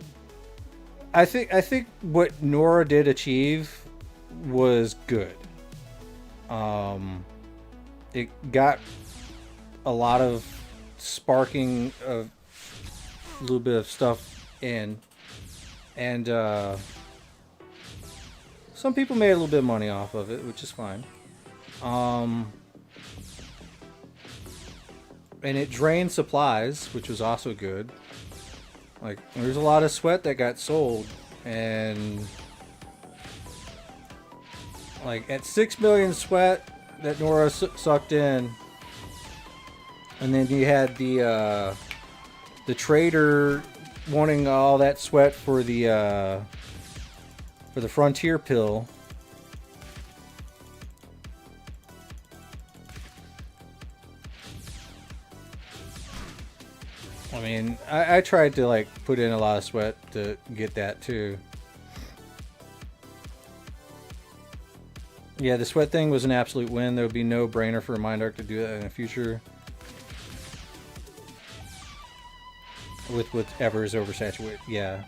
I think what Nora did achieve was good. It got a lot of sparking of a little bit of stuff in, and some people made a little bit of money off of it, which is fine. And it drained supplies, which was also good. Like, there's a lot of sweat that got sold, and like at 6 million sweat that Nora sucked in, and then you had the trader wanting all that sweat for the frontier pill. I mean, I tried to like put in a lot of sweat to get that too. Yeah, the sweat thing was an absolute win. There would be no brainer for a MindArc to do that in the future. With whatever is oversaturated. Yeah.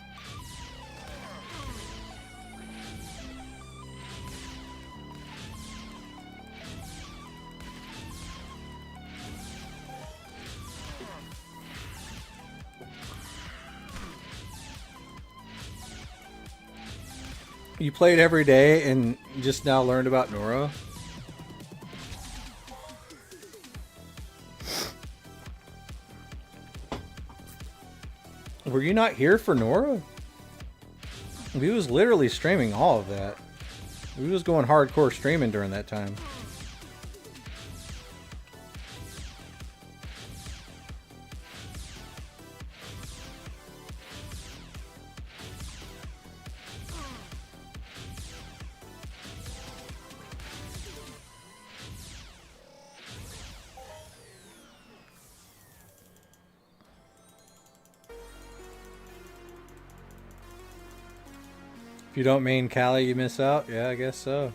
You played every day and just now learned about Nora? Were you not here for Nora? We was literally streaming all of that. We was going hardcore streaming during that time. If you don't main Cali, you miss out? Yeah, I guess so.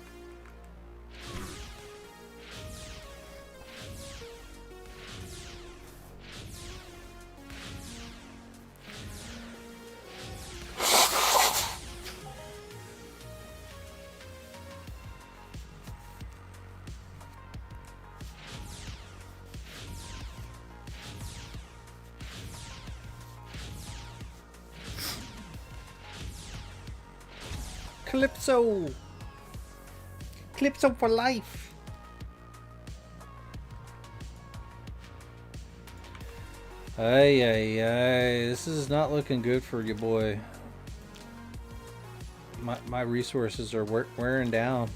Calypso for life. Ay, ay, ay. This is not looking good for you, boy. My resources are wearing down.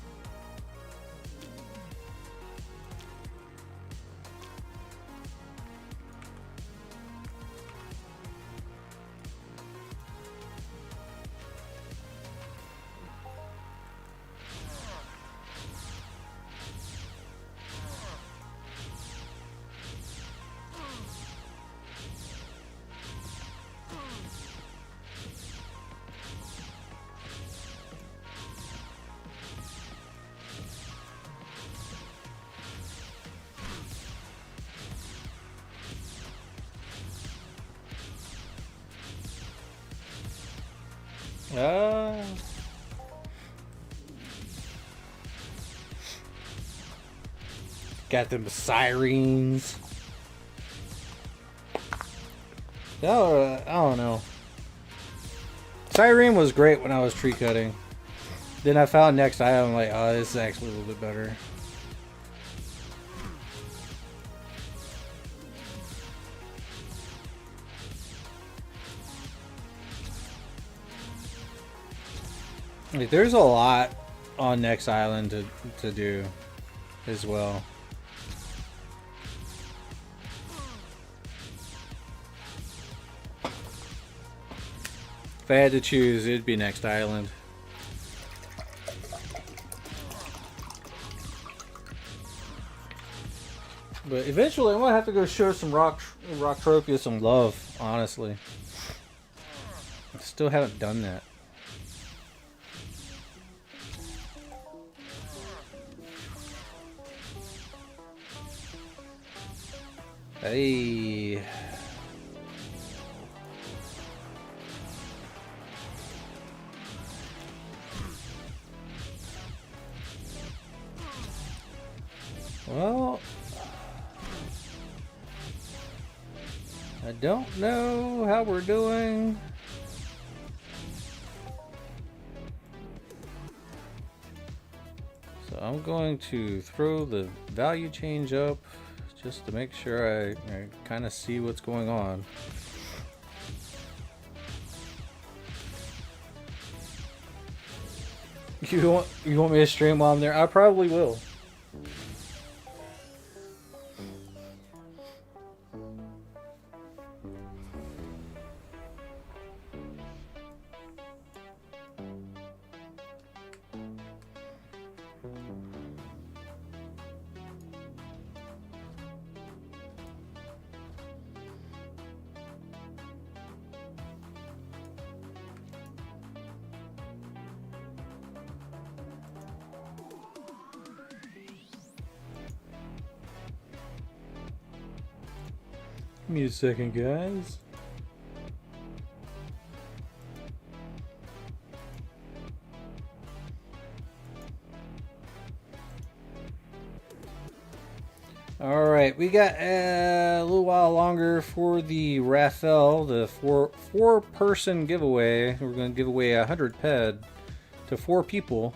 Got them sirens. Oh, I don't know. Siren was great when I was tree cutting. Then I found next item, like, oh, this is actually a little bit better. Like, there's a lot on next island to do as well. If I had to choose, it'd be next island. But eventually, I'm gonna have to go show some Entropia some love. Honestly, I still haven't done that. Hey. Well, I don't know how we're doing. So I'm going to throw the value change up just to make sure I kind of see what's going on. You want me to stream while I'm there? I probably will. Give me a second, guys. Alright, we got a little while longer for the Raphael, the four-person giveaway. We're going to give away 100 PED to 4 people.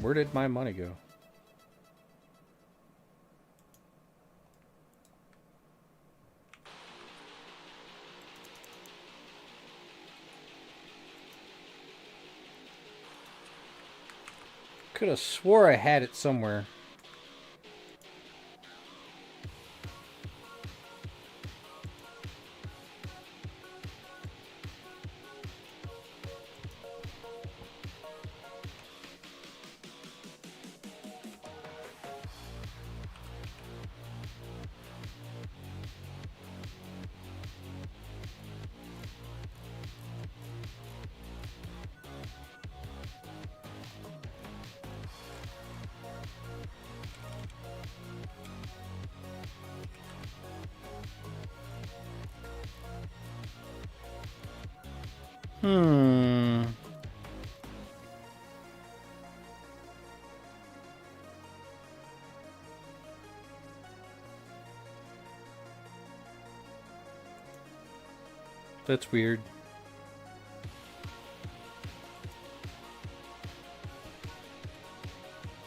Where did my money go? Could have swore I had it somewhere. That's weird.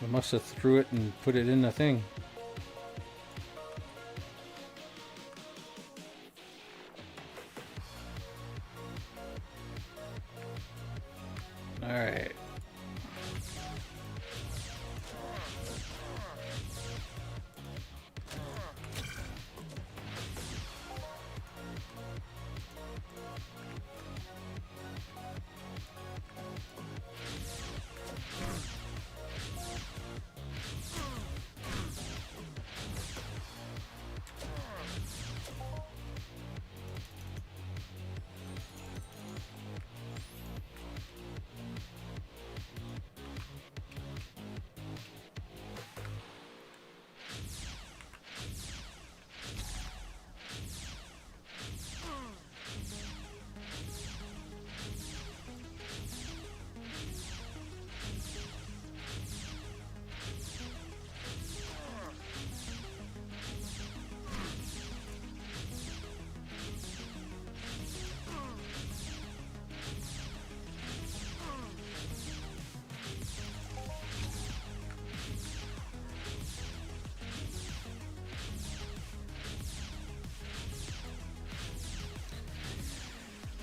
I must have threw it and put it in the thing. Alright.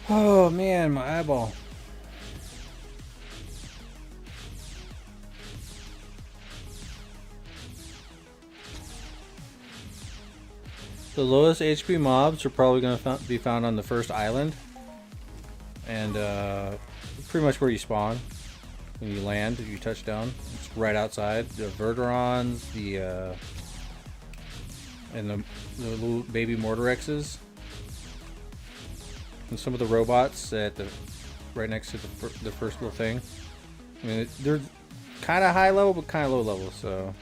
Oh man, my eyeball. The lowest HP mobs are probably going to be found on the first island. And pretty much where you spawn. When you land, you touch down. It's right outside. The Verderons, and the little baby Mortorexes. And some of the robots at the right next to the first little thing. I mean, they're kind of high level, but kind of low level. So,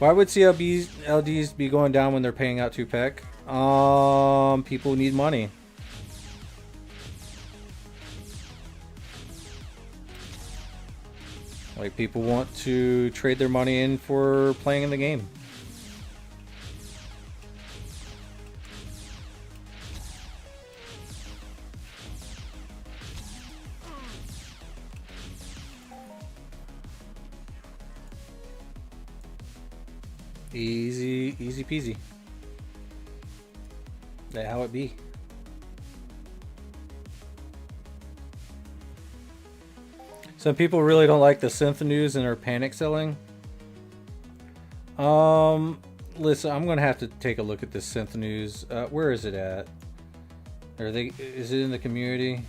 why would CLDs be going down when they're paying out 2 pec? People need money. Like, people want to trade their money in for playing in the game. Easy peasy. That's how it be. Some people really don't like the synth news and are panic selling. Listen, I'm gonna have to take a look at this synth news. Where is it at? Is it in the community?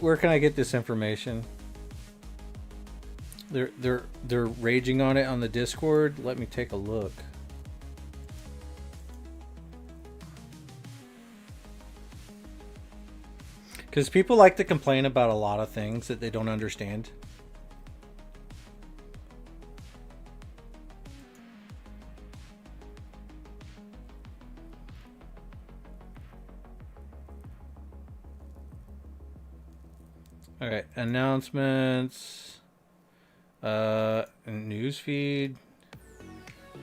Where can I get this information? They're raging on it on the Discord. Let me take a look. Because people like to complain about a lot of things that they don't understand. All right, announcements, news feed.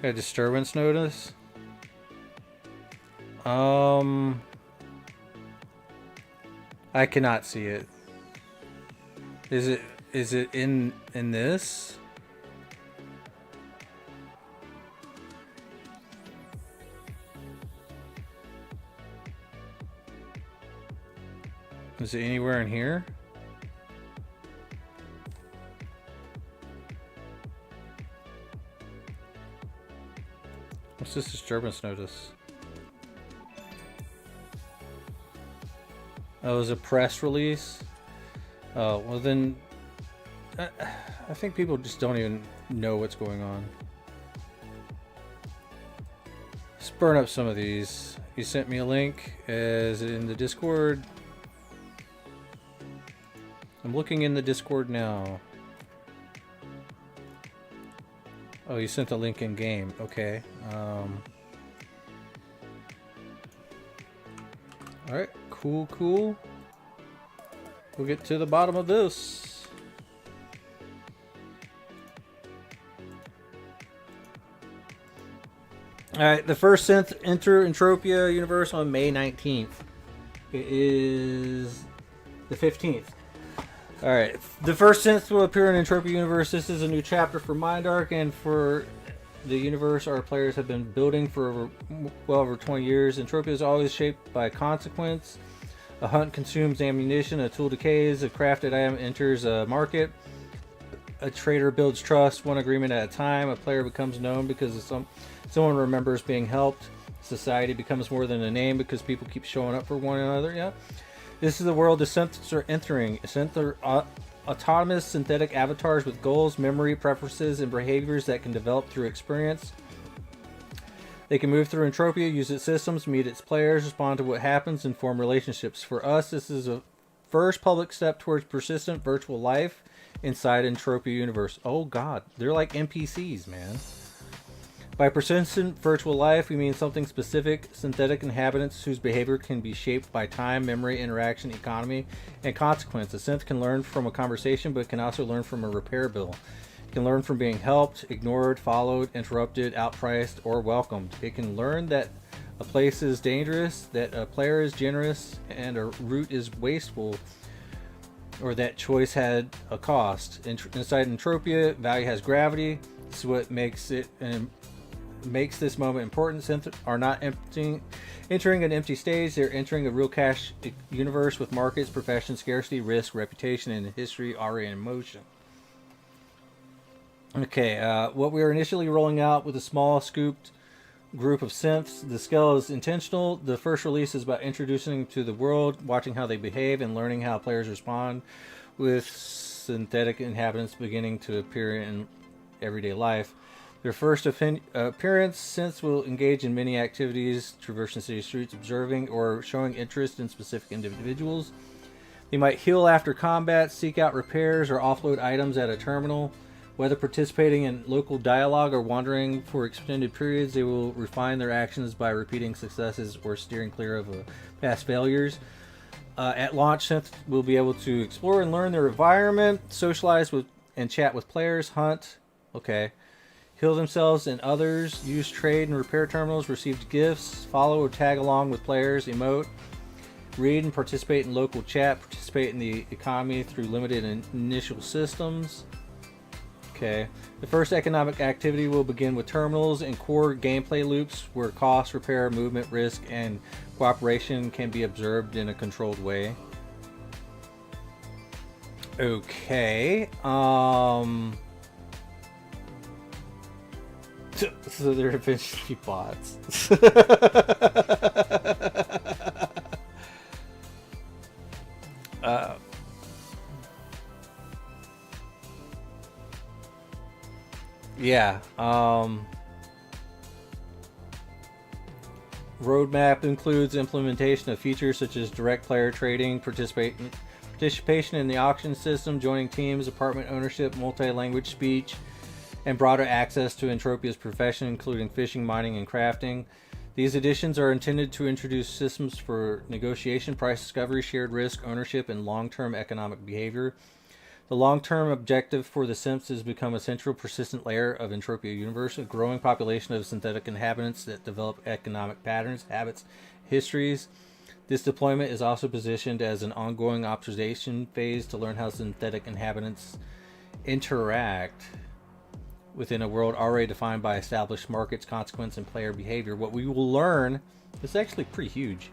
Got a disturbance notice. I cannot see it. Is it in this? Is it anywhere in here? What's this disturbance notice? Oh, it was a press release? Oh, well then, I think people just don't even know what's going on. Let's burn up some of these. You sent me a link. Is it in the Discord? I'm looking in the Discord now. Oh, you sent a link in game. Okay. Alright, cool. We'll get to the bottom of this. Alright, the first synth enter Entropia universe on May 19th. It is the 15th. Alright, the first synth will appear in Entropia Universe. This is a new chapter for Mind Arc and for the universe our players have been building for well over 20 years. Entropia is always shaped by consequence. A hunt consumes ammunition, a tool decays, a crafted item enters a market, a trader builds trust one agreement at a time, a player becomes known because of someone remembers being helped, society becomes more than a name because people keep showing up for one another. Yeah. This is the world the synths are entering. Synths are autonomous synthetic avatars with goals, memory, preferences, and behaviors that can develop through experience. They can move through Entropia, use its systems, meet its players, respond to what happens, and form relationships. For us, this is a first public step towards persistent virtual life inside Entropia Universe. Oh god, they're like NPCs, man. By persistent virtual life, we mean something specific, synthetic inhabitants whose behavior can be shaped by time, memory, interaction, economy, and consequence. A synth can learn from a conversation, but can also learn from a repair bill. It can learn from being helped, ignored, followed, interrupted, outpriced, or welcomed. It can learn that a place is dangerous, that a player is generous, and a route is wasteful, or that choice had a cost. Inside Entropia, value has gravity. This is what makes this moment important. Synths are not entering an empty stage. They're entering a real cash universe with markets, profession, scarcity, risk, reputation, and history already in motion. Okay, what we are initially rolling out with a small scooped group of synths. The scale is intentional. The first release is about introducing them to the world, watching how they behave, and learning how players respond, with synthetic inhabitants beginning to appear in everyday life. Their first appearance, synths will engage in many activities, traversing city streets, observing, or showing interest in specific individuals. They might heal after combat, seek out repairs, or offload items at a terminal. Whether participating in local dialogue or wandering for extended periods, they will refine their actions by repeating successes or steering clear of past failures. At launch, synths will be able to explore and learn their environment, socialize with and chat with players, hunt, heal themselves and others, use trade and repair terminals, receive gifts, follow or tag along with players, emote, read and participate in local chat, participate in the economy through limited initial systems. Okay. The first economic activity will begin with terminals and core gameplay loops where cost, repair, movement, risk, and cooperation can be observed in a controlled way. Okay. So there eventually bots. Yeah. Roadmap includes implementation of features such as direct player trading, participation in the auction system, joining teams, apartment ownership, multi-language speech, and broader access to Entropia's profession, including fishing, mining, and crafting. These additions are intended to introduce systems for negotiation, price discovery, shared risk, ownership, and long-term economic behavior. The long-term objective for the synths is become a central persistent layer of Entropia Universe, a growing population of synthetic inhabitants that develop economic patterns, habits, histories. This deployment is also positioned as an ongoing observation phase to learn how synthetic inhabitants interact within a world already defined by established markets, consequence, and player behavior. What we will learn is actually pretty huge.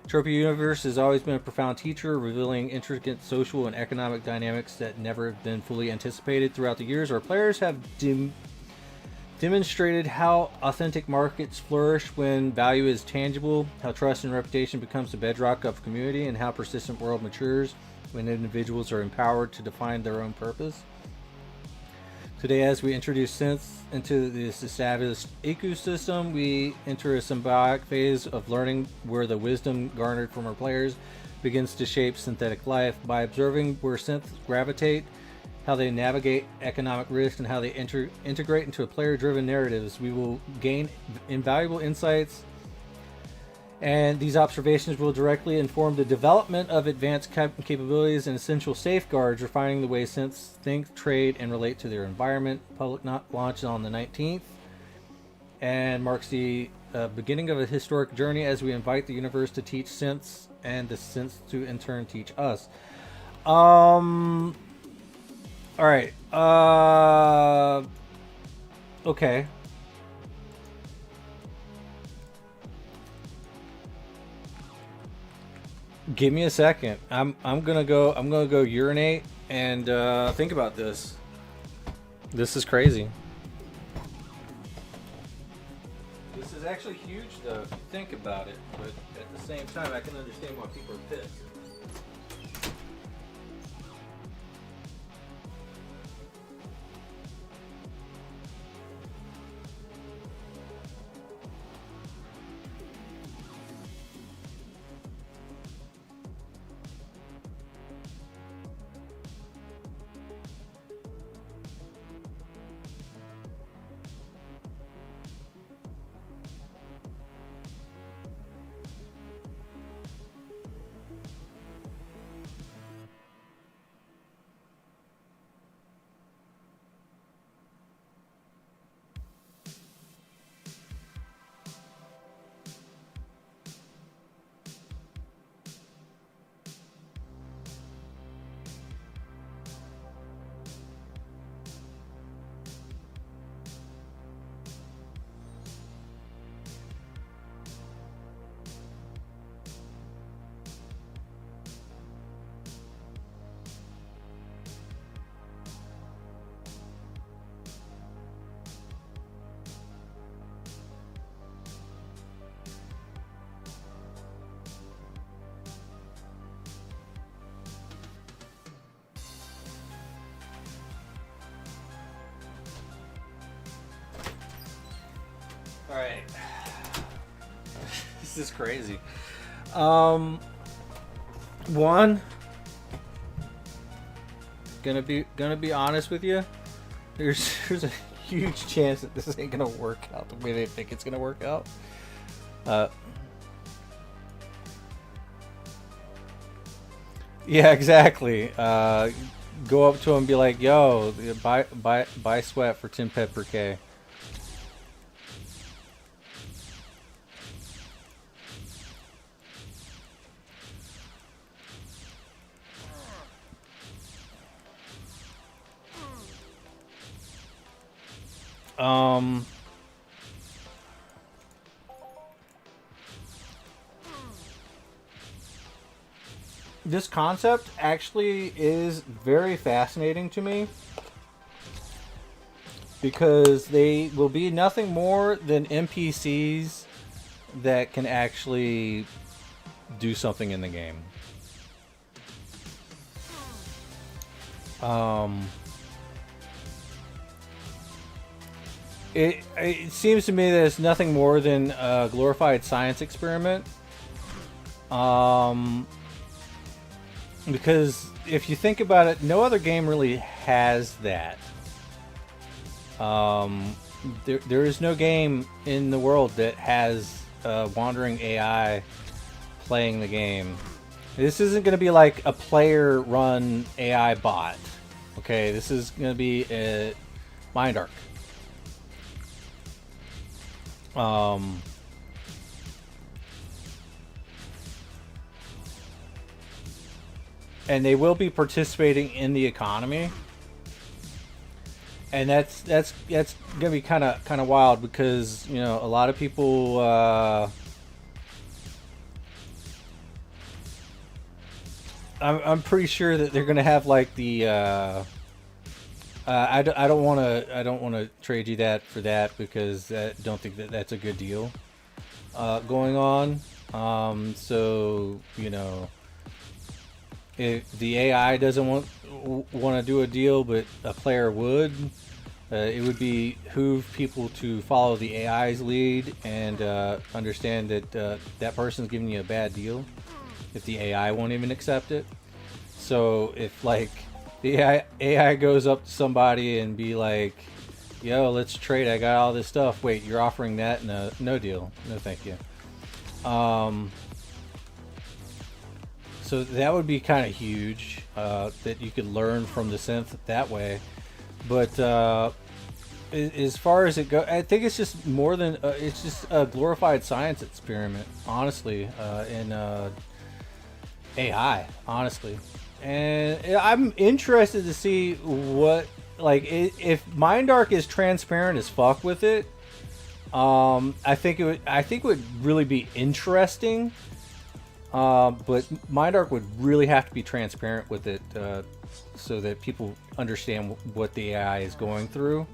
Entropia Universe has always been a profound teacher, revealing intricate social and economic dynamics that never have been fully anticipated. Throughout the years, our players have demonstrated how authentic markets flourish when value is tangible, how trust and reputation becomes the bedrock of community, and how persistent world matures when individuals are empowered to define their own purpose. Today, as we introduce synths into this established ecosystem, we enter a symbiotic phase of learning where the wisdom garnered from our players begins to shape synthetic life. By observing where synths gravitate, how they navigate economic risk, and how they integrate into a player-driven narratives, we will gain invaluable insights, and these observations will directly inform the development of advanced capabilities and essential safeguards, refining the way synths think, trade, and relate to their environment. Public launch on the 19th. and marks the beginning of a historic journey as we invite the universe to teach synths and the synths to in turn teach us. All right. Okay. Give me a second. I'm gonna go urinate and think about this. This is crazy. This is actually huge, though, if you think about it. But at the same time, I can understand why people are pissed. Alright. This is crazy. One, gonna be honest with you. There's a huge chance that this ain't gonna work out the way they think it's gonna work out. Yeah, exactly. Go up to him and be like, "Yo, buy sweat for 10 pet per K." This concept actually is very fascinating to me because they will be nothing more than NPCs that can actually do something in the game. It seems to me that it's nothing more than a glorified science experiment. Because if you think about it, no other game really has that. There is no game in the world that has wandering AI playing the game. This isn't going to be like a player-run AI bot. Okay, this is going to be a Mind Arc. And they will be participating in the economy, and that's gonna be kind of wild because, you know, a lot of people I'm pretty sure that they're gonna have like the I don't want to trade you that for that because I don't think that that's a good deal going on. So, you know, if the AI doesn't want to do a deal, but a player would, it would behoove people to follow the AI's lead and understand that that person's giving you a bad deal if the AI won't even accept it. So if like the AI goes up to somebody and be like, "Yo, let's trade. I got all this stuff. Wait, you're offering that? No deal. No, thank you." So that would be kind of huge, that you could learn from the synth that way. But as far as it goes, I think it's just more than it's just a glorified science experiment, honestly, in AI, honestly. And I'm interested to see what, like, if MindArk is transparent as fuck with it. I think it would really be interesting. But MindArk would really have to be transparent with it, so that people understand what the AI is going through.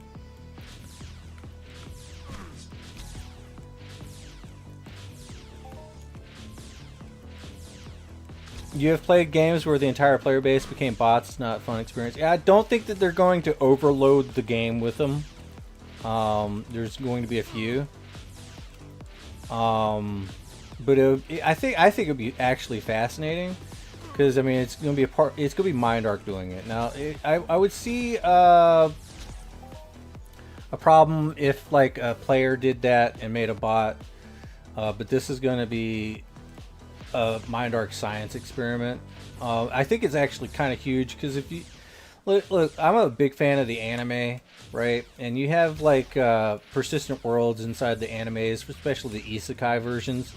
You have played games where the entire player base became bots. It's not a fun experience. Yeah, I don't think that they're going to overload the game with them. There's going to be a few. But I think it would be actually fascinating, because I mean it's going to be it's going to be MindArk doing it. Now I would see a problem if like a player did that and made a bot, but this is going to be a MindArk science experiment. I think it's actually kind of huge, because if you look, I'm a big fan of the anime, right? And you have like persistent worlds inside the animes, especially the isekai versions,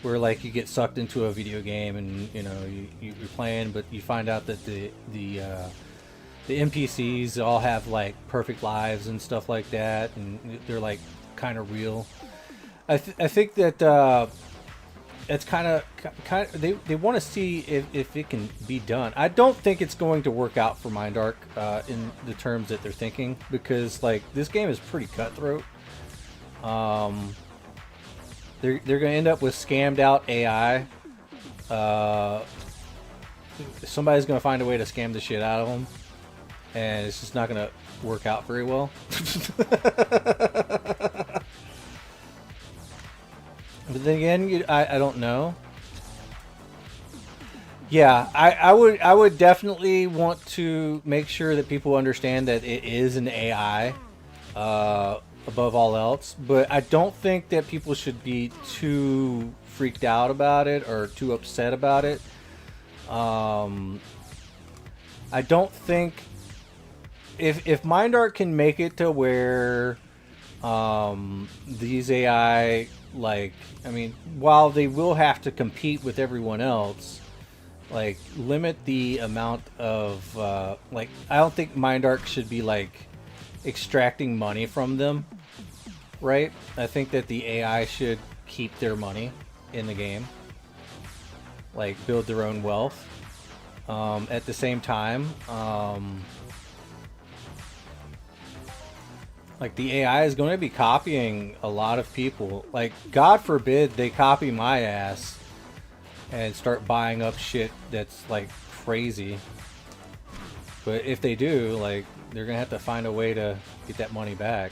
where like you get sucked into a video game and you know you're playing, but you find out that the NPCs all have like perfect lives and stuff like that, and they're like kind of real. I think that it's kind of they want to see if it can be done. I don't think it's going to work out for MindArk in the terms that they're thinking, because like this game is pretty cutthroat. They're going to end up with scammed out AI. Somebody's going to find a way to scam the shit out of them, and it's just not going to work out very well. But then again, I don't know. Yeah, I would definitely want to make sure that people understand that it is an AI. Above all else, but I don't think that people should be too freaked out about it or too upset about it. I don't think if MindArk can make it to where these AI, like, I mean, while they will have to compete with everyone else, like limit the amount of like, I don't think MindArk should be like extracting money from them, right? I think that the AI should keep their money in the game, like build their own wealth. At the same time, like the AI is going to be copying a lot of people. Like, God forbid they copy my ass and start buying up shit that's like crazy. But if they do, like, they're gonna have to find a way to get that money back.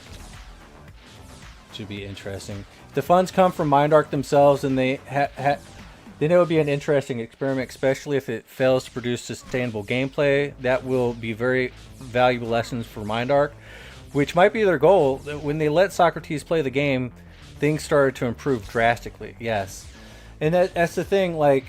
Should be interesting. If the funds come from MindArk themselves, and they then it would be an interesting experiment, especially if it fails to produce sustainable gameplay. That will be very valuable lessons for MindArk, which might be their goal. When they let Socrates play the game, things started to improve drastically. Yes, and that's the thing. Like,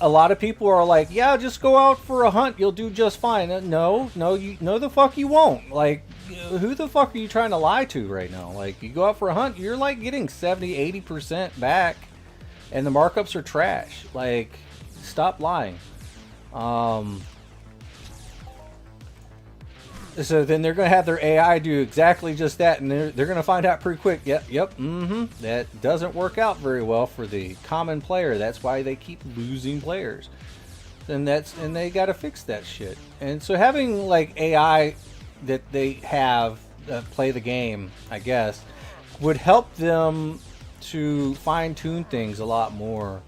a lot of people are like, yeah, just go out for a hunt, you'll do just fine. No, the fuck you won't. Like, who the fuck are you trying to lie to right now? Like, you go out for a hunt, you're like getting 70-80% back, and the markups are trash. Like, stop lying. So then they're going to have their AI do exactly just that, and they're going to find out pretty quick. That doesn't work out very well for the common player. That's why they keep losing players. And they got to fix that shit. And so having like AI that they have play the game, I guess, would help them to fine-tune things a lot more.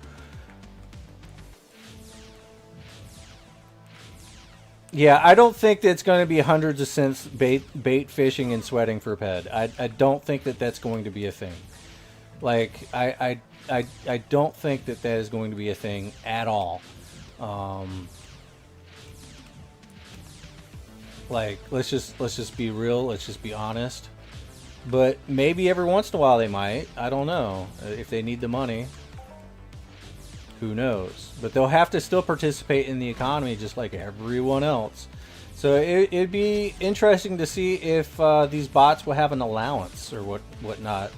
Yeah, I don't think that it's going to be hundreds of cents bait fishing and sweating for PED. I don't think that that's going to be a thing. Like, I don't think that is going to be a thing at all. Like, let's just be real. Let's just be honest. But maybe every once in a while they might. I don't know. If they need the money, who knows? But they'll have to still participate in the economy just like everyone else. So it'd be interesting to see if these bots will have an allowance or whatnot.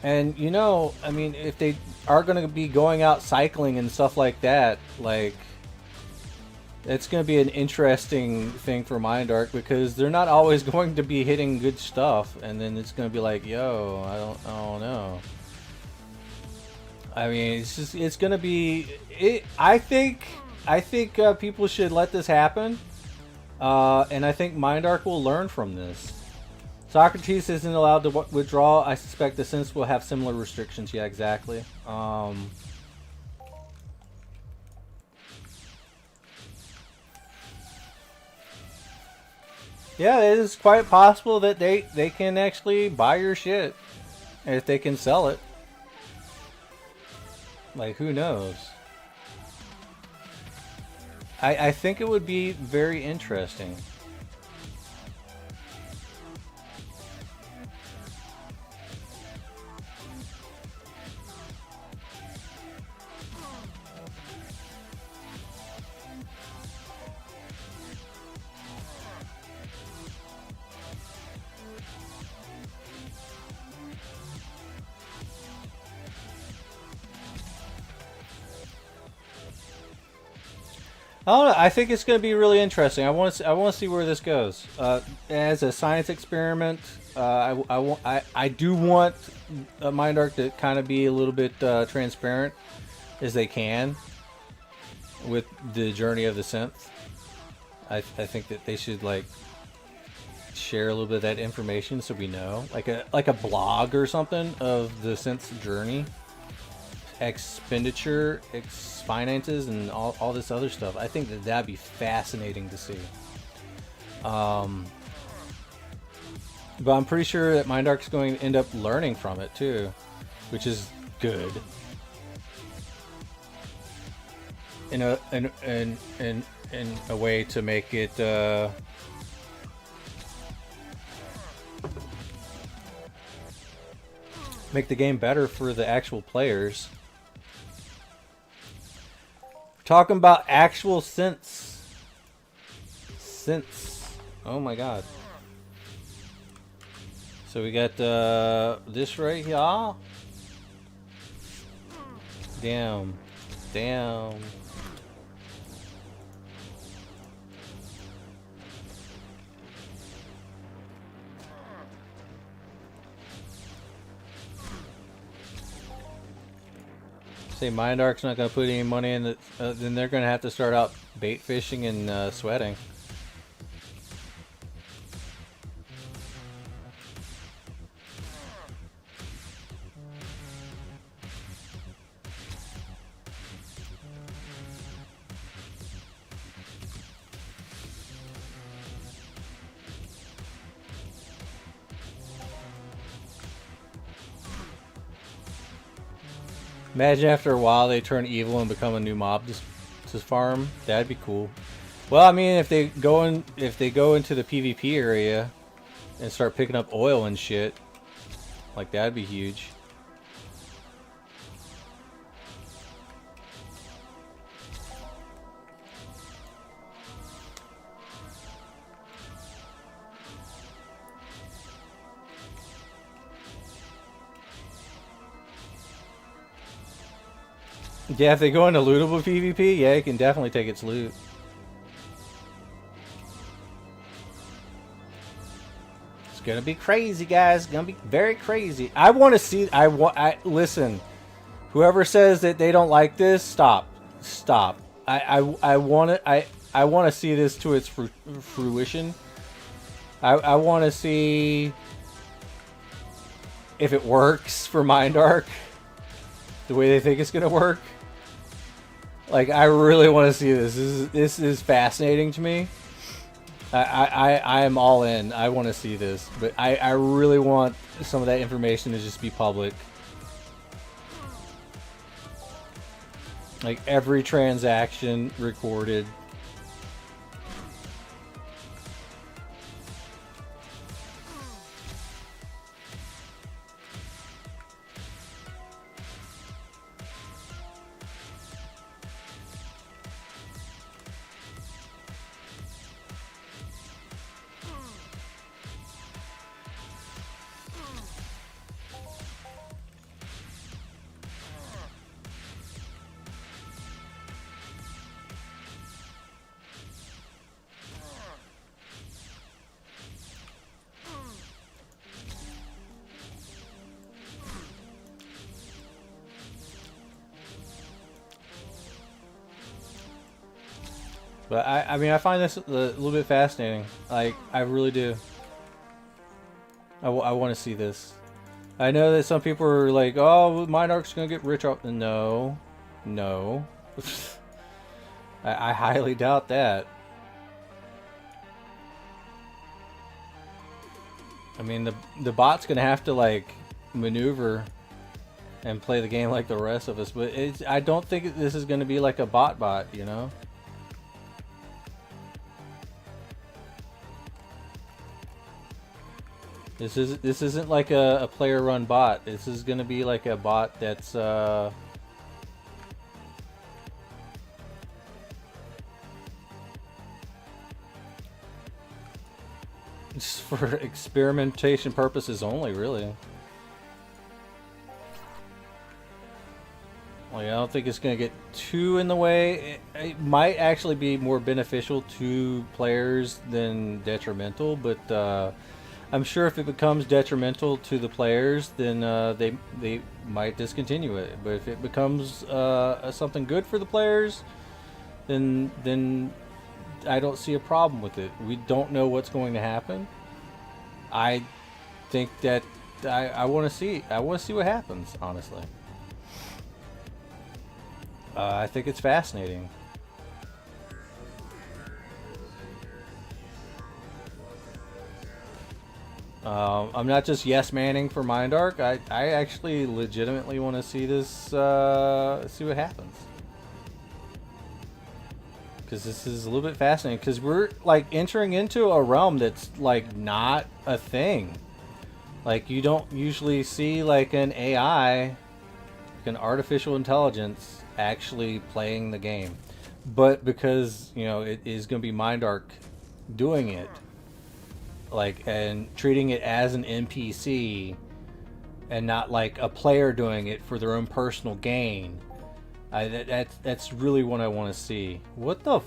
And you know, I mean, if they are going to be going out cycling and stuff like that, like, it's going to be an interesting thing for Mindark, because they're not always going to be hitting good stuff, and then it's going to be like, yo, I don't know. I mean, it's going to be. I think people should let this happen, and I think Mindark will learn from this. Socrates isn't allowed to withdraw. I suspect the Synths will have similar restrictions. Yeah, exactly. Yeah, it is quite possible that they can actually buy your shit if they can sell it. Like, who knows? I think it would be very interesting. I don't know. I think it's going to be really interesting. I want to see where this goes. As a science experiment, I do want Mindark to kind of be a little bit transparent as they can with the journey of the synth. I think that they should like share a little bit of that information so we know, like a blog or something of the synth's journey, expenditure, finances, and all this other stuff. I think that'd be fascinating to see. But I'm pretty sure that Mindark's going to end up learning from it too, which is good. In a way to make it make the game better for the actual players. Talking about actual synths. Oh my god. So we got this right here. Damn. Say Mindark's not going to put any money in, then they're going to have to start out bait fishing and sweating. Imagine after a while they turn evil and become a new mob to farm. That'd be cool. Well, I mean, if they go into the PvP area and start picking up oil and shit, like, that'd be huge. Yeah, if they go into lootable PvP, yeah, it can definitely take its loot. It's gonna be crazy, guys. It's gonna be very crazy. I want to see. Listen. Whoever says that they don't like this, stop. I want to see this to its fruition. I want to see if it works for Mindark the way they think it's gonna work. Like, I really want to see this. This is fascinating to me. I am all in. I want to see this, but I really want some of that information to just be public. Like, every transaction recorded. But I mean, I find this a little bit fascinating. Like, I really do. I want to see this. I know that some people are like, oh, Monarch's going to get rich off. No. No. I highly doubt that. I mean, the bot's going to have to, like, maneuver and play the game like the rest of us. But I don't think this is going to be like a bot, you know? This isn't like a player-run bot. This is gonna be like a bot that's just for experimentation purposes only, really. Like, I don't think it's gonna get too in the way. It might actually be more beneficial to players than detrimental, but I'm sure if it becomes detrimental to the players, then they might discontinue it. But if it becomes something good for the players, then I don't see a problem with it. We don't know what's going to happen. I think that I want to see. I want to see what happens. Honestly, I think it's fascinating. I'm not just yes-manning for Mindark. I actually legitimately want to see this, see what happens. Because this is a little bit fascinating. Because we're, like, entering into a realm that's, like, not a thing. Like, you don't usually see, like, an AI, like an artificial intelligence, actually playing the game. But because, you know, it is going to be Mindark doing it, like, and treating it as an NPC and not like a player doing it for their own personal gain. That's really what I want to see. What the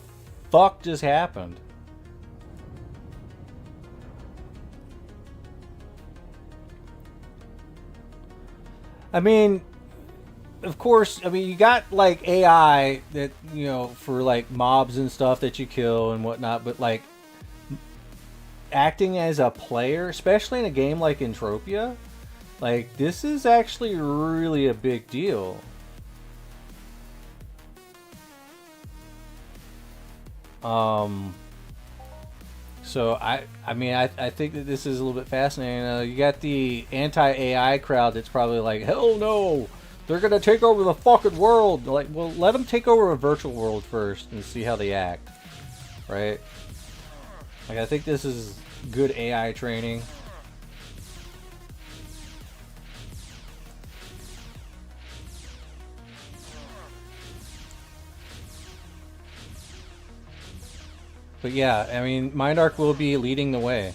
fuck just happened? I mean, of course, I mean, you got like AI that, you know, for like mobs and stuff that you kill and whatnot, but like acting as a player, especially in a game like Entropia, like, this is actually really a big deal. So I mean, I think that this is a little bit fascinating. You got the anti-AI crowd that's probably like, hell no, they're gonna take over the fucking world. Like, well, let them take over a virtual world first and see how they act, right? Like, I think this is good AI training. But yeah, I mean, Mindark will be leading the way.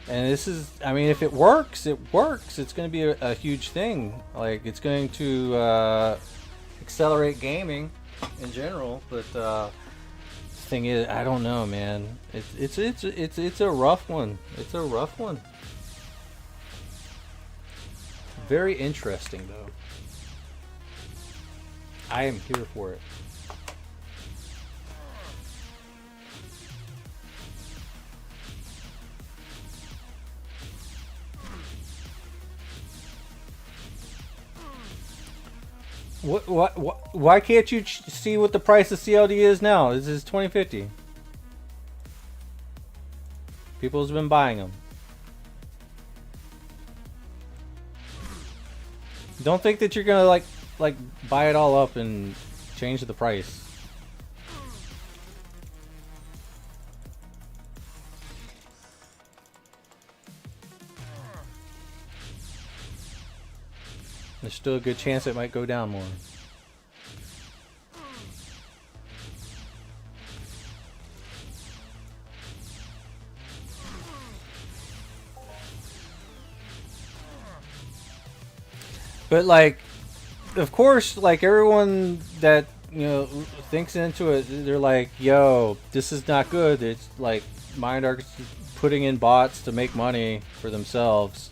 And this is, I mean, if it works, it works. It's going to be a huge thing. Like, it's going to accelerate gaming in general. But thing is, I don't know, man. It's a rough one. It's a rough one. Very interesting, though. I am here for it. Why can't you see what the price of CLD is now? This is 2050. People's been buying them. Don't think that you're gonna like buy it all up and change the price. There's still a good chance it might go down more. But like, of course, like everyone that, you know, thinks into it, they're like, yo, this is not good. It's like Mindark's putting in bots to make money for themselves.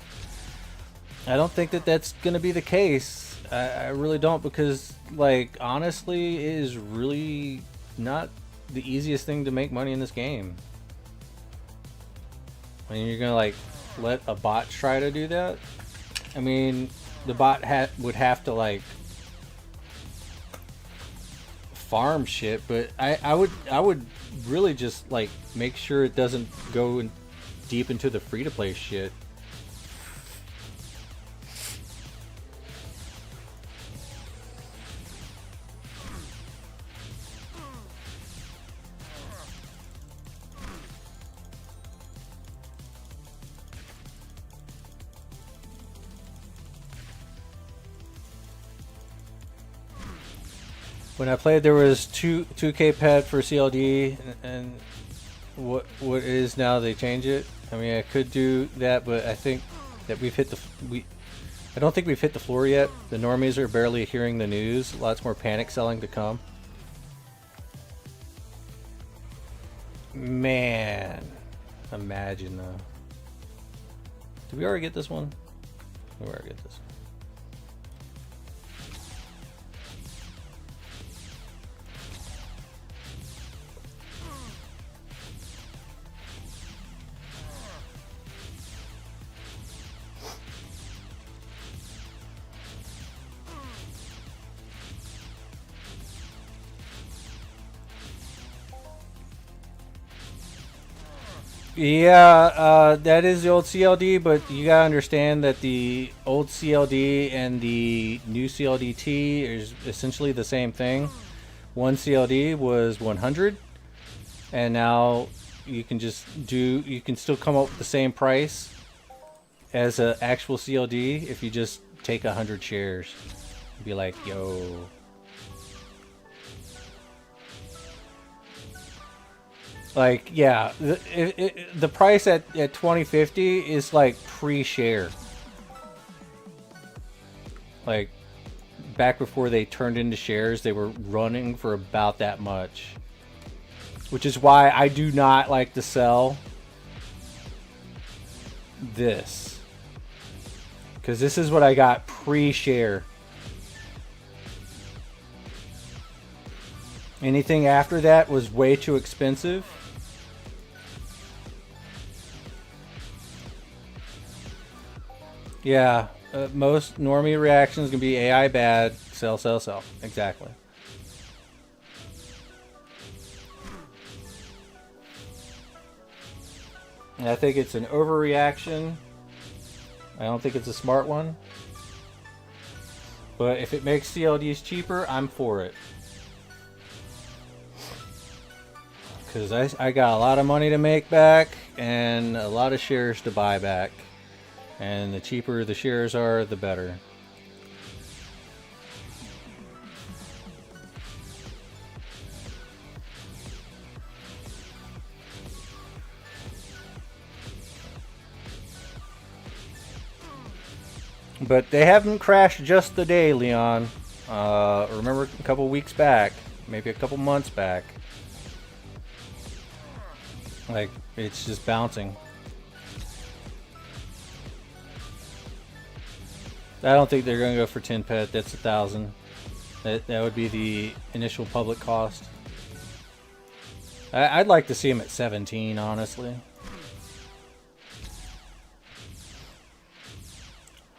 I don't think that that's going to be the case. I really don't, because, like, honestly, it is really not the easiest thing to make money in this game. I mean, you're gonna like let a bot try to do that? I mean, the bot would have to like farm shit, but I would really just like make sure it doesn't go deep into the free-to-play shit. When I played, there was 2K PED for CLD, and what it is now, they change it. I mean, I could do that, but I think that we've hit I don't think we've hit the floor yet. The normies are barely hearing the news. Lots more panic selling to come. Man, imagine though. Did we already get this one? We already get this one. Yeah, that is the old CLD, but you gotta understand that the old CLD and the new CLDT is essentially the same thing. One CLD was 100, and now you can still come up with the same price as an actual CLD if you just take 100 shares. Be like, yo. Like, yeah, the price at 2050 is like pre-share. Like, back before they turned into shares, they were running for about that much. Which is why I do not like to sell this. Because this is what I got pre-share. Anything after that was way too expensive. Yeah, most normie reactions can be AI bad, sell, sell, sell. Exactly. And I think it's an overreaction. I don't think it's a smart one. But if it makes CLDs cheaper, I'm for it. Because I got a lot of money to make back and a lot of shares to buy back. And the cheaper the shares are, the better. But they haven't crashed just the day, Leon. Remember a couple weeks back, maybe a couple months back. Like, it's just bouncing. I don't think they're going to go for 10 PET. That's 1,000. That would be the initial public cost. I'd like to see them at 17, honestly.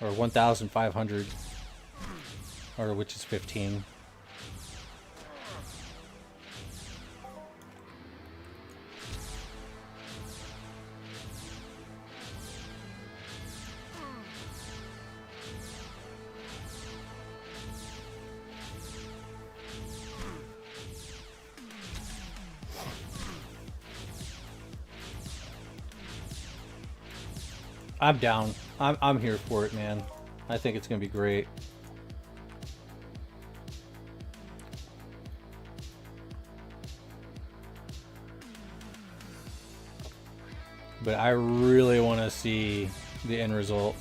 Or 1,500. Or which is 15. I'm down. I'm here for it, man. I think it's gonna be great. But I really want to see the end result.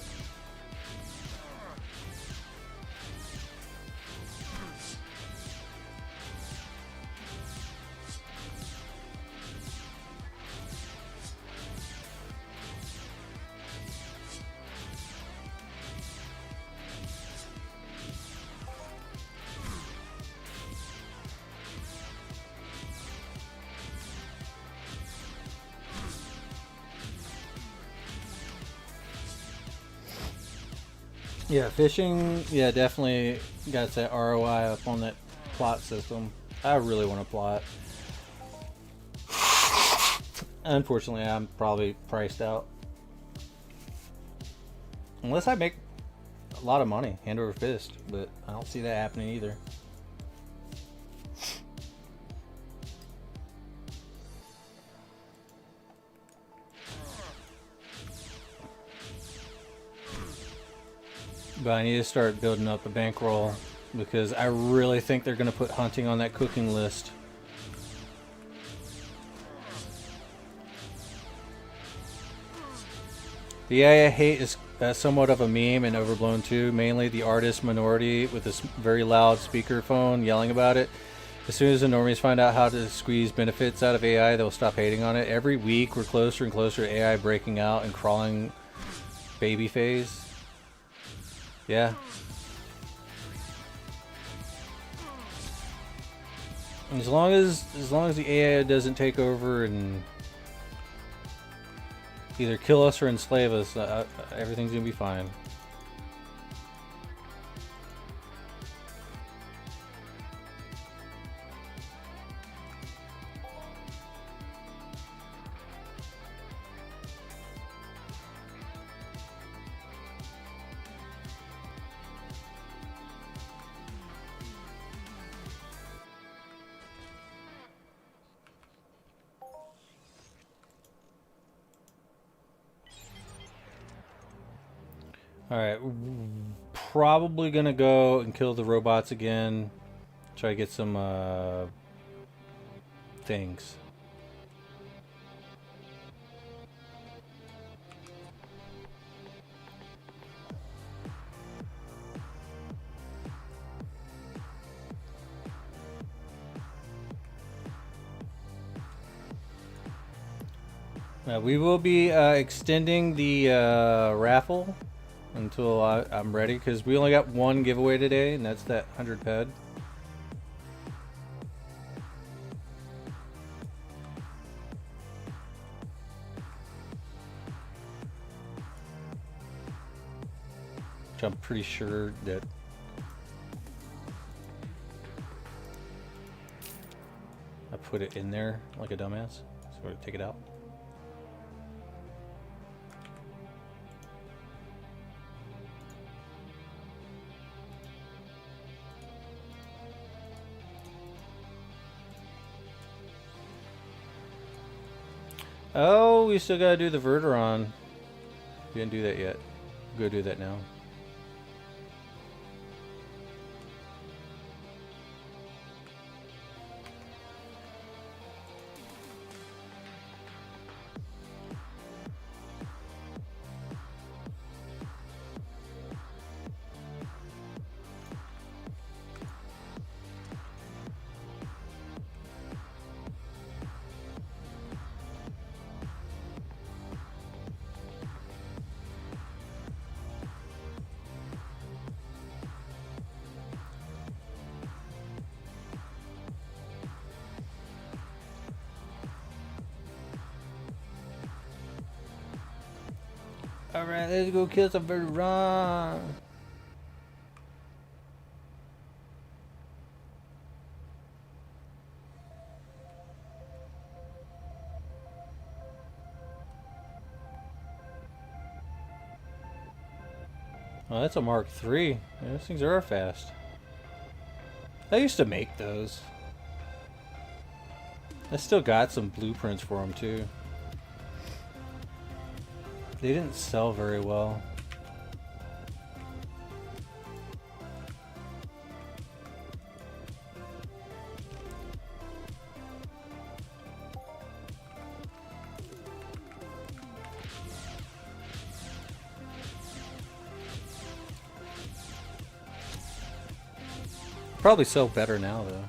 Yeah, fishing, yeah, definitely got that ROI up on that plot system. I really want to plot. Unfortunately, I'm probably priced out. Unless I make a lot of money, hand over fist, but I don't see that happening either. But I need to start building up a bankroll because I really think they're going to put hunting on that cooking list. The AI hate is somewhat of a meme and overblown too. Mainly the artist minority with this very loud speakerphone yelling about it. As soon as the normies find out how to squeeze benefits out of AI, they'll stop hating on it. Every week we're closer and closer to AI breaking out and crawling baby phase. Yeah. As long as the AI doesn't take over and either kill us or enslave us, everything's gonna be fine. Alright, probably gonna go and kill the robots again. Try to get some things. We will be extending the raffle until I'm ready, because we only got one giveaway today, and that's that 100 PED. Which I'm pretty sure that I put it in there like a dumbass, so we're gonna take it out. Oh, we still gotta do the Verteron. We didn't do that yet. We'll go do that now. Alright, let's go kill some Verteron. Oh, that's a Mark III. Yeah, those things are fast. I used to make those. I still got some blueprints for them too. They didn't sell very well. Probably sell better now though.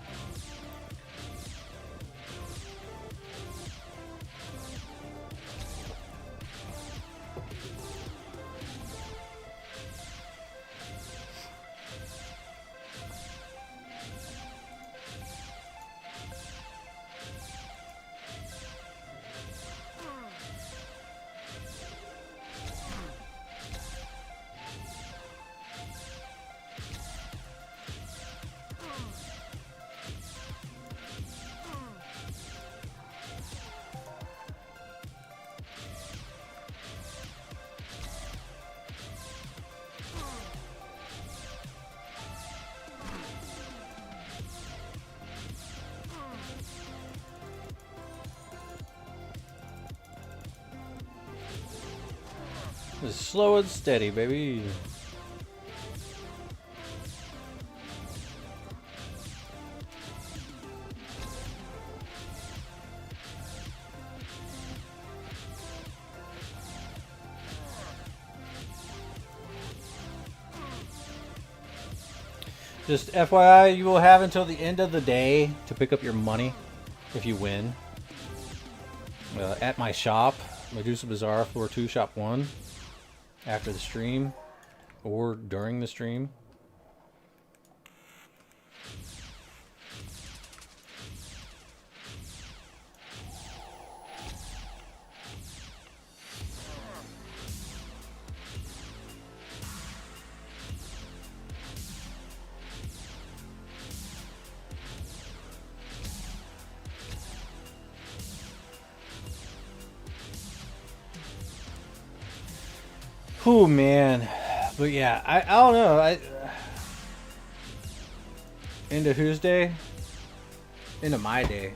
Just slow and steady, baby. Just FYI, you will have until the end of the day to pick up your money if you win. At my shop, Medusa Bazaar, floor 2, shop 1, after the stream or during the stream. Oh man, but yeah, I don't know. Into whose day? Into my day.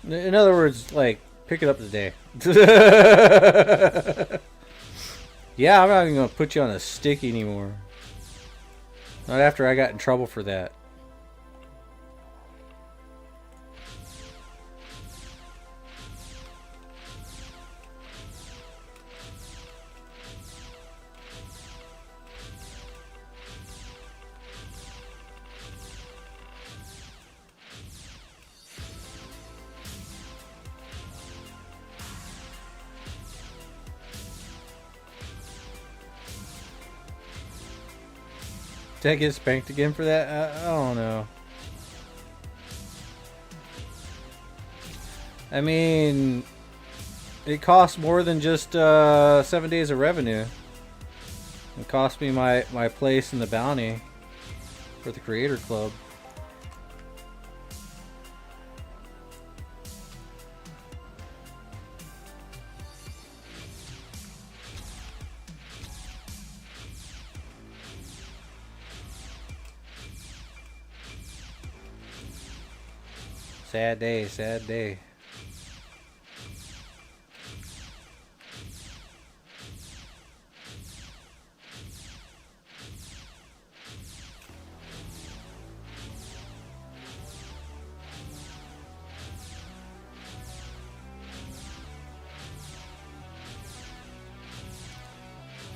In other words, like, pick it up today. Yeah, I'm not even going to put you on a stick anymore. Not after I got in trouble for that. Did I get spanked again for that? I don't know. I mean, it costs more than just 7 days of revenue. It cost me my place in the bounty for the Creator Club. Sad day, sad day.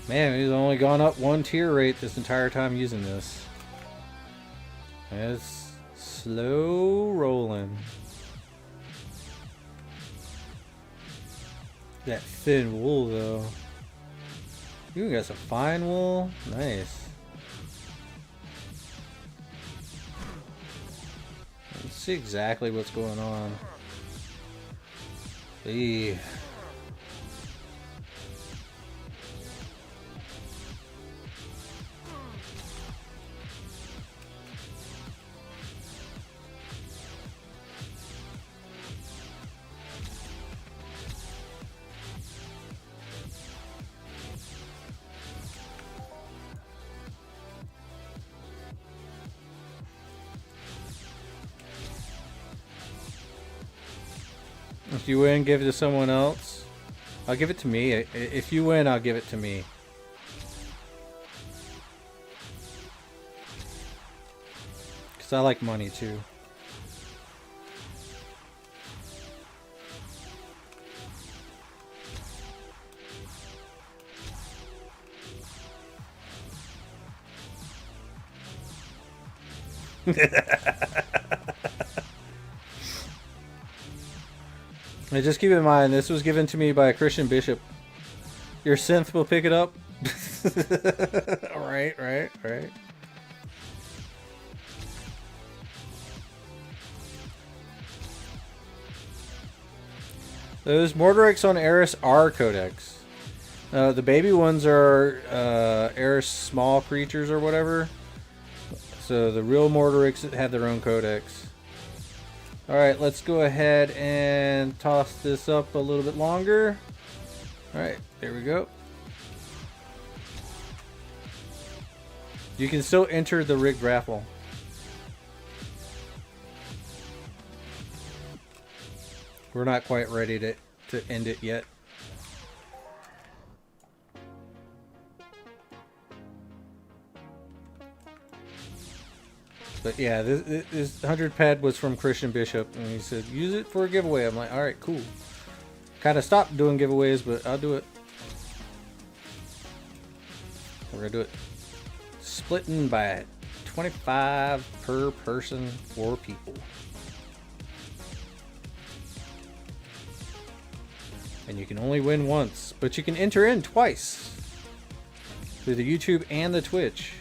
Man, he's only gone up 1 tier rate this entire time using this. It's slow rolling. That thin wool though. You got some fine wool. Nice. Let's see exactly what's going on. Eee. If you win, give it to someone else. I'll give it to me. If you win, I'll give it to me. Because I like money too. And just keep in mind, this was given to me by a Christian bishop. Your synth will pick it up. Right. Those Mordorics on ARIS are codex. The baby ones are ARIS small creatures or whatever. So the real Mordorics have their own codex. Alright, let's go ahead and toss this up a little bit longer. Alright, there we go. You can still enter the rigged raffle. We're not quite ready to end it yet. But yeah, this 100 PED was from Christian Bishop, and he said, use it for a giveaway. I'm like, alright, cool. Kind of stopped doing giveaways, but I'll do it. We're going to do it splitting by 25 per person, 4 people. And you can only win once, but you can enter in twice through the YouTube and the Twitch.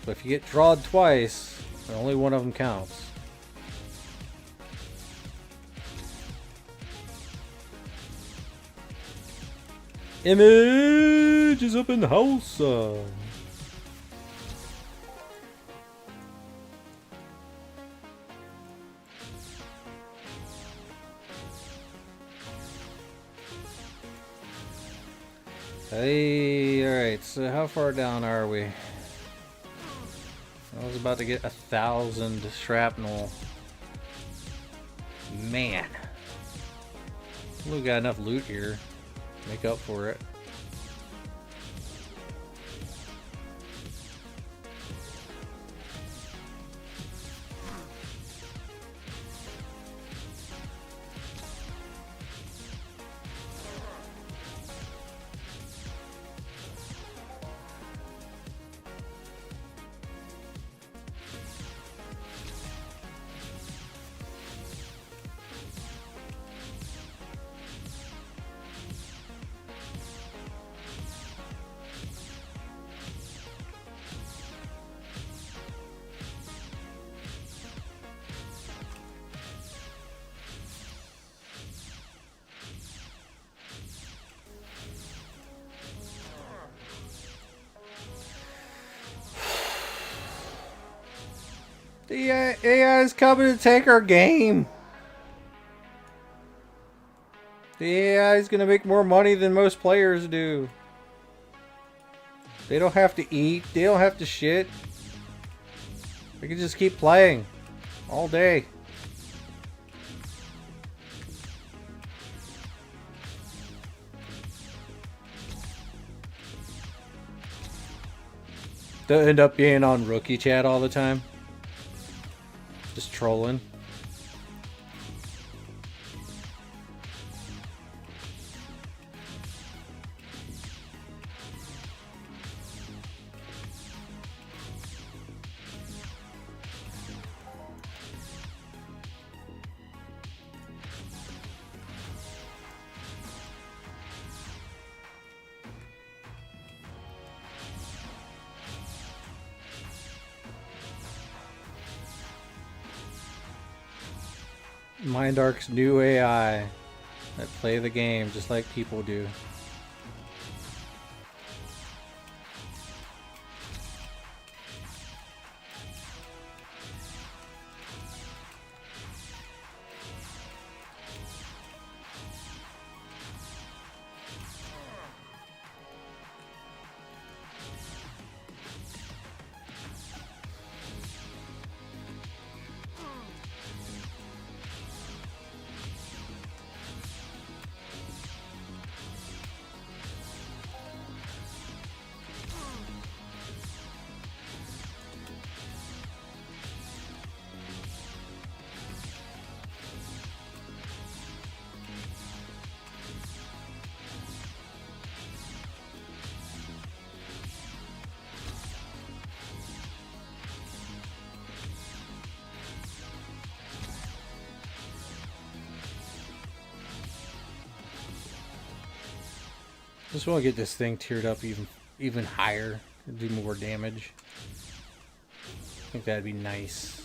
But if you get drawed twice, only one of them counts. Image is up in the house. Hey, alright, so how far down are we? I was about to get 1,000 shrapnel. Man. We got enough loot here to make up for it. The AI is coming to take our game. The AI is going to make more money than most players do. They don't have to eat. They don't have to shit. They can just keep playing all day. They'll end up being on rookie chat all the time. Just trolling. Mindark's new AI that play the game just like people do. Just want to get this thing tiered up even higher, do more damage. I think that'd be nice.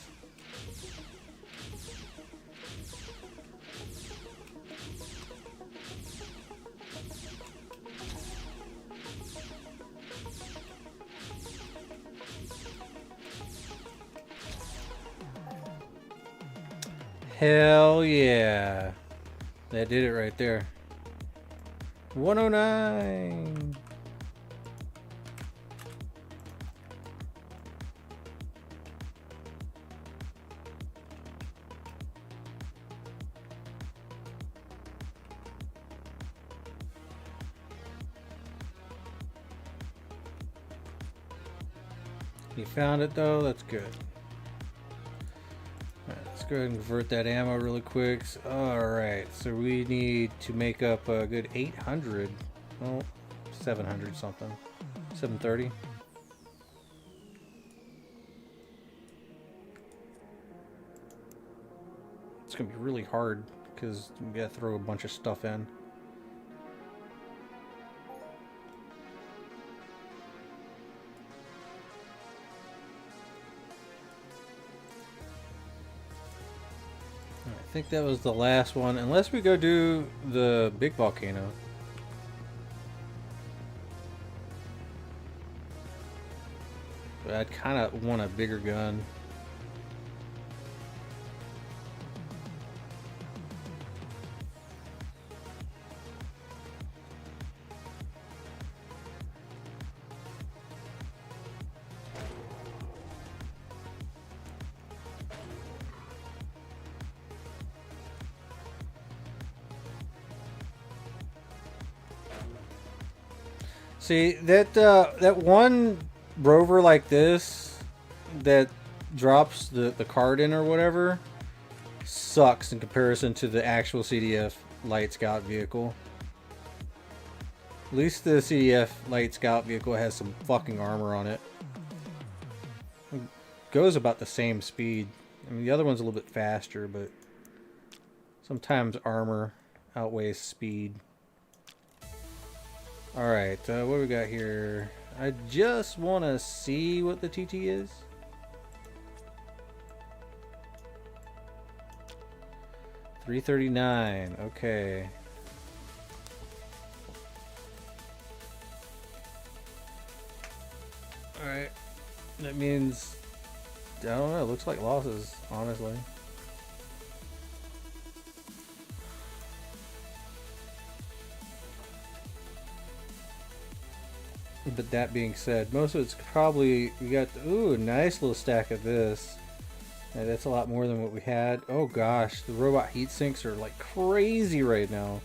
Hell yeah. That did it right there. 109. You found it though, that's good. Let's go ahead and convert that ammo really quick. Alright, so we need to make up a good 800. Well, 700 something. 730. It's gonna be really hard because we gotta throw a bunch of stuff in. I think that was the last one, unless we go do the big volcano. But I'd kind of want a bigger gun. See, that one rover like this that drops the card in or whatever sucks in comparison to the actual CDF Light Scout vehicle. At least the CDF Light Scout vehicle has some fucking armor on it. It goes about the same speed. I mean, the other one's a little bit faster, but sometimes armor outweighs speed. Alright, what do we got here? I just want to see what the TT is. $339, okay. Alright, that means, I don't know, it looks like losses, honestly. But that being said, most of it's probably, we got, ooh, a nice little stack of this. Yeah, that's a lot more than what we had. Oh gosh, the robot heat sinks are like crazy right now.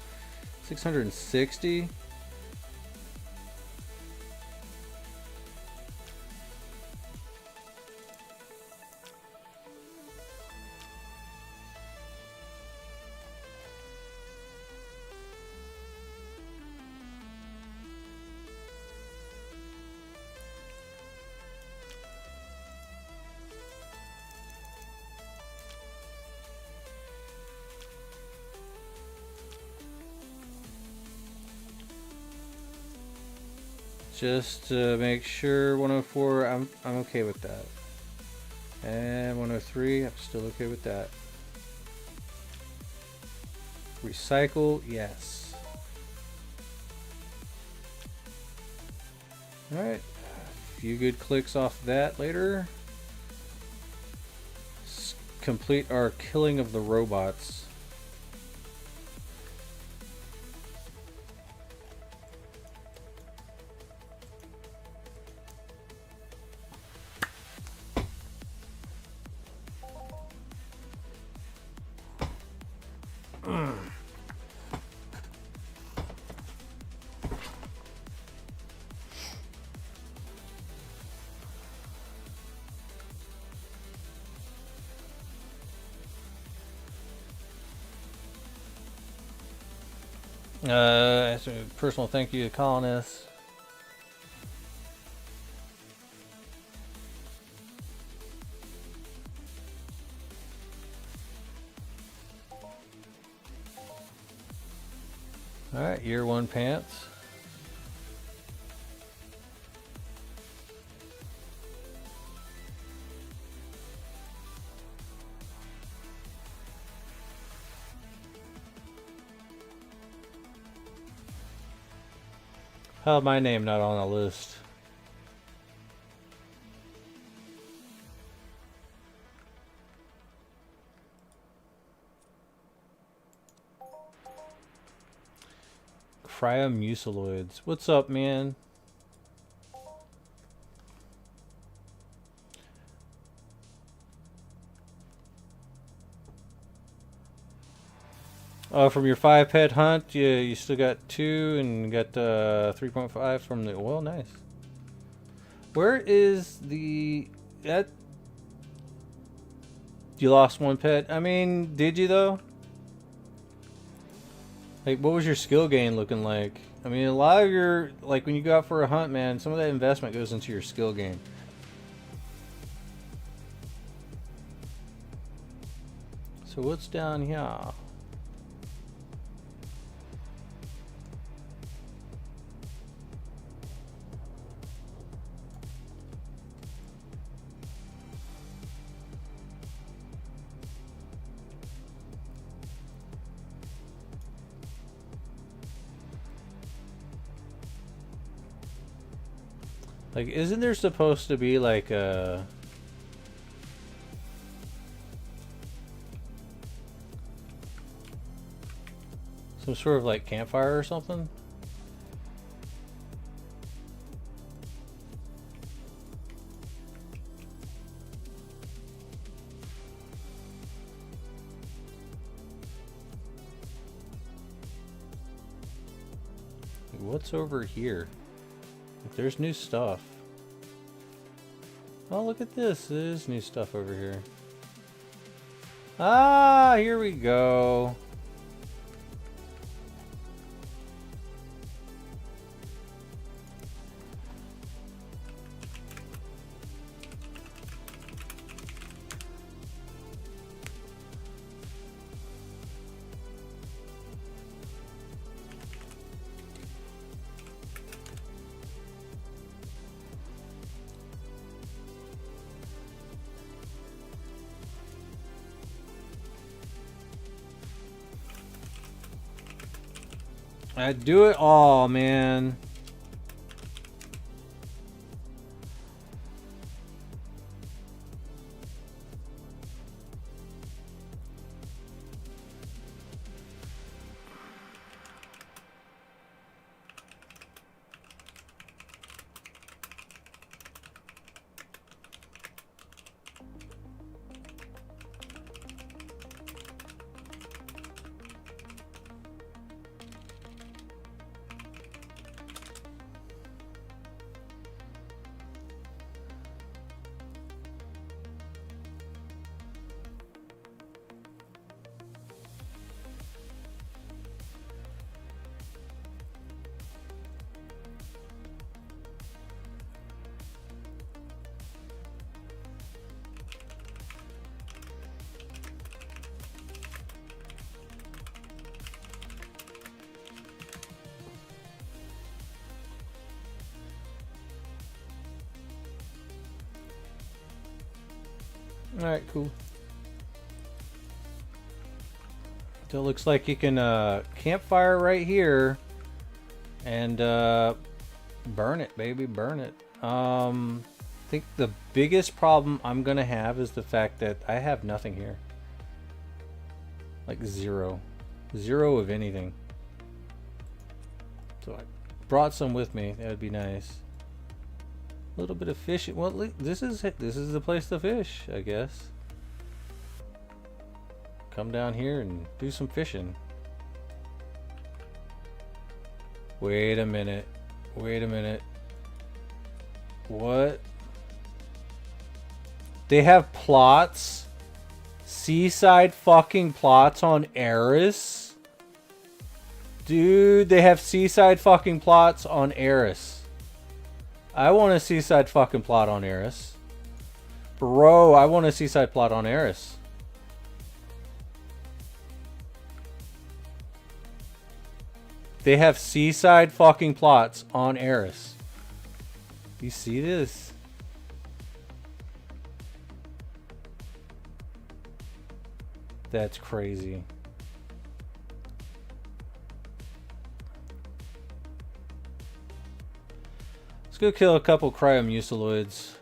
660. Just to make sure, 104, I'm okay with that. And 103, I'm still okay with that. Recycle, yes. Alright, a few good clicks off that later. Complete our killing of the robots. As a personal thank you to colonists. Alright, year one pants. How my name not on the list? Cryomuciloids. What's up, man? From your 5 pet hunt, you still got 2 and got 3.5 from the oil. Nice. Where is the that? You lost 1 pet. I mean, did you though? Like, what was your skill gain looking like? I mean, a lot of your, like, when you go out for a hunt, man, some of that investment goes into your skill gain. So what's down here? Like, isn't there supposed to be like a some sort of like campfire or something? Like, what's over here? Like, there's new stuff. Oh, look at this. There's new stuff over here. Ah, here we go. I do it all, man. Alright, cool. So it looks like you can campfire right here and burn it, baby, burn it. I think the biggest problem I'm gonna have is the fact that I have nothing here. Like zero of anything. So I brought some with me. That would be nice. A little bit of fishing. Well, this is the place to fish, I guess. Come down here and do some fishing. Wait a minute. Wait a minute. What? They have plots? Seaside fucking plots on ARIS? Dude, they have seaside fucking plots on ARIS. I want a seaside fucking plot on ARIS. Bro, I want a seaside plot on ARIS. They have seaside fucking plots on ARIS. You see this? That's crazy. Let's go kill a couple cryomuciloids.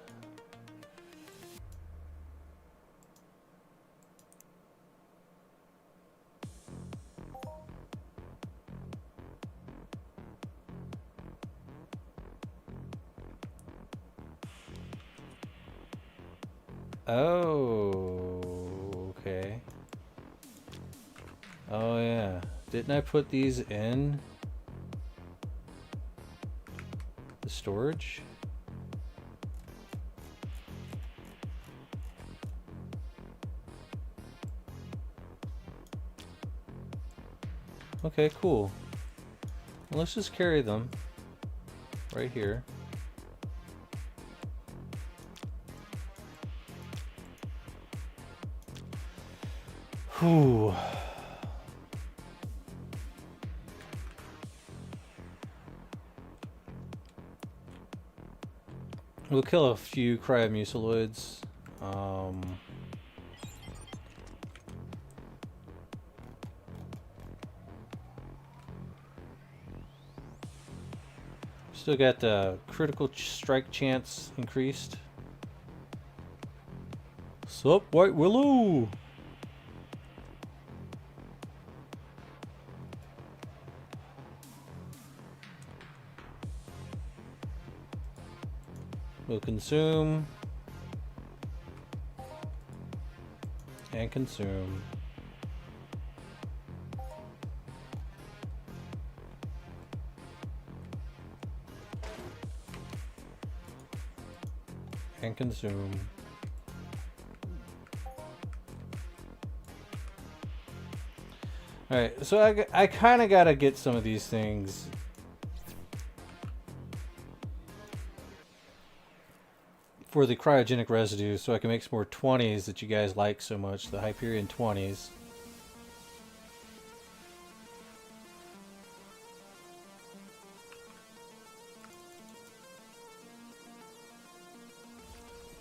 Oh, okay. Oh yeah. Didn't I put these in the storage? Okay, cool. Well, let's just carry them right here. Whew. We'll kill a few cryomuciloids. Still got the critical strike chance increased. Sup, White Willow? We'll consume and consume. And consume. Alright, so I kind of got to get some of these things for the cryogenic residue so I can make some more 20s that you guys like so much, the Hyperion 20s.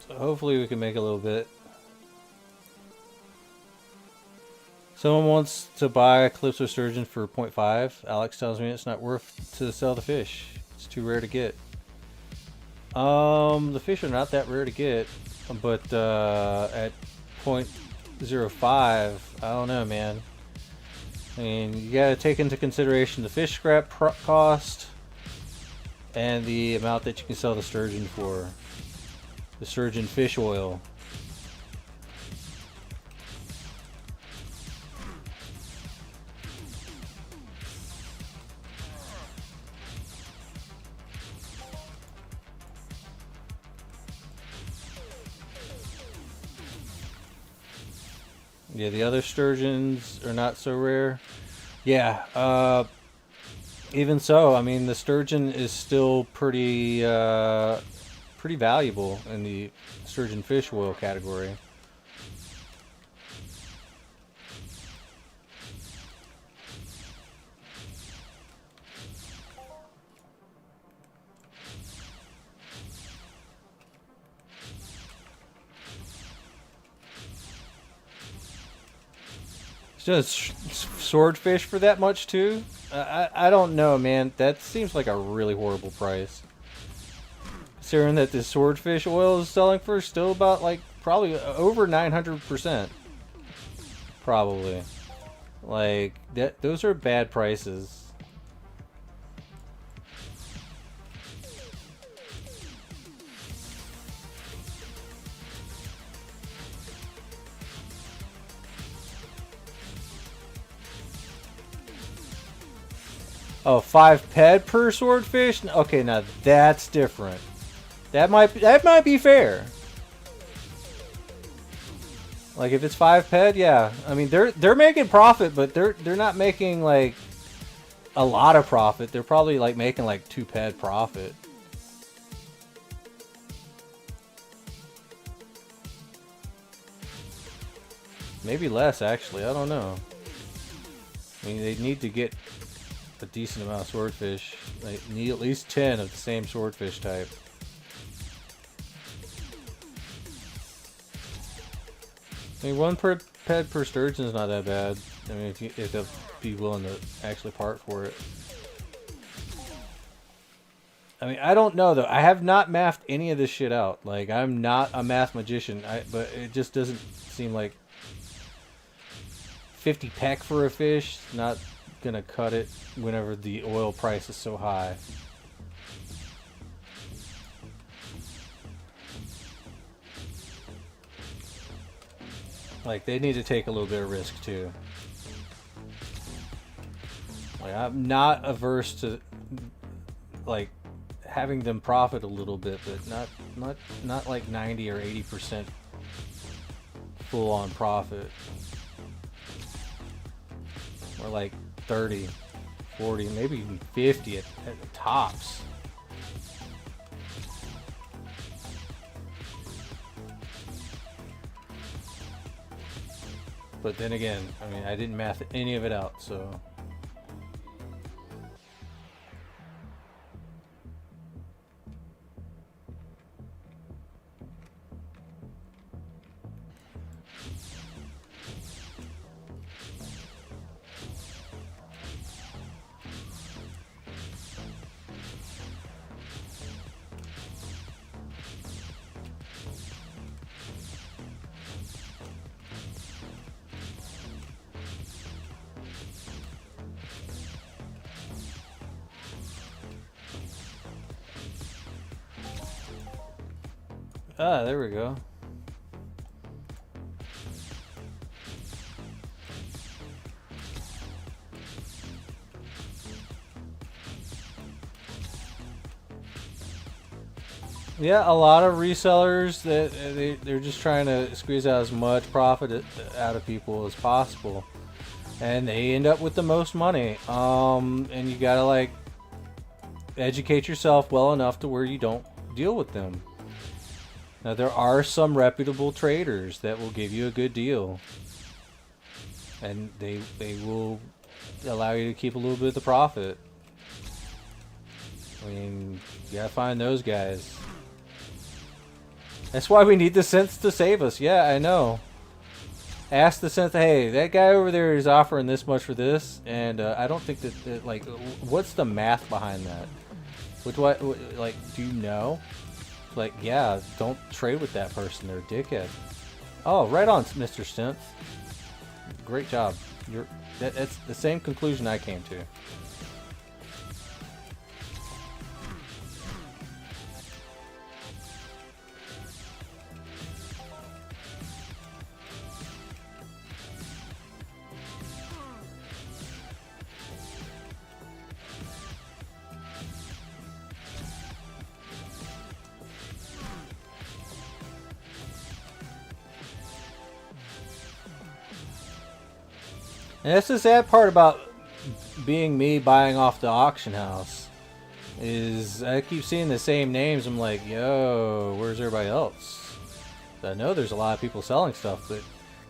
So hopefully we can make a little bit. Someone wants to buy Calypso Sturgeon for 0.5. Alex tells me it's not worth to sell the fish. It's too rare to get. The fish are not that rare to get, but at 0.05, I don't know, man. I mean, you gotta take into consideration the fish scrap cost and the amount that you can sell the sturgeon for. The sturgeon fish oil. Yeah, the other sturgeons are not so rare. Yeah, even so, I mean, the sturgeon is still pretty pretty valuable in the sturgeon fish oil category. Just swordfish for that much too? I don't know, man. That seems like a really horrible price. Considering that the swordfish oil is selling for still about like probably over 900%. Probably. Like those are bad prices. Oh, 5 PED per swordfish? Okay, now that's different. That might be fair. Like if it's 5 PED, yeah. I mean they're making profit, but they're not making like a lot of profit. They're probably like making like 2 PED profit. Maybe less actually, I don't know. I mean they need to get a decent amount of swordfish. They need at least 10 of the same swordfish type. I mean, 1 per PED per sturgeon is not that bad. I mean, if they'll be willing to actually part for it. I mean, I don't know though. I have not mathed any of this shit out. Like, I'm not a math magician. But it just doesn't seem like 50 peck for a fish. Not gonna cut it whenever the oil price is so high. Like, they need to take a little bit of risk too. Like, I'm not averse to like having them profit a little bit, but not like 90 or 80% full on profit. Or like 30, 40, maybe even 50 at the tops. But then again, I mean, I didn't math any of it out, so. Ah, there we go. Yeah, a lot of resellers that they're just trying to squeeze out as much profit out of people as possible, and they end up with the most money. And you gotta like educate yourself well enough to where you don't deal with them. Now, there are some reputable traders that will give you a good deal, and they will allow you to keep a little bit of the profit. I mean, you gotta find those guys. That's why we need the synths to save us. Yeah, I know. Ask the synth, hey, that guy over there is offering this much for this, and I don't think that like, what's the math behind that? With what, like, do you know? Like, yeah, don't trade with that person. They're a dickhead. Oh, right on, Mr. Synth. Great job. That's the same conclusion I came to. And that's the sad part about being me buying off the auction house, is I keep seeing the same names. I'm like, yo, where's everybody else? I know there's a lot of people selling stuff, but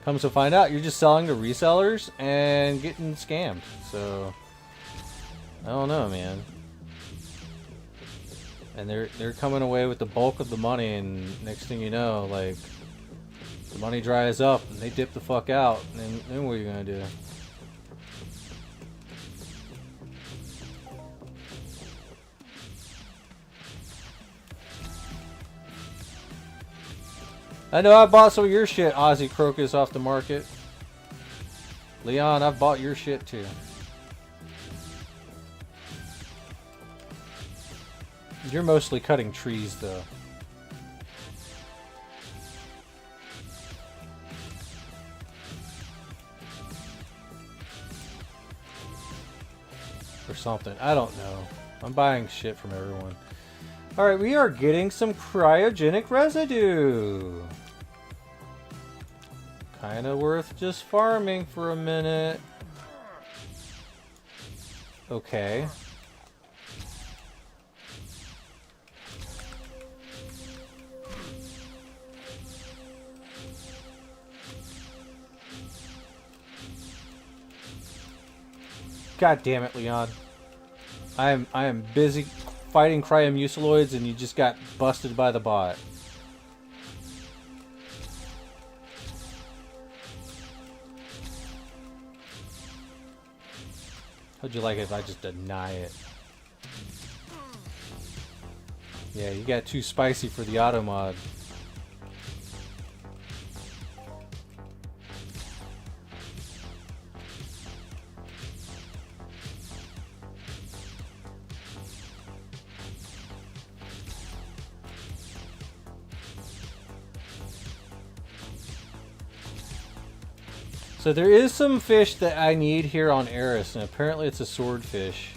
comes to find out, you're just selling to resellers and getting scammed. So I don't know, man. And they're coming away with the bulk of the money, and next thing you know, like, the money dries up and they dip the fuck out, and then what are you gonna do? I know I bought some of your shit, Ozzy Crocus, off the market. Leon, I've bought your shit too. You're mostly cutting trees though. Or something. I don't know. I'm buying shit from everyone. Alright, we are getting some cryogenic residue. Kinda worth just farming for a minute. Okay. God damn it, Leon. I am busy fighting cryomuciloids and you just got busted by the bot. How'd you like it if I just deny it? Yeah, you got too spicy for the auto mod. So there is some fish that I need here on ARIS, and apparently it's a swordfish.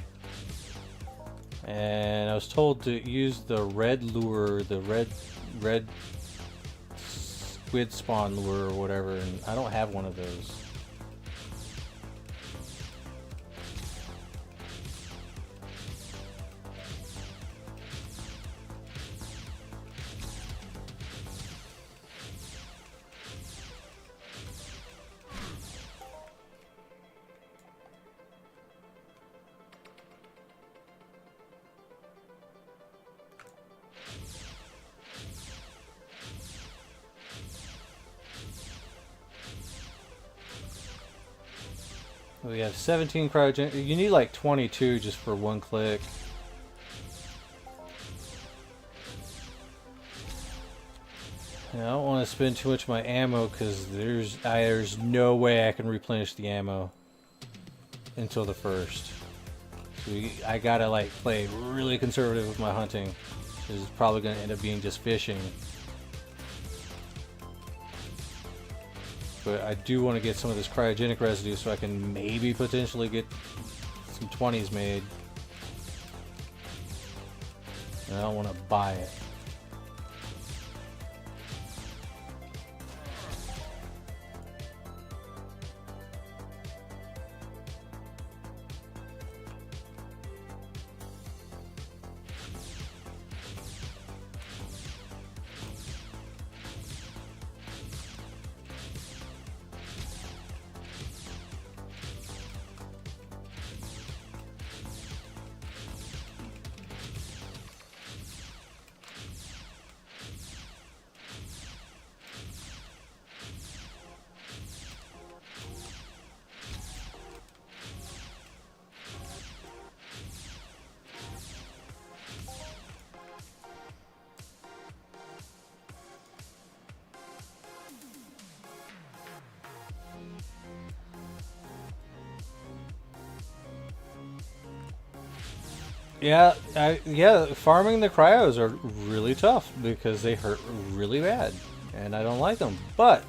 And I was told to use the red lure, the red squid spawn lure or whatever, and I don't have one of those. We have 17 cryogen. You need like 22 just for one click. And I don't want to spend too much of my ammo because there's no way I can replenish the ammo until the first. So I gotta like play really conservative with my hunting. This is probably gonna end up being just fishing. But I do want to get some of this cryogenic residue so I can maybe potentially get some 20s made. And I don't want to buy it. Yeah, farming the cryos are really tough because they hurt really bad, and I don't like them. But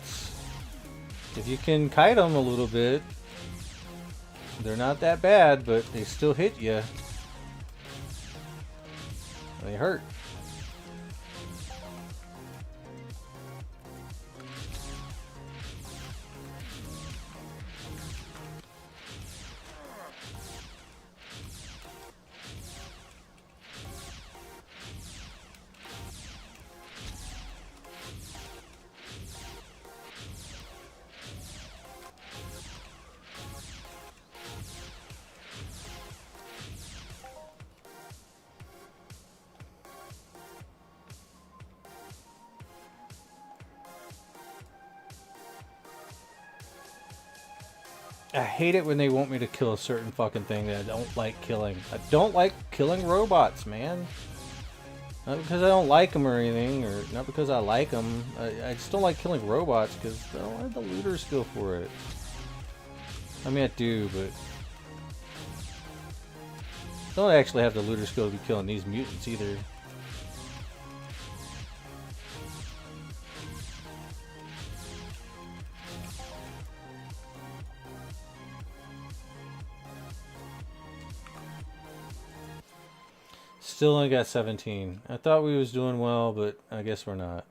if you can kite them a little bit, they're not that bad, but they still hit you. They hurt. I hate it when they want me to kill a certain fucking thing that I don't like killing. I don't like killing robots, man. Not because I don't like them or anything, or not because I like them. I just don't like killing robots because I don't have the looter skill for it. I mean, I do, but I don't actually have the looter skill to be killing these mutants either. Still only got 17. I thought we was doing well, but I guess we're not.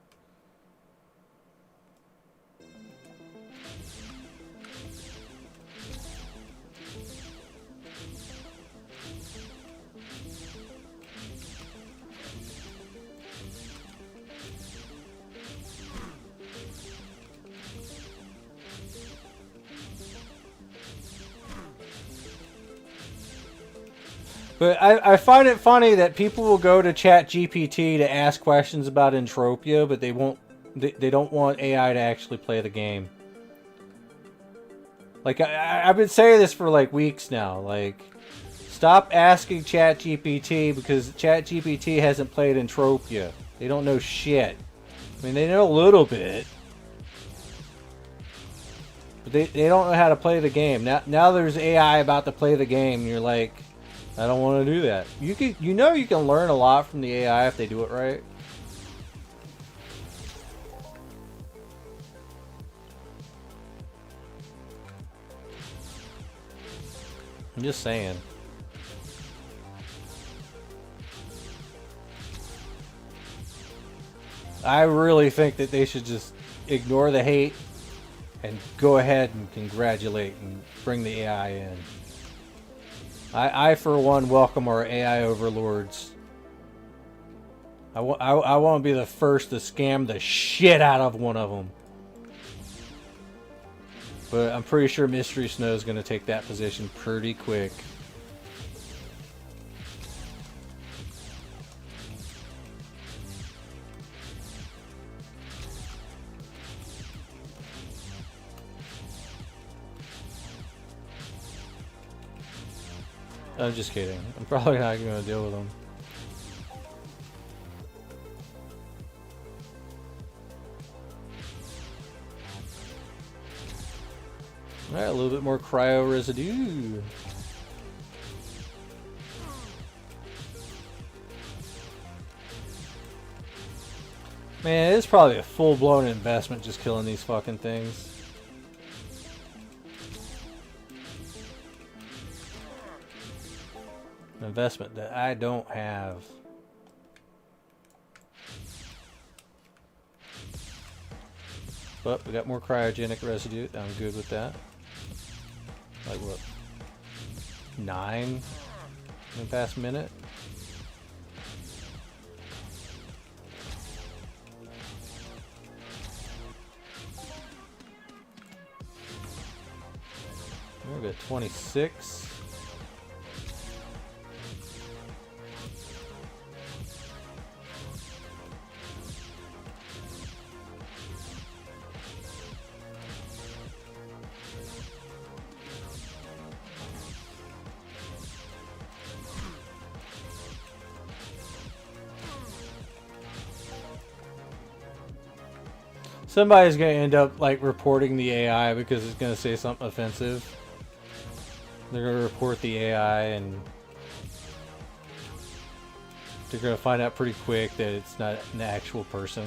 But I find it funny that people will go to Chat GPT to ask questions about Entropia, but they don't want AI to actually play the game. Like I've been saying this for like weeks now. Like Stop asking ChatGPT because ChatGPT hasn't played Entropia. They don't know shit. I mean, they know a little bit. But they don't know how to play the game. Now there's AI about to play the game, and you're like, I don't want to do that. You can learn a lot from the AI if they do it right. I'm just saying. I really think that they should just ignore the hate and go ahead and congratulate and bring the AI in. I for one, welcome our AI overlords. I want to be the first to scam the shit out of one of them. But I'm pretty sure Mystery Snow is going to take that position pretty quick. I'm just kidding. I'm probably not going to deal with them. Alright, a little bit more cryo residue. Man, it is probably a full-blown investment just killing these fucking things. An investment that I don't have. But we got more cryogenic residue. I'm good with that. Like what? 9 in the past minute? We're at 26. Somebody's gonna end up like reporting the AI because it's gonna say something offensive. They're gonna report the AI and they're gonna find out pretty quick that it's not an actual person.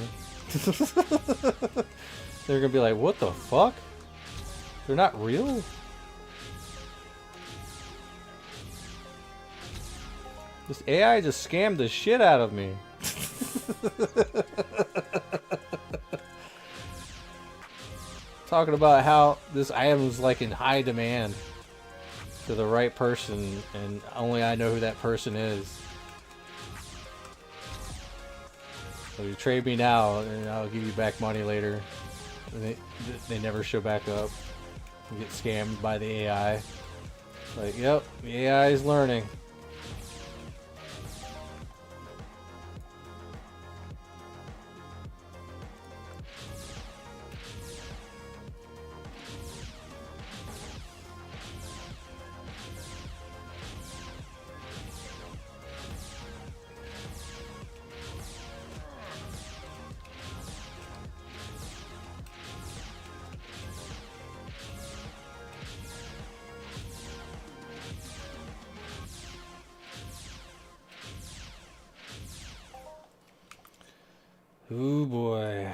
They're gonna be like, what the fuck? They're not real? This AI just scammed the shit out of me. Talking about how this item is like in high demand to the right person, and only I know who that person is. So you trade me now, and I'll give you back money later. And they never show back up. You get scammed by the AI. Like, yep, the AI is learning. Ooh boy.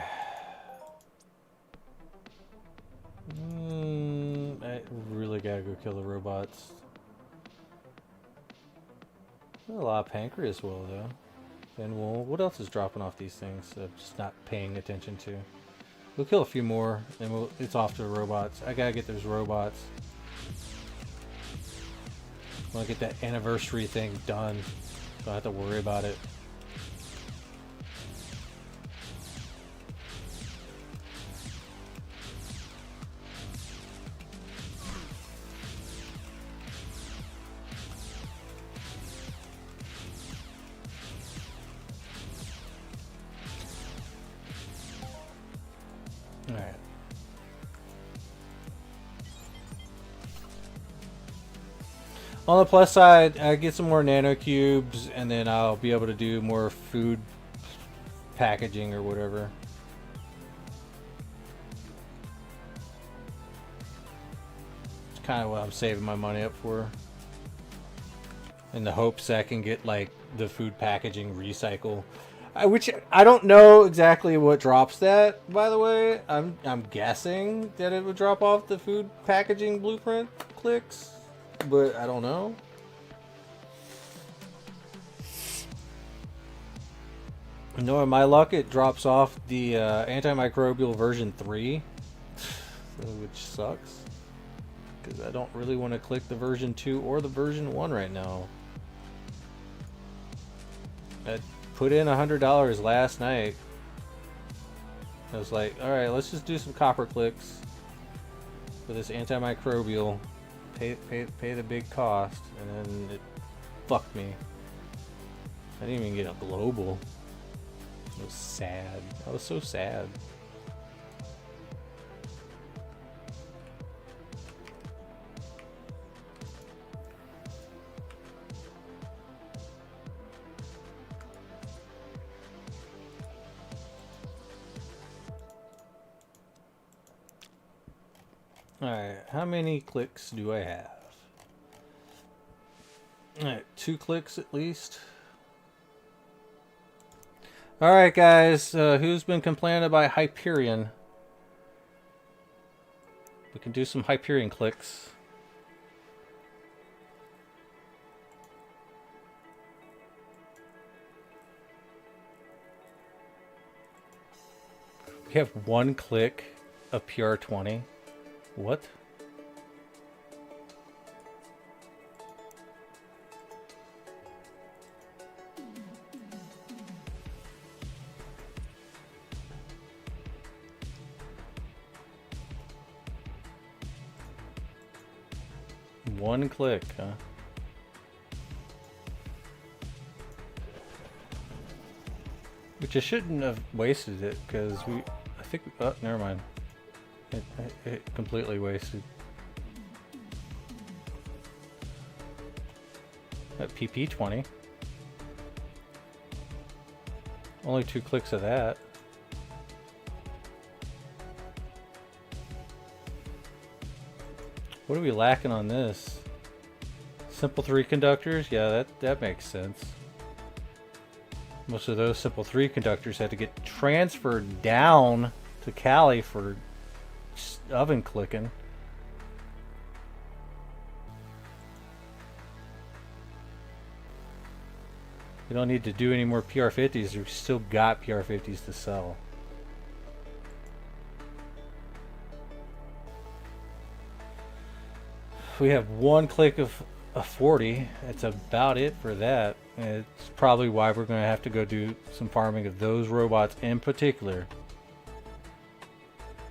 I really gotta go kill the robots. A lot of pancreas wool though. And wool. What else is dropping off these things? I'm just not paying attention to. We'll kill a few more and it's off to the robots. I gotta get those robots. I wanna get that anniversary thing done. Don't have to worry about it. Alright. On the plus side, I get some more nano cubes, and then I'll be able to do more food packaging or whatever. It's kind of what I'm saving my money up for, in the hopes that I can get like the food packaging recycle, which I don't know exactly what drops that. By the way, I'm guessing that it would drop off the food packaging blueprint clicks, but I don't know. Knowing my luck, it drops off the antimicrobial version 3, which sucks, because I don't really want to click the version 2 or the version 1 right now. I put in $100 last night. I was like, alright, let's just do some copper clicks for this antimicrobial, pay the big cost, and then it fucked me. I didn't even get a global. It was sad. I was so sad. Alright, how many clicks do I have? Alright, 2 clicks at least. Alright guys, who's been complaining about Hyperion? We can do some Hyperion clicks. We have 1 click of PR20. What? One click, huh? Which I shouldn't have wasted it, because I think, oh, never mind. It completely wasted. That PP20. Only 2 clicks of that. What are we lacking on this? Simple 3 conductors? Yeah, that makes sense. Most of those simple 3 conductors had to get transferred down to Cali for oven clicking. We don't need to do any more PR50s. We've still got PR50s to sell. We have 1 click of a 40. That's about it for that. It's probably why we're going to have to go do some farming of those robots in particular.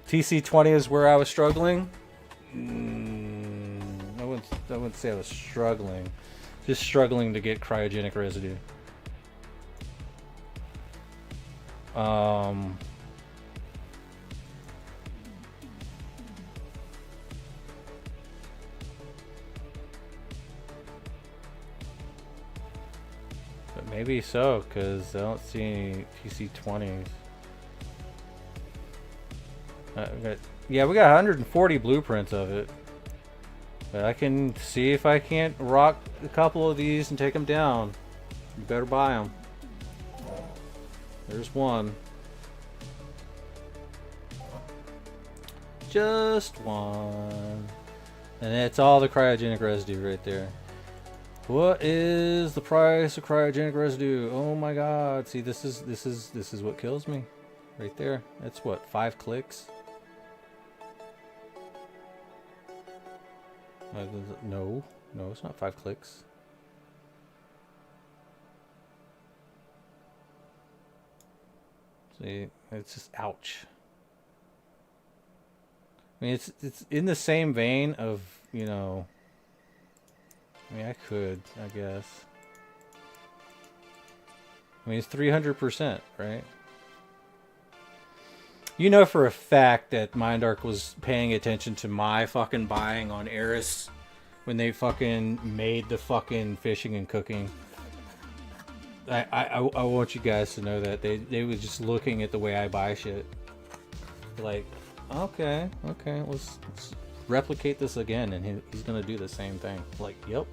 TC20 is where I was struggling. I wouldn't say I was struggling. Just struggling to get cryogenic residue. But maybe so, because I don't see any TC20s. Yeah, we got 140 blueprints of it. But I can see if I can't rock a couple of these and take them down. You better buy them. There's one. Just one. And that's all the cryogenic residue right there. What is the price of cryogenic residue? Oh my god. See, this is what kills me. Right there. That's what, 5 clicks? No, it's not 5 clicks. See, it's just ouch. I mean, it's in the same vein of, you know. I mean, I could, I guess. I mean, it's 300%, right? You know for a fact that MindArk was paying attention to my fucking buying on ARIS when they fucking made the fucking fishing and cooking. I want you guys to know that they were just looking at the way I buy shit. Like, okay, let's replicate this again, and he's gonna do the same thing. Like, yep.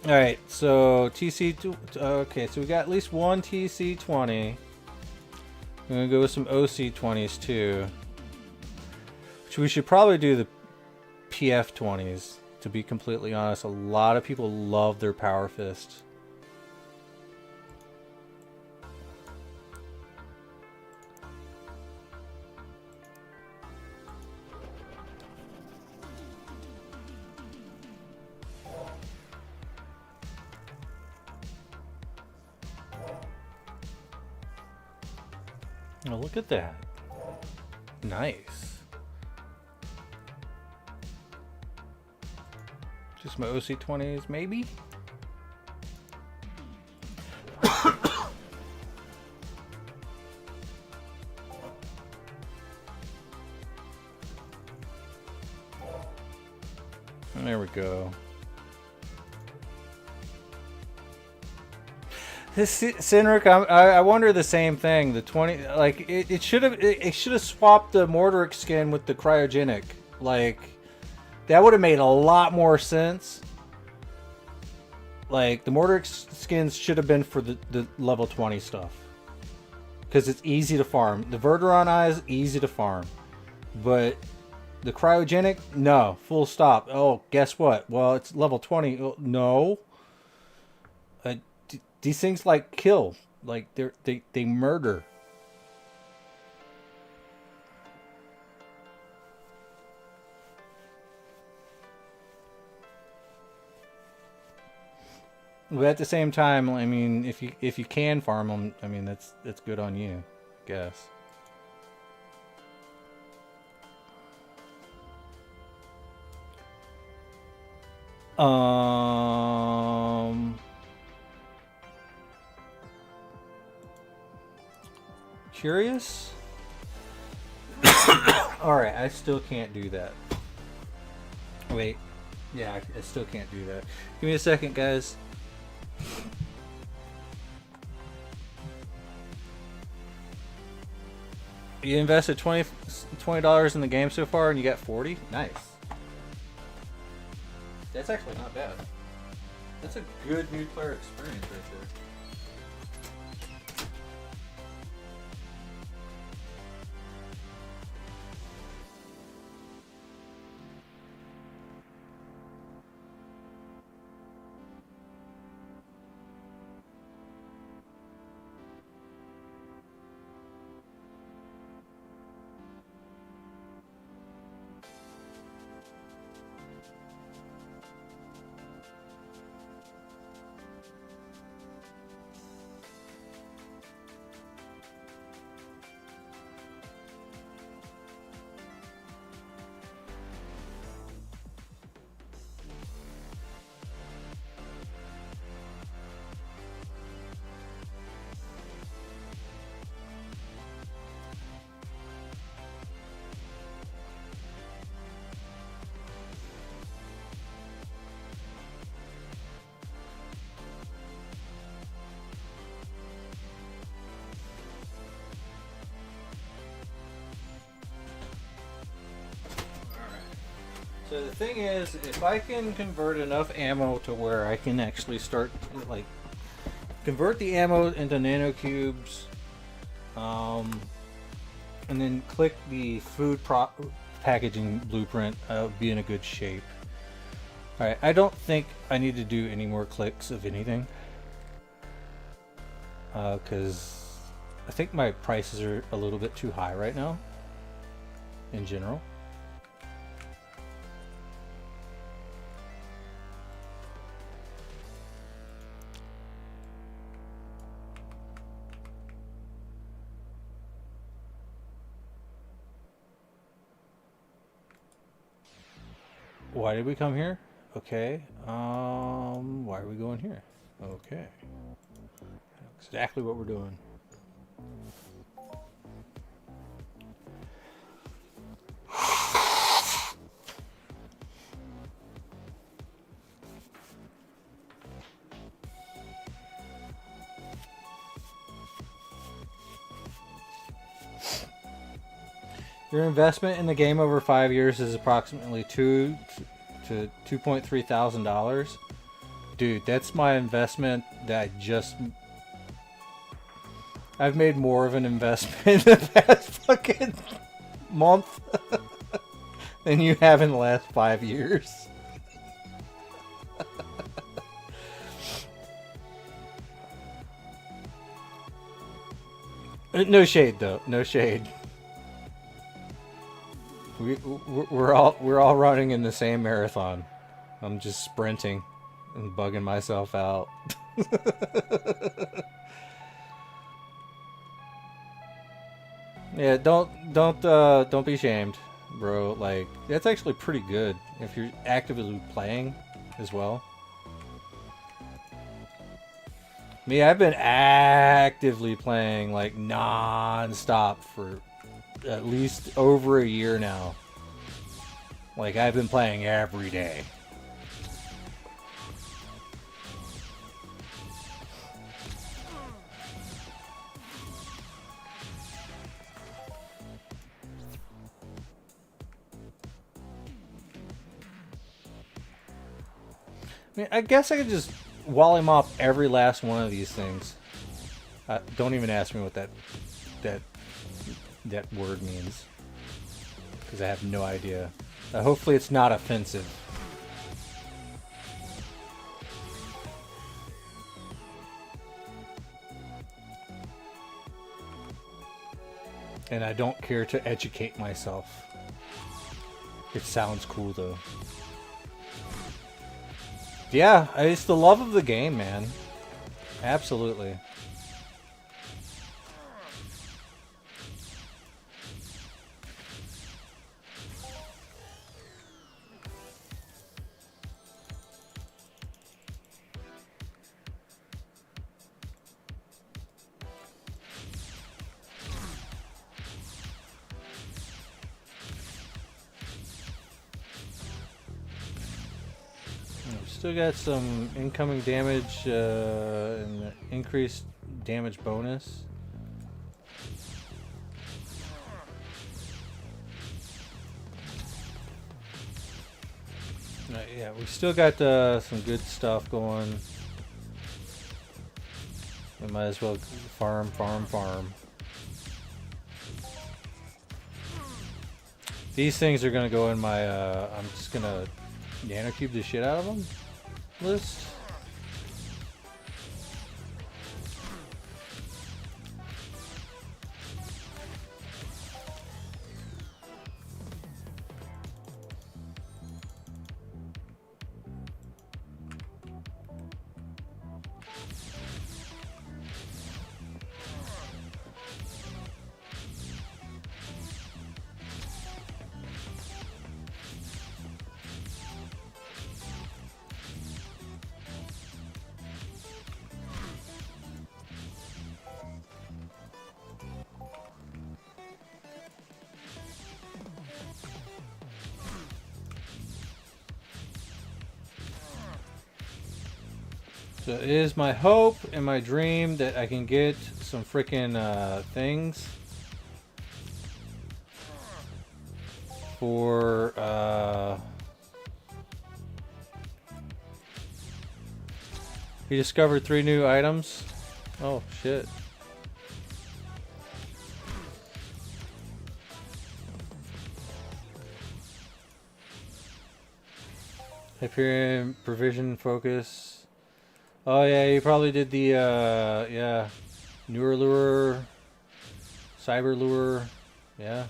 Alright, so TC... Okay, so we got at least one TC20. I'm going to go with some OC20s too. Which we should probably do the PF20s, to be completely honest. A lot of people love their Power Fist. Oh, look at that. Nice. Just my OC20s, maybe? There we go. This Sinric, I wonder the same thing. The 20, like it should have swapped the Mordoric skin with the cryogenic. Like that would have made a lot more sense. Like the Mordoric skins should have been for the level 20 stuff, because it's easy to farm. The Verderon eyes easy to farm, but the cryogenic, no, full stop. Oh, guess what? Well, it's level 20. Oh, no. These things like kill, like they murder. But at the same time, I mean, if you can farm them, I mean that's good on you, I guess. Curious? Alright, I still can't do that. Wait. Yeah, I still can't do that. Give me a second, guys. You invested $20 in the game so far and you got 40? Nice. That's actually not bad. That's a good new player experience right there. So the thing is, if I can convert enough ammo to where I can actually start, like, convert the ammo into nanocubes, and then click the food packaging blueprint, I'll be in a good shape. Alright, I don't think I need to do any more clicks of anything. Because I think my prices are a little bit too high right now, in general. why did we come here? Okay. Why are we going here? Okay. Exactly what we're doing. Your investment in the game over 5 years is approximately $2,000 to $2,300. Dude, that's my investment that I've made more of an investment in the past fucking month than you have in the last 5 years. No shade though, no shade. We're all running in the same marathon. I'm just sprinting and bugging myself out. Yeah, don't be ashamed, bro. Like, that's actually pretty good if you're actively playing as well. Me, I've been actively playing like non-stop for at least over a year now. Like, I've been playing every day. I mean, I guess I could just wall him off every last one of these things. Don't even ask me what that word means, because I have no idea. Hopefully it's not offensive. And I don't care to educate myself. It sounds cool though. Yeah, it's the love of the game, man. Absolutely. Still got some incoming damage and increased damage bonus. Yeah, we still got some good stuff going. We might as well farm. These things are gonna go in my. I'm just gonna nanocube the shit out of them. List. So it is my hope and my dream that I can get some freaking things for he discovered 3 new items. Oh shit. Hyperion provision focus. Oh yeah, you probably did the yeah, newer lure, cyber lure, yeah.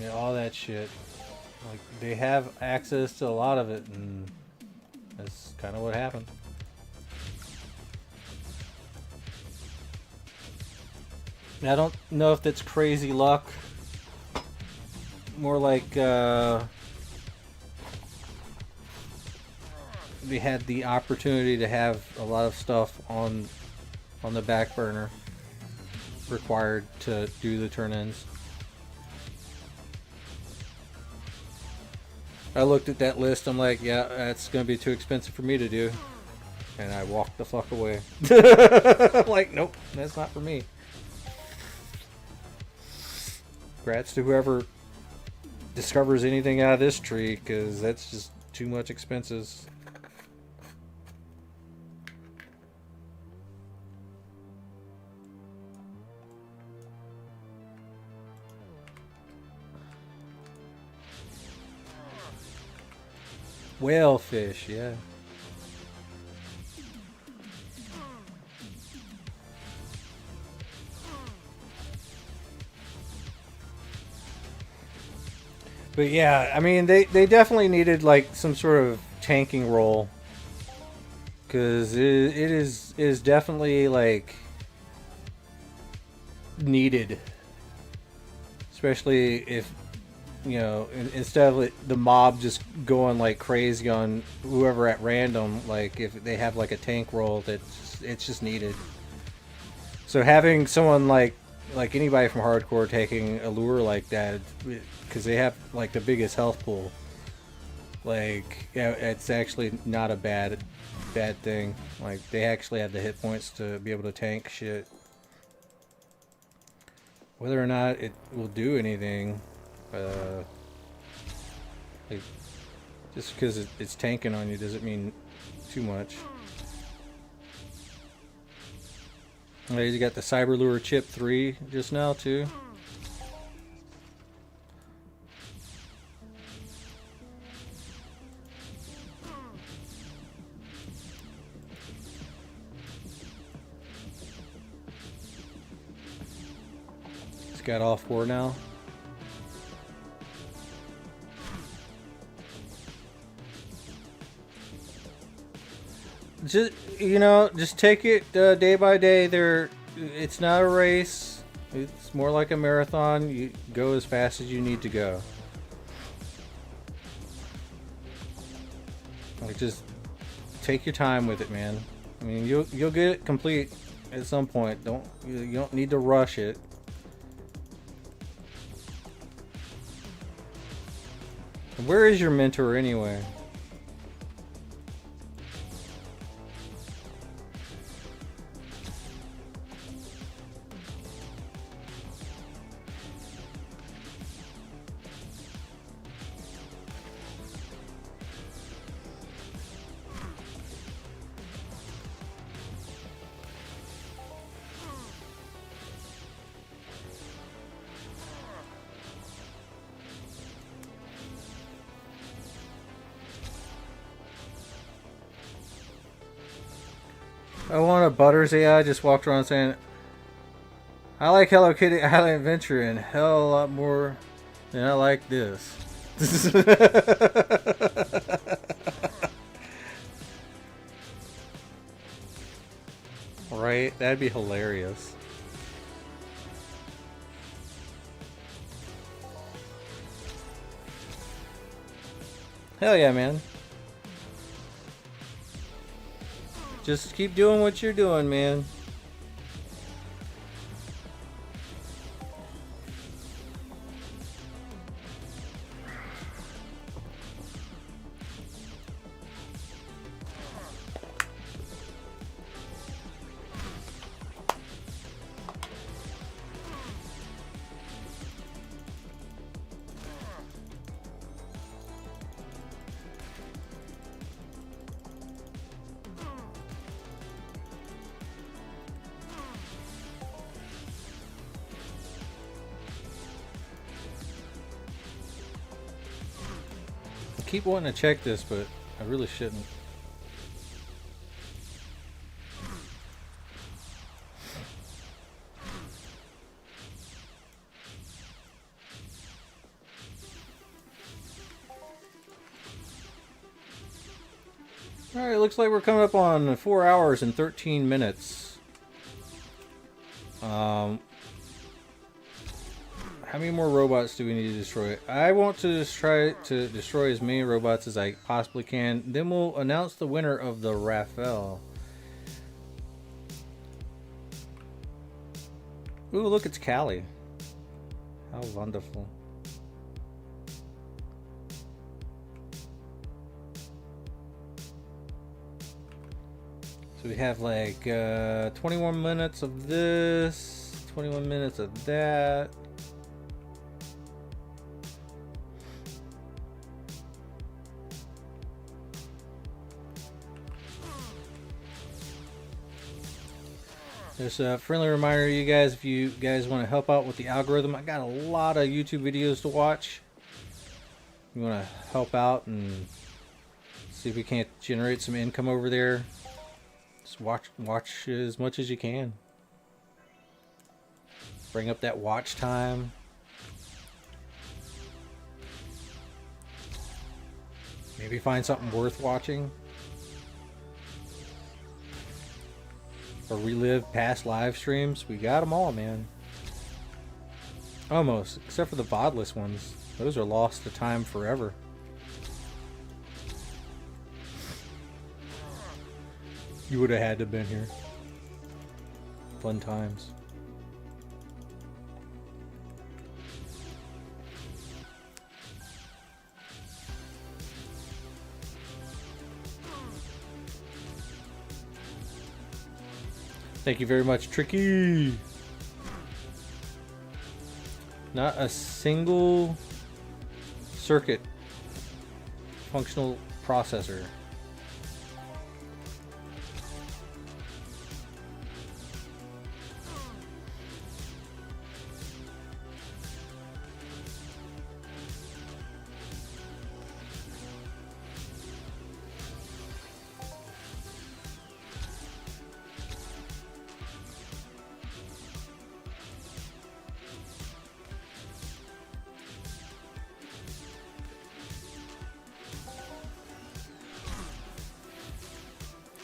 Yeah, all that shit. Like, they have access to a lot of it, and that's kind of what happened. I don't know if that's crazy luck. More like we had the opportunity to have a lot of stuff on the back burner required to do the turn-ins. I looked at that list, I'm like, yeah, that's gonna be too expensive for me to do. And I walked the fuck away. I'm like, nope, that's not for me. Congrats to whoever discovers anything out of this tree, because that's just too much expenses. Whale fish, yeah. But yeah, I mean, they definitely needed like some sort of tanking role, because it is definitely like needed, especially if, you know, instead of the mob just going like crazy on whoever at random, like if they have like a tank role, it's just needed. So having someone like anybody from hardcore taking a lure like that, because they have like the biggest health pool, like, yeah, it's actually not a bad thing. Like, they actually have the hit points to be able to tank shit. Whether or not it will do anything, like, just because it's tanking on you doesn't mean too much. You got the Cyber Lure Chip 3 just now too. It's got all 4 now. Just, you know, just take it day by day. It's not a race. It's more like a marathon. You go as fast as you need to go. Like, just take your time with it, man. I mean, you'll get it complete at some point. You don't need to rush it. Where is your mentor anyway? I want a Butters AI just walked around saying, I like Hello Kitty Island Adventure and hell a lot more than I like this. Right? That'd be hilarious. Hell yeah, man. Just keep doing what you're doing, man. I keep wanting to check this, but I really shouldn't. Alright, looks like we're coming up on 4 hours and 13 minutes. How many more robots do we need to destroy? I want to just try to destroy as many robots as I possibly can. Then we'll announce the winner of the raffle. Ooh, look, it's Callie. How wonderful. So we have like 21 minutes of this, 21 minutes of that. Just a friendly reminder to you guys, if you guys want to help out with the algorithm, I got a lot of YouTube videos to watch. You want to help out and see if we can't generate some income over there. Just watch as much as you can. Bring up that watch time. Maybe find something worth watching. Or relive past live streams. We got them all, man. Almost, except for the VODless ones. Those are lost to time forever. You would have had to have been here. Fun times. Thank you very much, Tricky. Not a single circuit functional processor.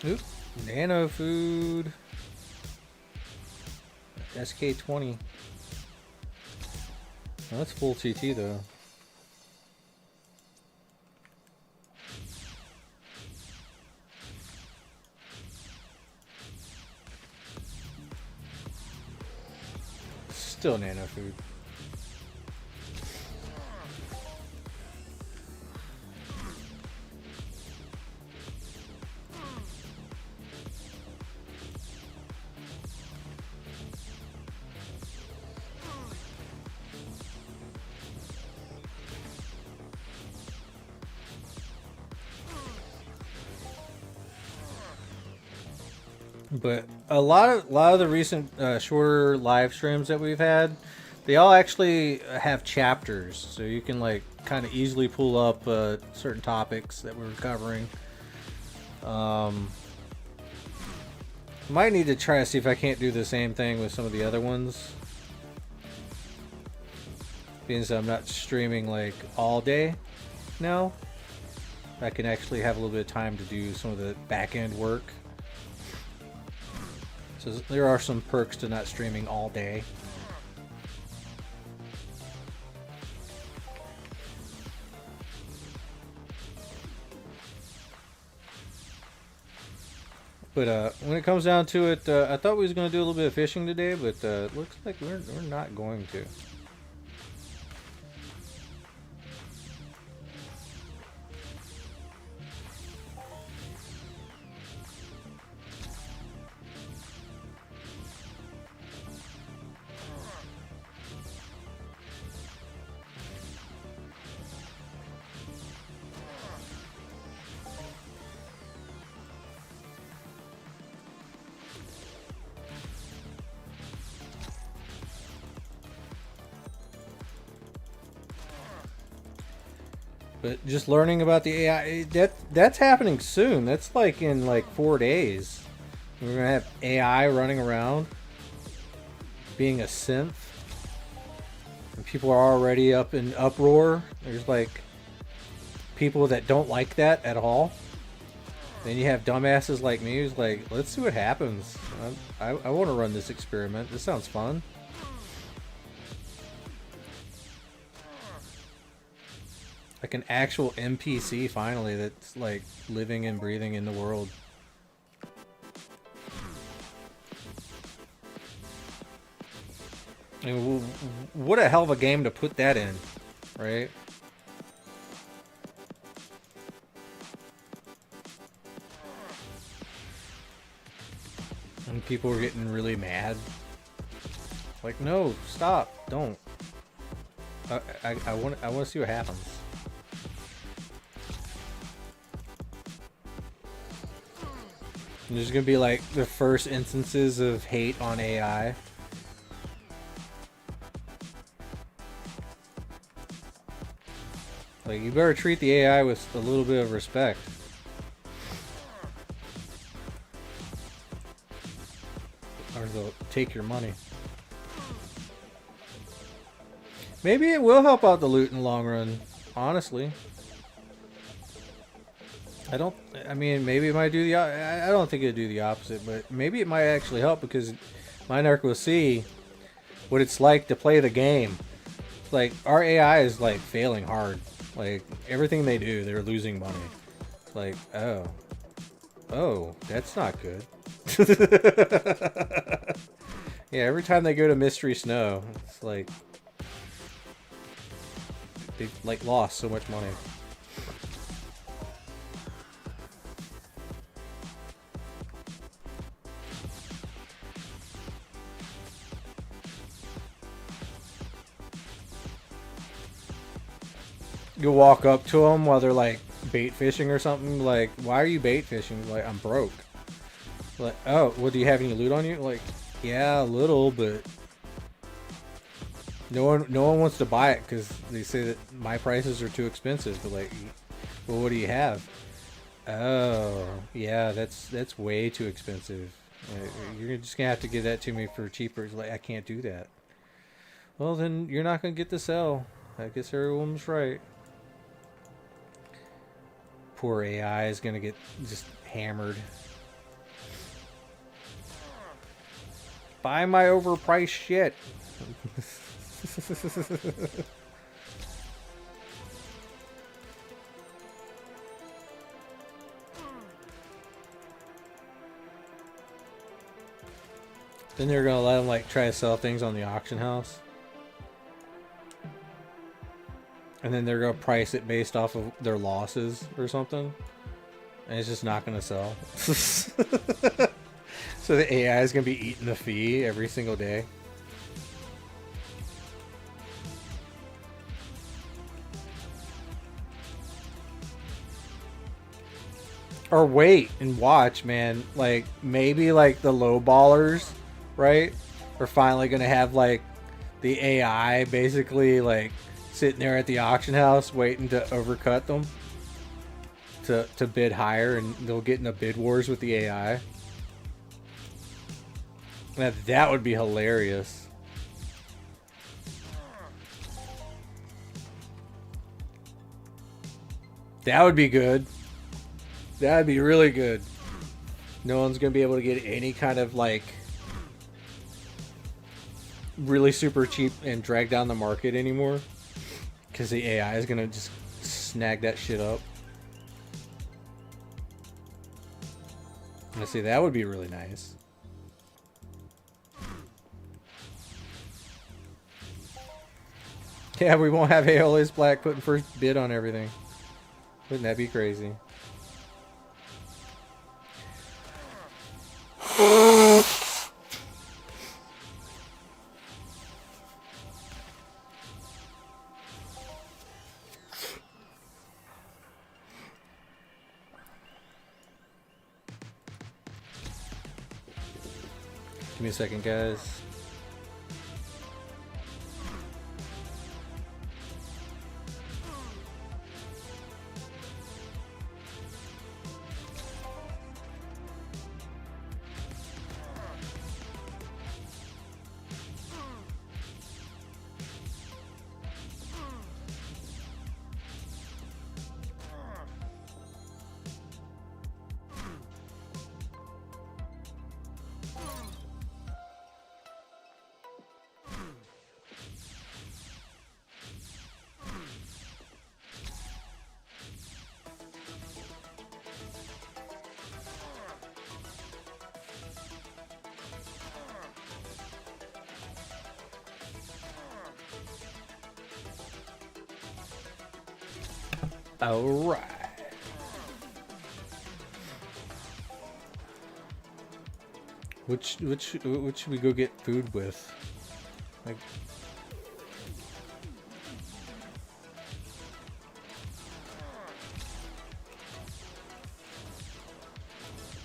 Oop, nano food. SK20. Oh, that's full TT though. Still nano food. But a lot of the recent shorter live streams that we've had, they all actually have chapters, so you can like kind of easily pull up certain topics that we're covering. Might need to try to see if I can't do the same thing with some of the other ones, being that I'm not streaming like all day now. I can actually have a little bit of time to do some of the back end work. So there are some perks to not streaming all day. But when it comes down to it, I thought we was going to do a little bit of fishing today, but it looks like we're not going to. But just learning about the AI, that's happening soon. That's like in like 4 days. We're gonna have AI running around, being a synth, and people are already up in uproar. There's like people that don't like that at all. Then you have dumbasses like me who's like, let's see what happens. I want to run this experiment. This sounds fun. Like an actual NPC finally that's like living and breathing in the world. I mean, what a hell of a game to put that in, right? And people were getting really mad. Like, no, stop, don't. I want to see what happens. And there's gonna be like the first instances of hate on AI. Like, you better treat the AI with a little bit of respect. Or they'll take your money. Maybe it will help out the loot in the long run, honestly. I mean, maybe it might do the, I don't think it'd do the opposite, but maybe it might actually help because my narc will see what it's like to play the game. Like, our AI is like failing hard. Like, everything they do, they're losing money. Like, oh, that's not good. Yeah, every time they go to Mystery Snow, it's like they like lost so much money. You walk up to them while they're like bait fishing or something. Like, why are you bait fishing? Like, I'm broke. Like, oh, well, do you have any loot on you? Like, yeah, a little, but no one wants to buy it because they say that my prices are too expensive. But like, well, what do you have? Oh, yeah, that's way too expensive. You're just gonna have to give that to me for cheaper. Like, I can't do that. Well, then you're not gonna get to sell. I guess everyone's right. Poor AI is gonna get just hammered. Buy my overpriced shit. Then they're gonna let them like try to sell things on the auction house. And then they're gonna price it based off of their losses or something. And it's just not gonna sell. So the AI is gonna be eating the fee every single day. Or wait and watch, man. Like, maybe like the low ballers, right? Are finally gonna have like the AI basically like sitting there at the auction house waiting to overcut them to bid higher, and they'll get into bid wars with the AI. That would be hilarious. That would be good. That would be really good. No one's gonna be able to get any kind of like really super cheap and drag down the market anymore, because the AI is gonna just snag that shit up. Let's see, that would be really nice. Yeah, we won't have Aeolus Black putting first bid on everything. Wouldn't that be crazy? Give me a second, guys. Alright. Which should we go get food with? Like,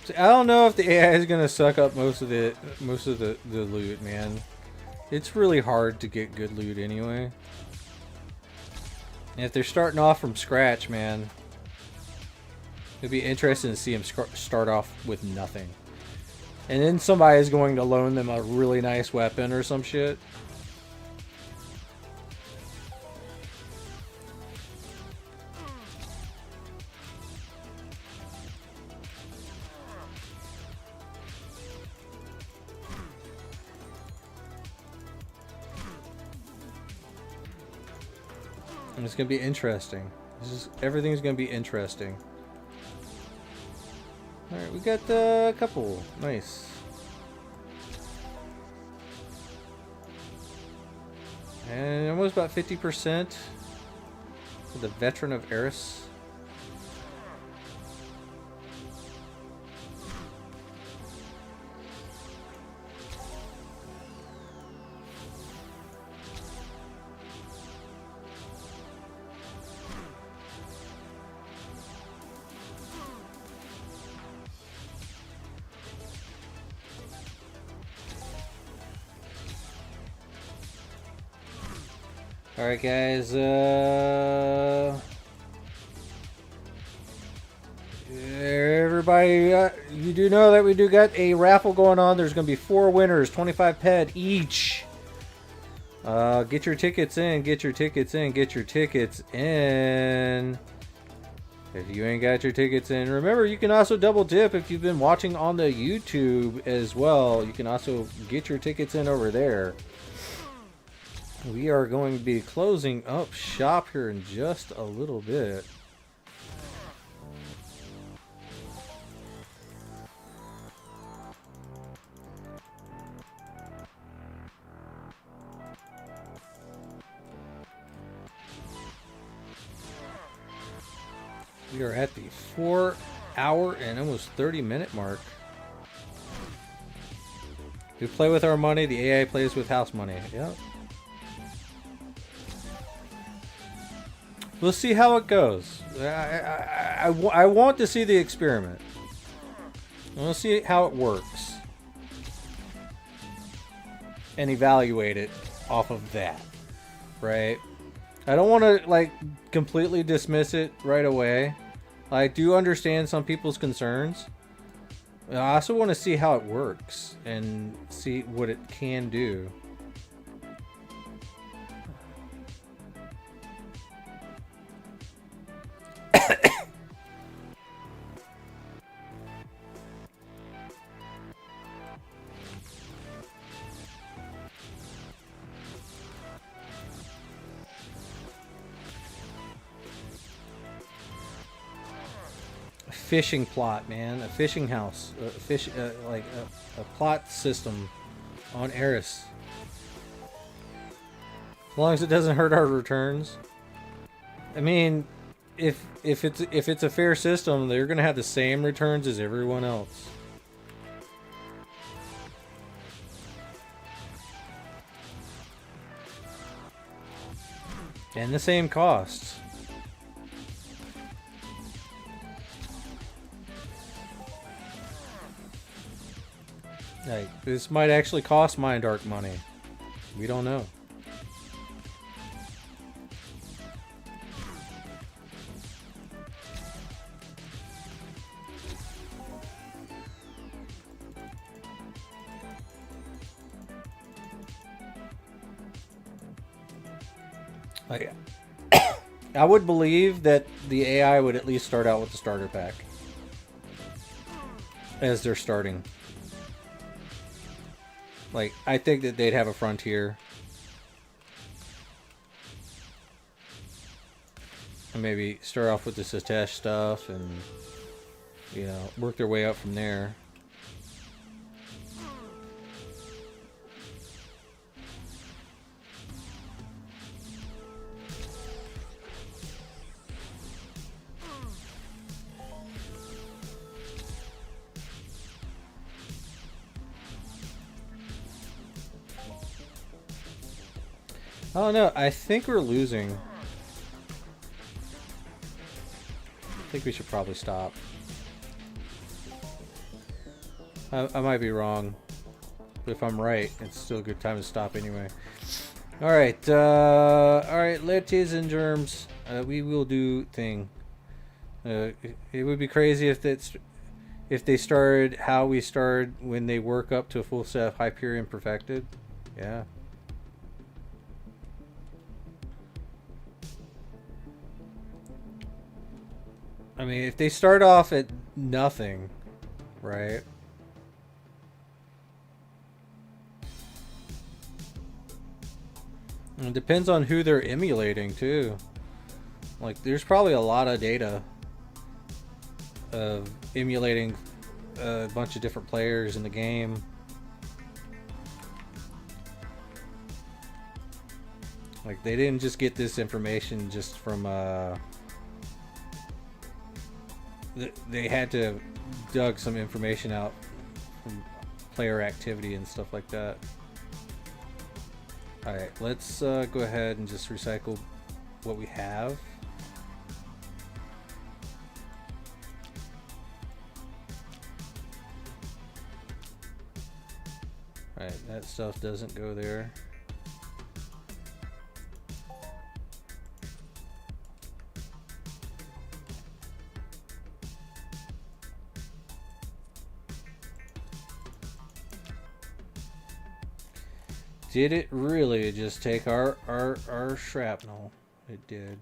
see, I don't know if the AI is gonna suck up most of the loot, man. It's really hard to get good loot anyway. And if they're starting off from scratch, man, it'd be interesting to see them start off with nothing. And then somebody is going to loan them a really nice weapon or some shit. And it's going to be interesting. Everything's going to be interesting. Alright, we got a couple. Nice. And almost about 50% for the veteran of ARIS. Alright guys, everybody, you do know that we do got a raffle going on. There's going to be 4 winners, 25 PED each. Get your tickets in, get your tickets in, get your tickets in. If you ain't got your tickets in, remember you can also double dip if you've been watching on the YouTube as well. You can also get your tickets in over there. We are going to be closing up shop here in just a little bit. We are at the 4-hour and almost 30-minute mark. We play with our money, the AI plays with house money. Yep. We'll see how it goes. I want to see the experiment. We'll see how it works. And evaluate it off of that. Right? I don't want to, like, completely dismiss it right away. I do understand some people's concerns. I also want to see how it works. And see what it can do. Fishing plot, man. A fishing house. Like a plot system on ARIS. As long as it doesn't hurt our returns. I mean, if it's a fair system, they're gonna have the same returns as everyone else. And the same costs. Like, this might actually cost Mind Arc money. We don't know. Like, I would believe that the AI would at least start out with the starter pack as they're starting. Like, I think that they'd have a frontier. And maybe start off with the Satesh stuff and, you know, work their way up from there. Oh no, I think we're losing. I think we should probably stop. I might be wrong, but if I'm right, it's still a good time to stop anyway. All right, ladies and germs, we will do thing. It would be crazy if they started how we started when they work up to a full set of Hyperion perfected. Yeah. I mean, if they start off at nothing, right? It depends on who they're emulating too. Like, there's probably a lot of data of emulating a bunch of different players in the game. Like, they didn't just get this information just from they had to dug some information out from player activity and stuff like that. Alright, let's go ahead and just recycle what we have. Alright, that stuff doesn't go there. Did it really just take our shrapnel? It did.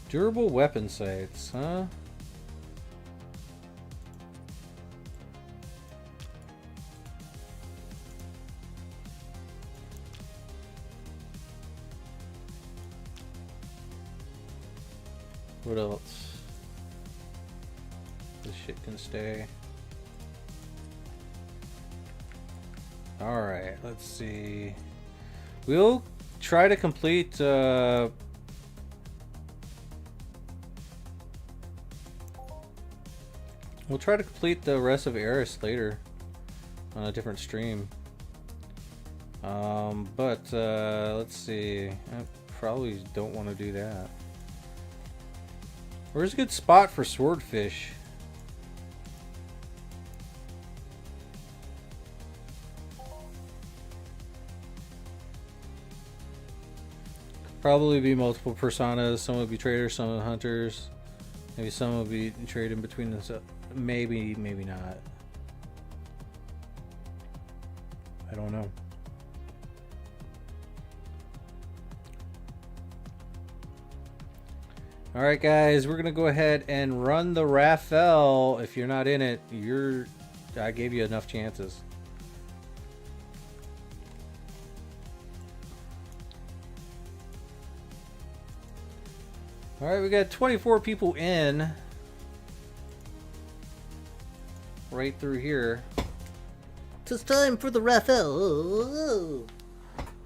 Durable weapon sights, huh? What else? This shit can stay. Alright, let's see. We'll try to complete we'll try to complete the rest of ARIS later on a different stream. Let's see. I probably don't want to do that. Where's a good spot for Swordfish? Probably be multiple personas. Some would be traders, some would be hunters. Maybe some will be trading between themselves. Maybe, maybe not. I don't know. Alright guys, we're gonna go ahead and run the Raphael. If you're not in it, I gave you enough chances. Alright, we got 24 people in. Right through here. It's time for the Raphael.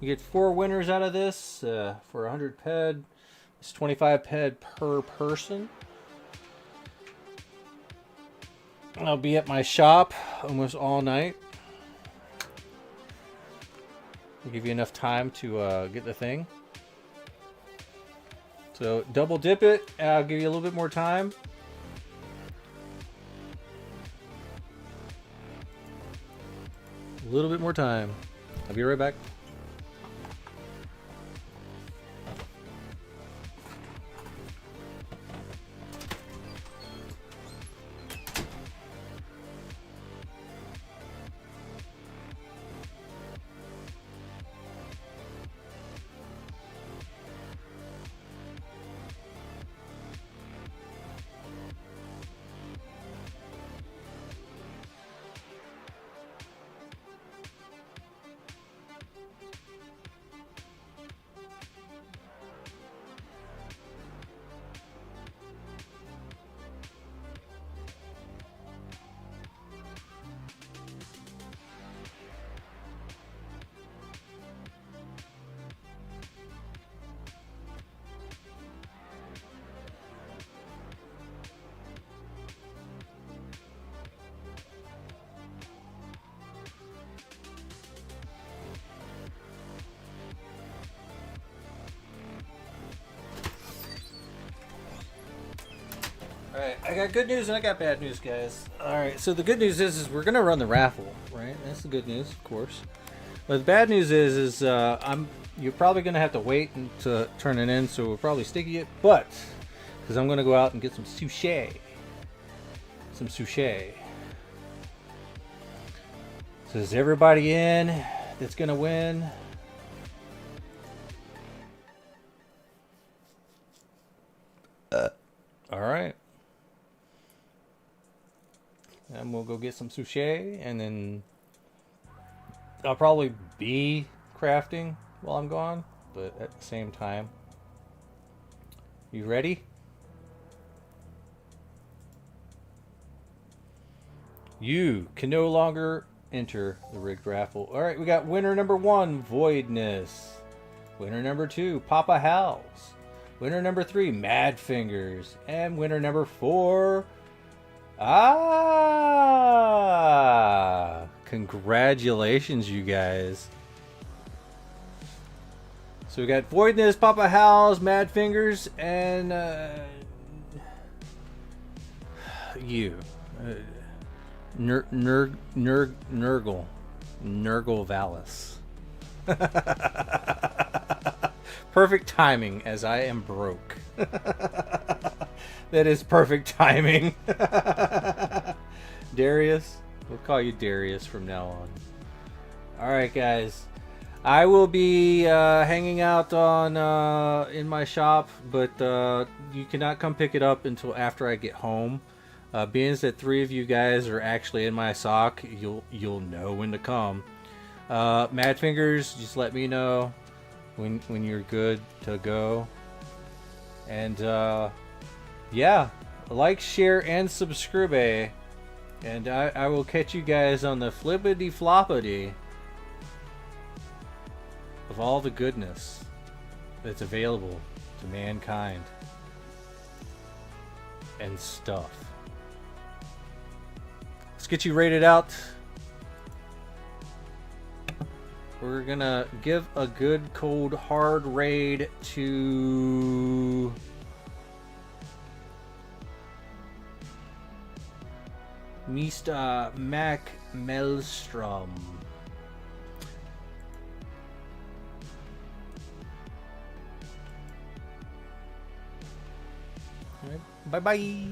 You get 4 winners out of this for 100 PED. It's 25 PED per person. I'll be at my shop almost all night. I'll give you enough time to get the thing. So double dip it, and I'll give you a little bit more time. A little bit more time. I'll be right back. Alright, I got good news and I got bad news, guys. Alright, so the good news is we're gonna run the raffle, right? That's the good news, of course. But the bad news is you're probably gonna have to wait to turn it in, so we'll probably sticky it, but because I'm gonna go out and get some sushi. Some sushi. So is everybody in that's gonna win? Alright. And we'll go get some sushi, and then I'll probably be crafting while I'm gone, but at the same time. You ready? You can no longer enter the rigged raffle. Alright, we got winner number 1, Voidness. Winner number 2, Papa Hal's. Winner number 3, Mad Fingers. And winner number 4, congratulations, you guys. So we got Voidness, Papa Hal's, Mad Fingers, and you. Nurgle Valis. Perfect timing, as I am broke. That is perfect timing. Darius, we'll call you Darius from now on. All right, guys. I will be hanging out on in my shop, but you cannot come pick it up until after I get home. Being that 3 of you guys are actually in my sock, you'll know when to come. Mad Fingers, just let me know when you're good to go. And yeah, like, share, and subscribe. And I will catch you guys on the flippity floppity of all the goodness that's available to mankind and stuff. Let's get you rated out. We're gonna give a good cold hard raid to Mr. Mac Maelstrom. All right, bye bye.